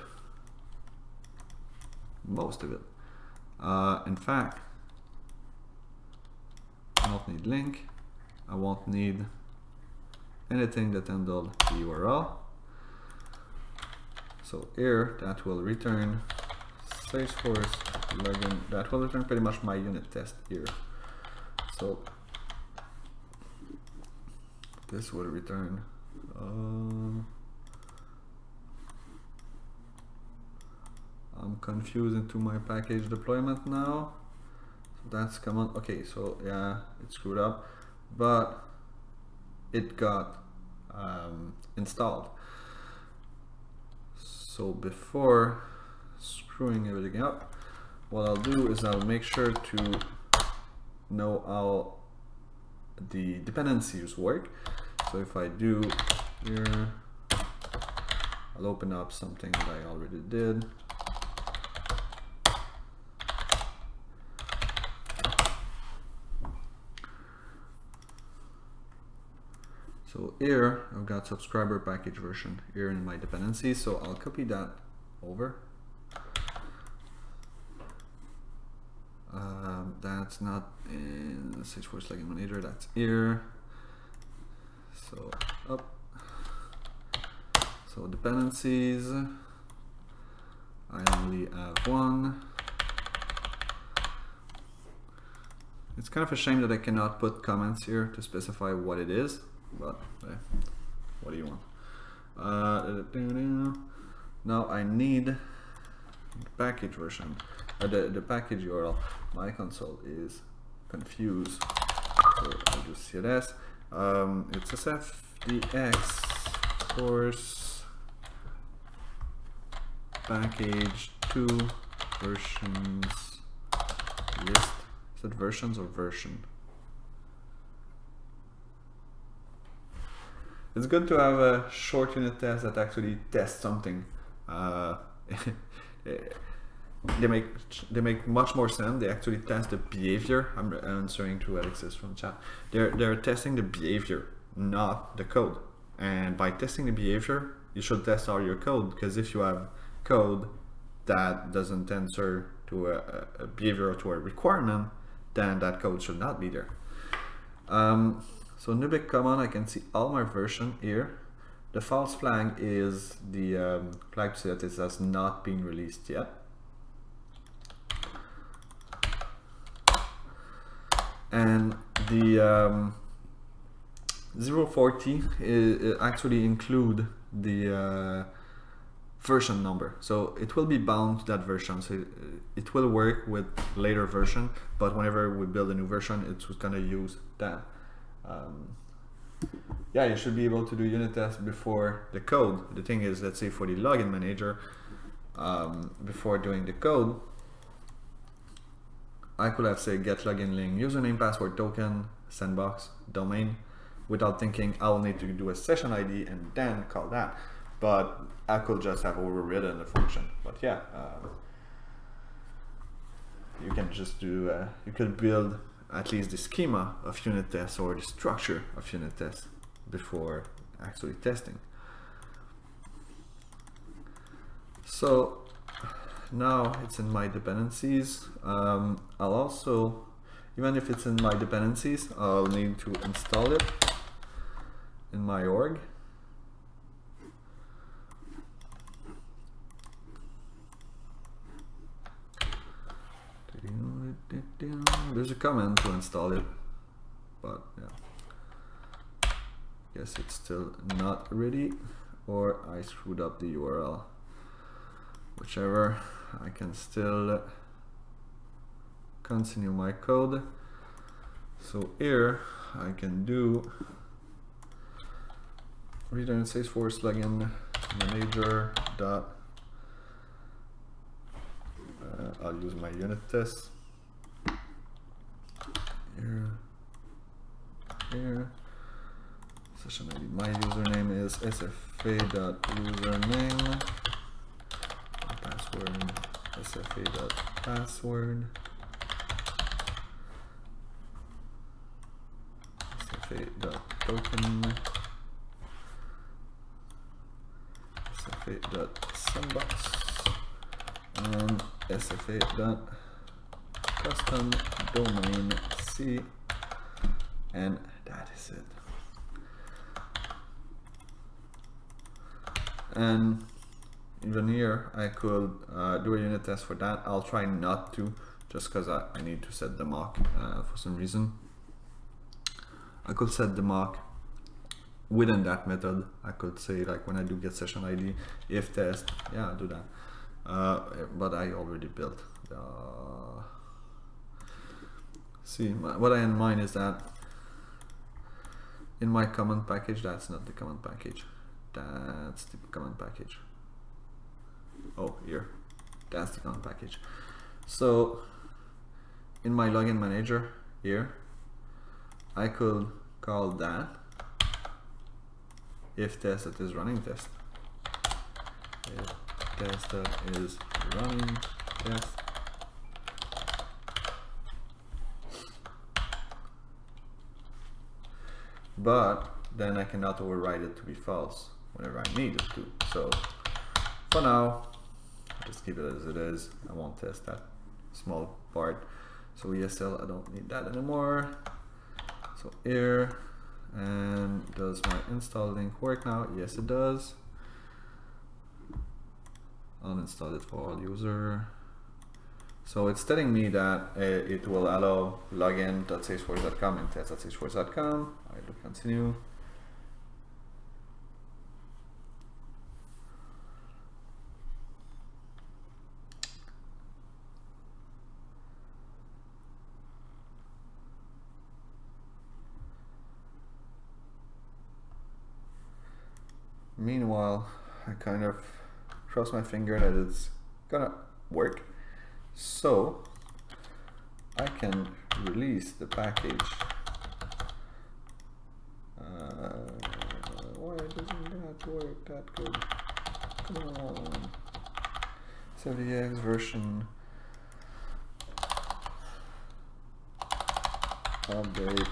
B: most of it. In fact, I don't need link. I won't need anything that handled the URL. So here, that will return Salesforce login. That will return pretty much my unit test here. So this will return. I'm confused into my package deployment now. So that's common. Okay, so yeah, it screwed up, but it got installed. So before screwing everything up, what I'll do is I'll make sure to know how the dependencies work. So if I do here, I'll open up something that I already did. So here I've got subscriber package version here in my dependencies, so I'll copy that over. That's not in the Salesforce login manager, that's here. So up. So dependencies, I only have one. It's kind of a shame that I cannot put comments here to specify what it is, but what do you want? Now I need the package version, the package URL. My console is confused, so I'll just CLS. It's SFDX source package 2 versions list. Is it versions or version? It's good to have a short unit test that actually tests something. They make much more sense. They actually test the behavior. I'm answering to Alexis from chat. They're testing the behavior, not the code. And by testing the behavior, you should test all your code, because if you have code that doesn't answer to a behavior or to a requirement, then that code should not be there. So Nubic command, I can see all my version here. The false flag is the flag to say that it has not been released yet. And the 040 actually include the version number, so it will be bound to that version, so it will work with later version, but whenever we build a new version, it's gonna use that. Yeah, you should be able to do unit tests before the code. The thing is, let's say for the login manager, before doing the code, I could have said get login link, username, password, token, sandbox, domain, without thinking I'll need to do a session ID and then call that. But I could just have overridden the function. But yeah, you can just do, you could build at least the schema of unit tests or the structure of unit tests before actually testing. So now it's in my dependencies. I'll also, even if it's in my dependencies, I'll need to install it in my org. There's a command to install it, but yeah, guess it's still not ready, or I screwed up the URL. Whichever, I can still continue my code. So here I can do reader and Salesforce login manager dot. I'll use my unit tests here. Session ID. My username is sfa.username. Password sfa.password. sfa.token. sfa.sandbox. And sfa.custom domain C, and that is it. And even here I could do a unit test for that. I'll try not to, just because I need to set the mock for some reason. I could set the mock within that method. I could say, like, when I do get session ID, if test, yeah, I'll do that. But I already built. See, what I have in mind is that in my command package, that's not the command package. That's the command package. Oh, here. That's the command package. So in my login manager here, I could call that if test that is running test. If test that is running test. But then I cannot override it to be false whenever I need it to. So for now, just keep it as it is. I won't test that small part. So ESL, I don't need that anymore. So here, and does my install link work now? Yes, it does. Uninstall it for all user. So it's telling me that it will allow login.salesforce.com and test.salesforce.com. I will continue. Meanwhile, I kind of cross my finger that it's gonna work. So I can release the package. Why doesn't that work that good? Come on. SFDX version update.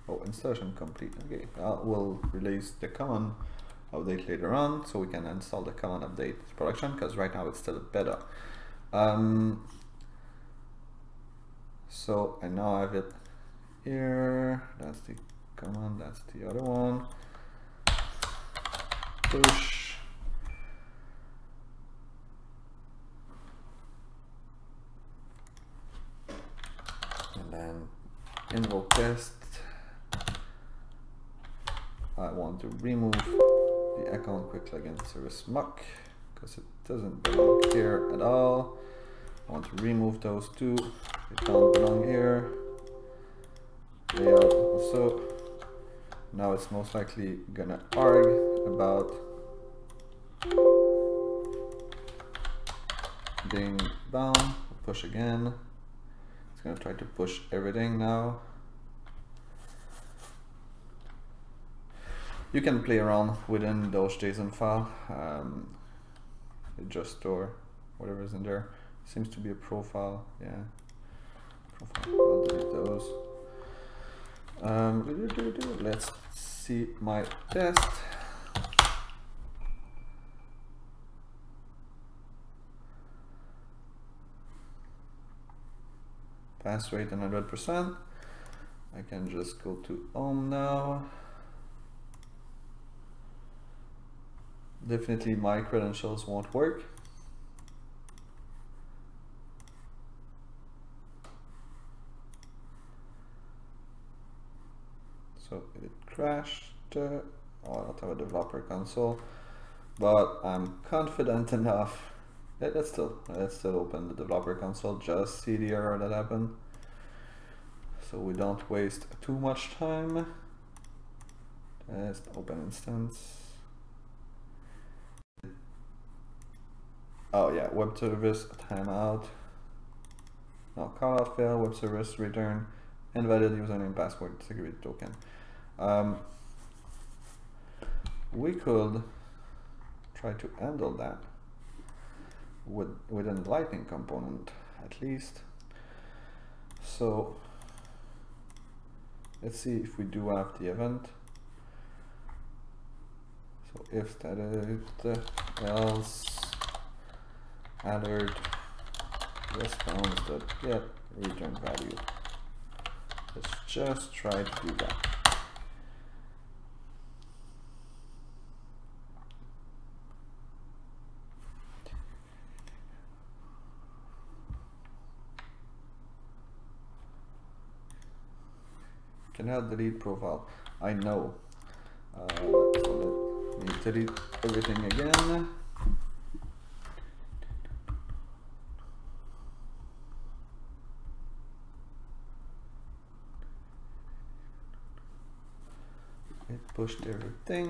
B: Oh, installation complete. Okay, we'll release the command update later on, so we can install the command update production, because right now it's still a beta. So I now have it here. That's the command, that's the other one. Push. And then invoke test. I want to remove the account QuickLogin service muck because it doesn't belong here at all. I want to remove those two. They don't belong here. Layout also. Now it's most likely gonna arg about being bound. Push again. It's gonna try to push everything now. You can play around within those JSON file. It just store whatever is in there. Seems to be a profile, yeah. Profile. I'll delete those. Let's see my test. Pass rate 100%. I can just go to home now. Definitely my credentials won't work. So it crashed. Oh, I don't have a developer console, but I'm confident enough. Let's still open the developer console, just see the error that happened, so we don't waste too much time. Test open instance. Oh yeah, web service timeout. No, callout fail, web service return, invalid username password security token. We could try to handle that within the Lightning component at least. So let's see if we do have the event. So if static else alert response.get return value. Let's just try to do that. Cannot delete profile. I know. So let me delete everything again. It pushed everything.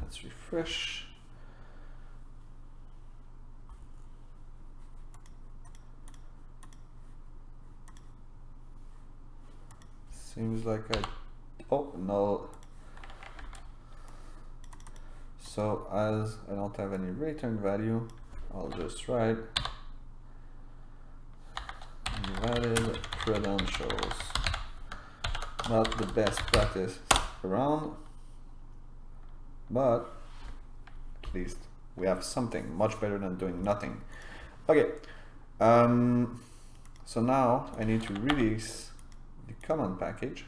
B: Let's refresh. Seems like oh no. So as I don't have any return value, I'll just write invalid credentials. Not the best practice around, but at least we have something much better than doing nothing. Okay, so now I need to release the command package.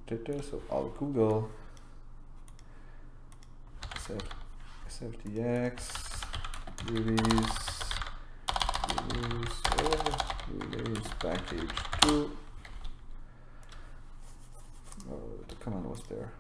B: So I'll Google SFDX release package 2. Oh, the command was there.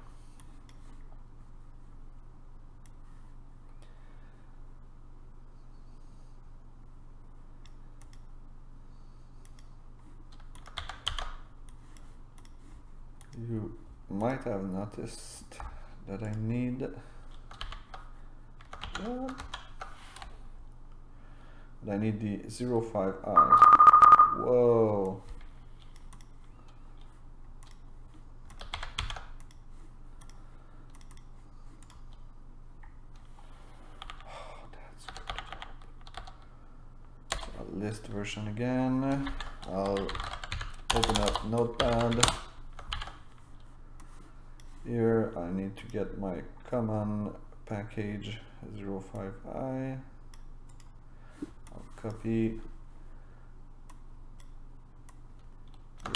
B: You might have noticed that I need the 05i. Whoa. Oh, that's good. I'll list version again. I'll open up Notepad. Here I need to get my common package 05i. I'll copy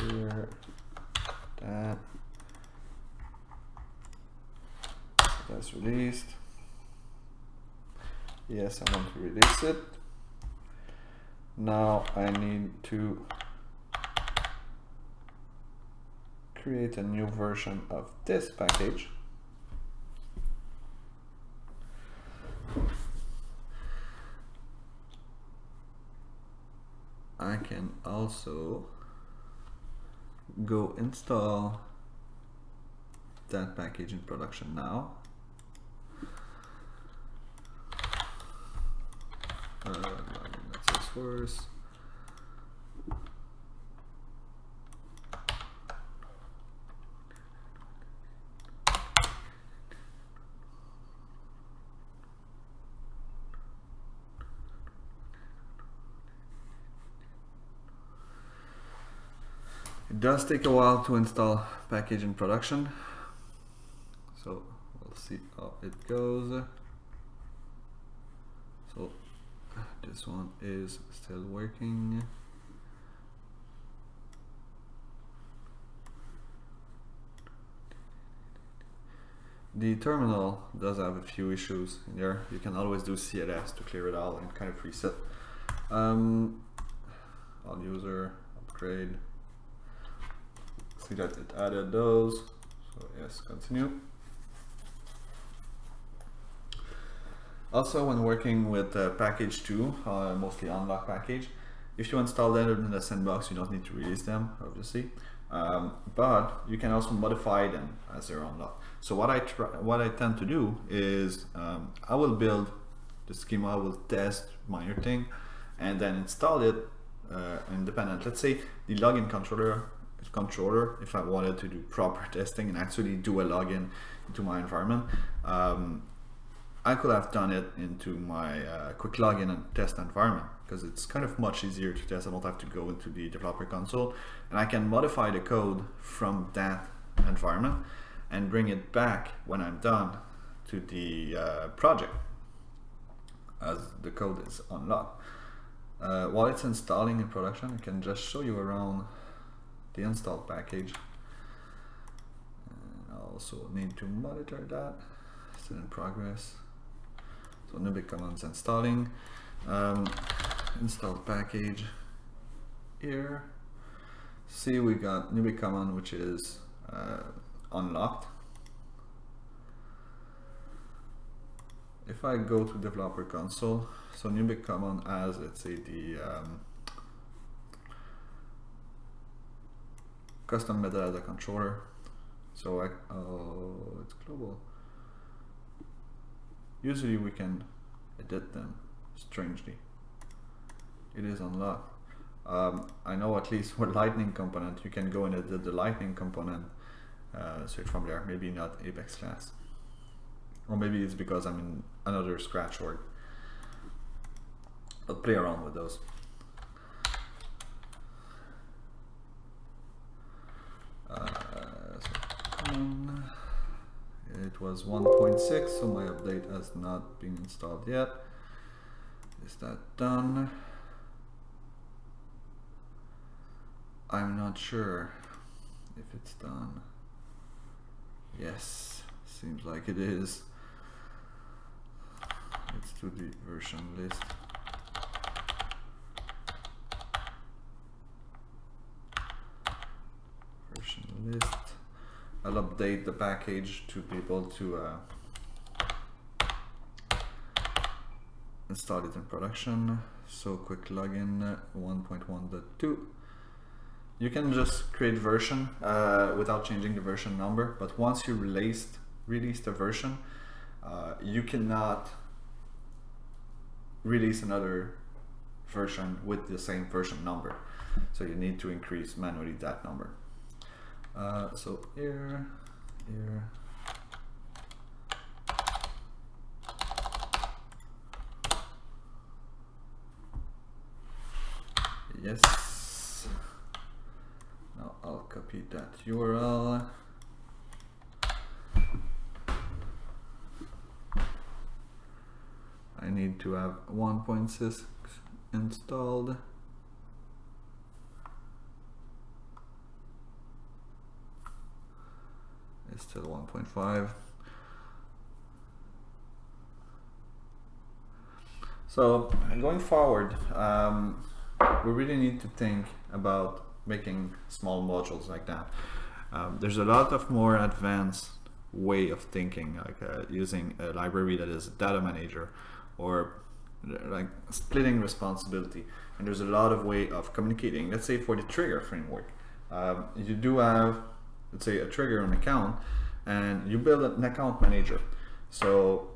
B: here, that. That's released. Yes, I want to release it. Now I need to create a new version of this package. I can also go install that package in production now. That's Salesforce. It does take a while to install package in production, so we'll see how it goes. So this one is still working. The terminal does have a few issues in there. You can always do CLS to clear it all and kind of reset. All user upgrade. See that it added those. So yes, continue. Also, when working with package 2, mostly unlock package, if you install them in the sandbox, you don't need to release them, obviously. But you can also modify them as they're unlocked. So what I tend to do is I will build the schema, I will test Migrating, and then install it independent. Let's say the login controller, if I wanted to do proper testing and actually do a login into my environment, I could have done it into my QuickLogin and test environment, because it's kind of much easier to test. I don't have to go into the developer console, and I can modify the code from that environment and bring it back when I'm done to the project as the code is unlocked. While it's installing in production, I can just show you around the installed package. And I also need to monitor that. Still in progress. So Nubic commands installing. Installed package here. See, we got Nubic command, which is unlocked. If I go to developer console, so Nubic command as, let's say, the custom metadata controller. So oh, it's global. Usually we can edit them. Strangely, it is unlocked. I know at least for lightning component, you can go and edit the lightning component straight from there. Maybe not Apex class, or maybe it's because I'm in another Scratch org. But play around with those. It was 1.6, so my update has not been installed yet. Is that done? I'm not sure if it's done. Yes, seems like it is. Let's do the version list. Version list. I'll update the package to be able to install it in production. So QuickLogin 1.1.2. You can just create version without changing the version number, but once you release the version, you cannot release another version with the same version number. So you need to increase manually that number. So here. Yes. Now I'll copy that URL. need to have 1.6 installed. It's still 1.5. So going forward, we really need to think about making small modules like that. There's a lot of more advanced way of thinking, like using a library that is a data manager, or like splitting responsibility. And there's a lot of way of communicating. Let's say for the trigger framework, you do have, let's say, a trigger on account, and you build an account manager. So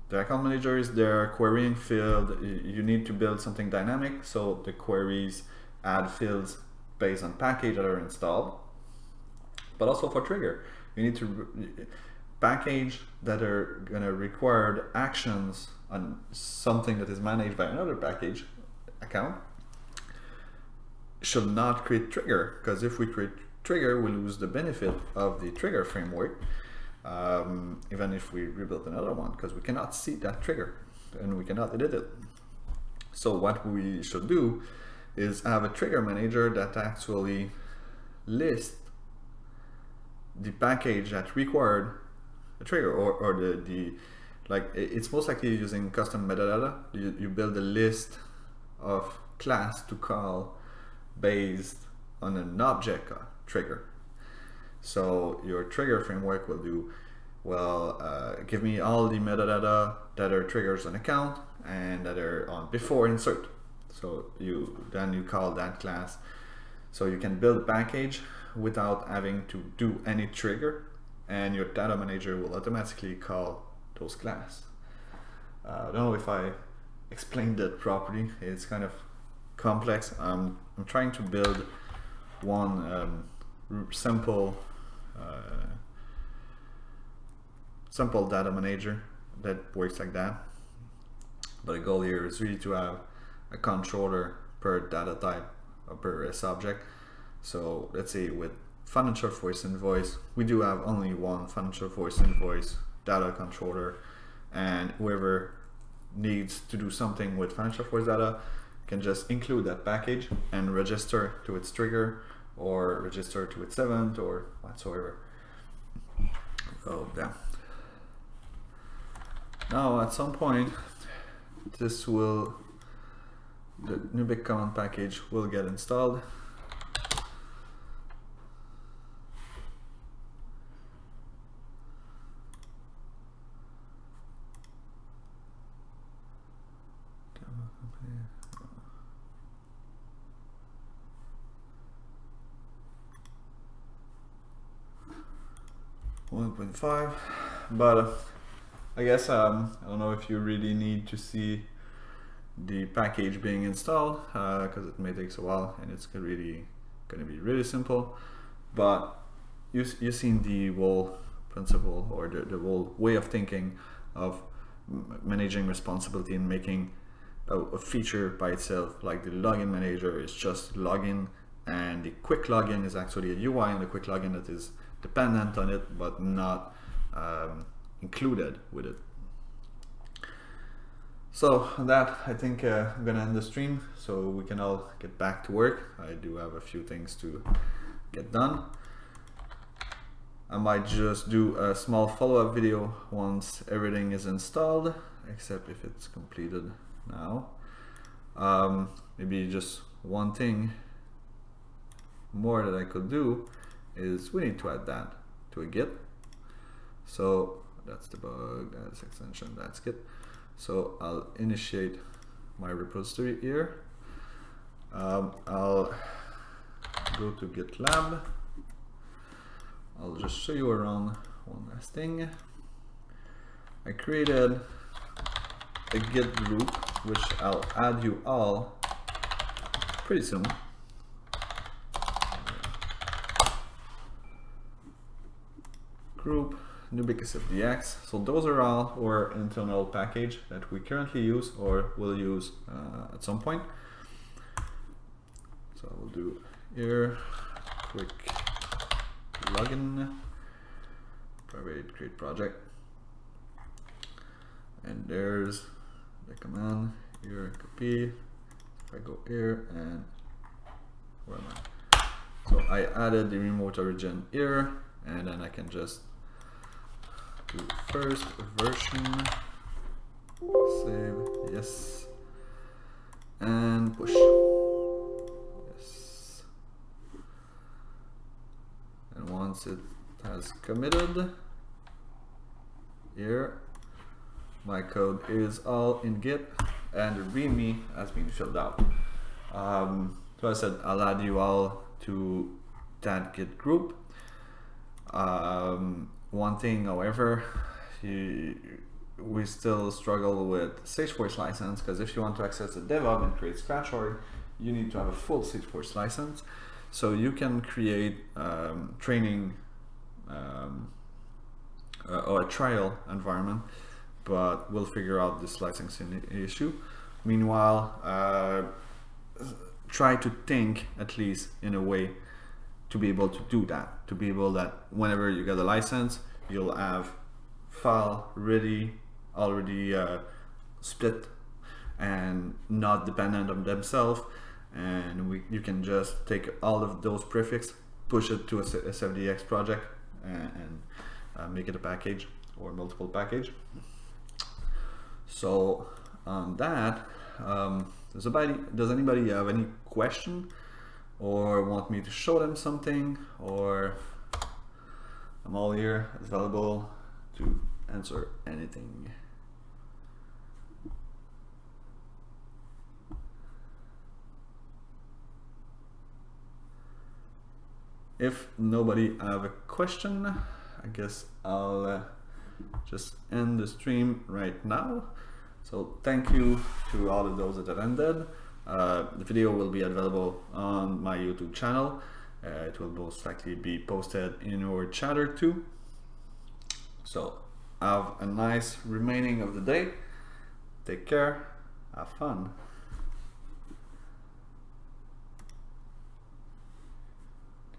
B: the account manager is their querying field. You need to build something dynamic, so the queries add fields based on package that are installed. But also for trigger, you need to package that are going to require actions on something that is managed by another package account should not create trigger, because if we create trigger, we lose the benefit of the trigger framework, even if we rebuild another one, because we cannot see that trigger and we cannot edit it. So what we should do is have a trigger manager that actually lists the package that required a trigger, or the like, it's most likely using custom metadata. You build a list of class to call based on an object trigger. So your trigger framework will do, well, give me all the metadata that are triggers on account and that are on before insert. So then you call that class. So you can build a package without having to do any trigger, and your data manager will automatically call those class. I don't know if I explained that properly. It's kind of complex. I'm trying to build one simple data manager that works like that. But the goal here is really to have a controller per data type or per subject. So let's say with financial voice invoice, we do have only one financial voice invoice data controller, and whoever needs to do something with financial voice data can just include that package and register to its trigger or register to its event or whatsoever. Oh yeah. Now at some point the Nubic command package will get installed. But I guess I don't know if you really need to see the package being installed, because it may take a while and it's really going to be really simple. But you've seen the whole principle, or the whole way of thinking of managing responsibility and making a feature by itself. Like the login manager is just login, and the QuickLogin is actually a UI on the QuickLogin that is dependent on it but not included with it. So that, I think I'm gonna end the stream so we can all get back to work. I do have a few things to get done. I might just do a small follow-up video once everything is installed, except if it's completed now. Maybe just one thing more that I could do is we need to add that to a Git. So that's the bug, that's extension, that's Git. So I'll initiate my repository here. I'll go to GitLab. I'll just show you around one last thing. I created a Git group, which I'll add you all pretty soon. Group Nubic SFDX. So those are all our internal package that we currently use or will use at some point. So I will do here QuickLogin, private create project, and there's the command here, copy. If I go here and where am I? So I added the remote origin here, and then I can just do first version, save, yes, and push, yes. And once it has committed, here my code is all in Git and the README has been filled out. So I said I'll add you all to that Git group. One thing, however, we still struggle with Salesforce license, because if you want to access the DevOps and create scratch org, you need to have a full Salesforce license. So you can create training or a trial environment, but we'll figure out this licensing issue. Meanwhile, try to think at least in a way to be able to do that, to be able that whenever you get a license, you'll have file ready, already split and not dependent on themselves, and you can just take all of those prefix, push it to a SFDX project and make it a package or multiple package. So on that, does anybody have any question or want me to show them something? Or I'm all here, available to answer anything. If nobody have a question, I guess I'll just end the stream right now. So thank you to all of those that attended. The video will be available on my YouTube channel. It will most likely be posted in our chatter too. So have a nice remaining of the day. Take care, have fun.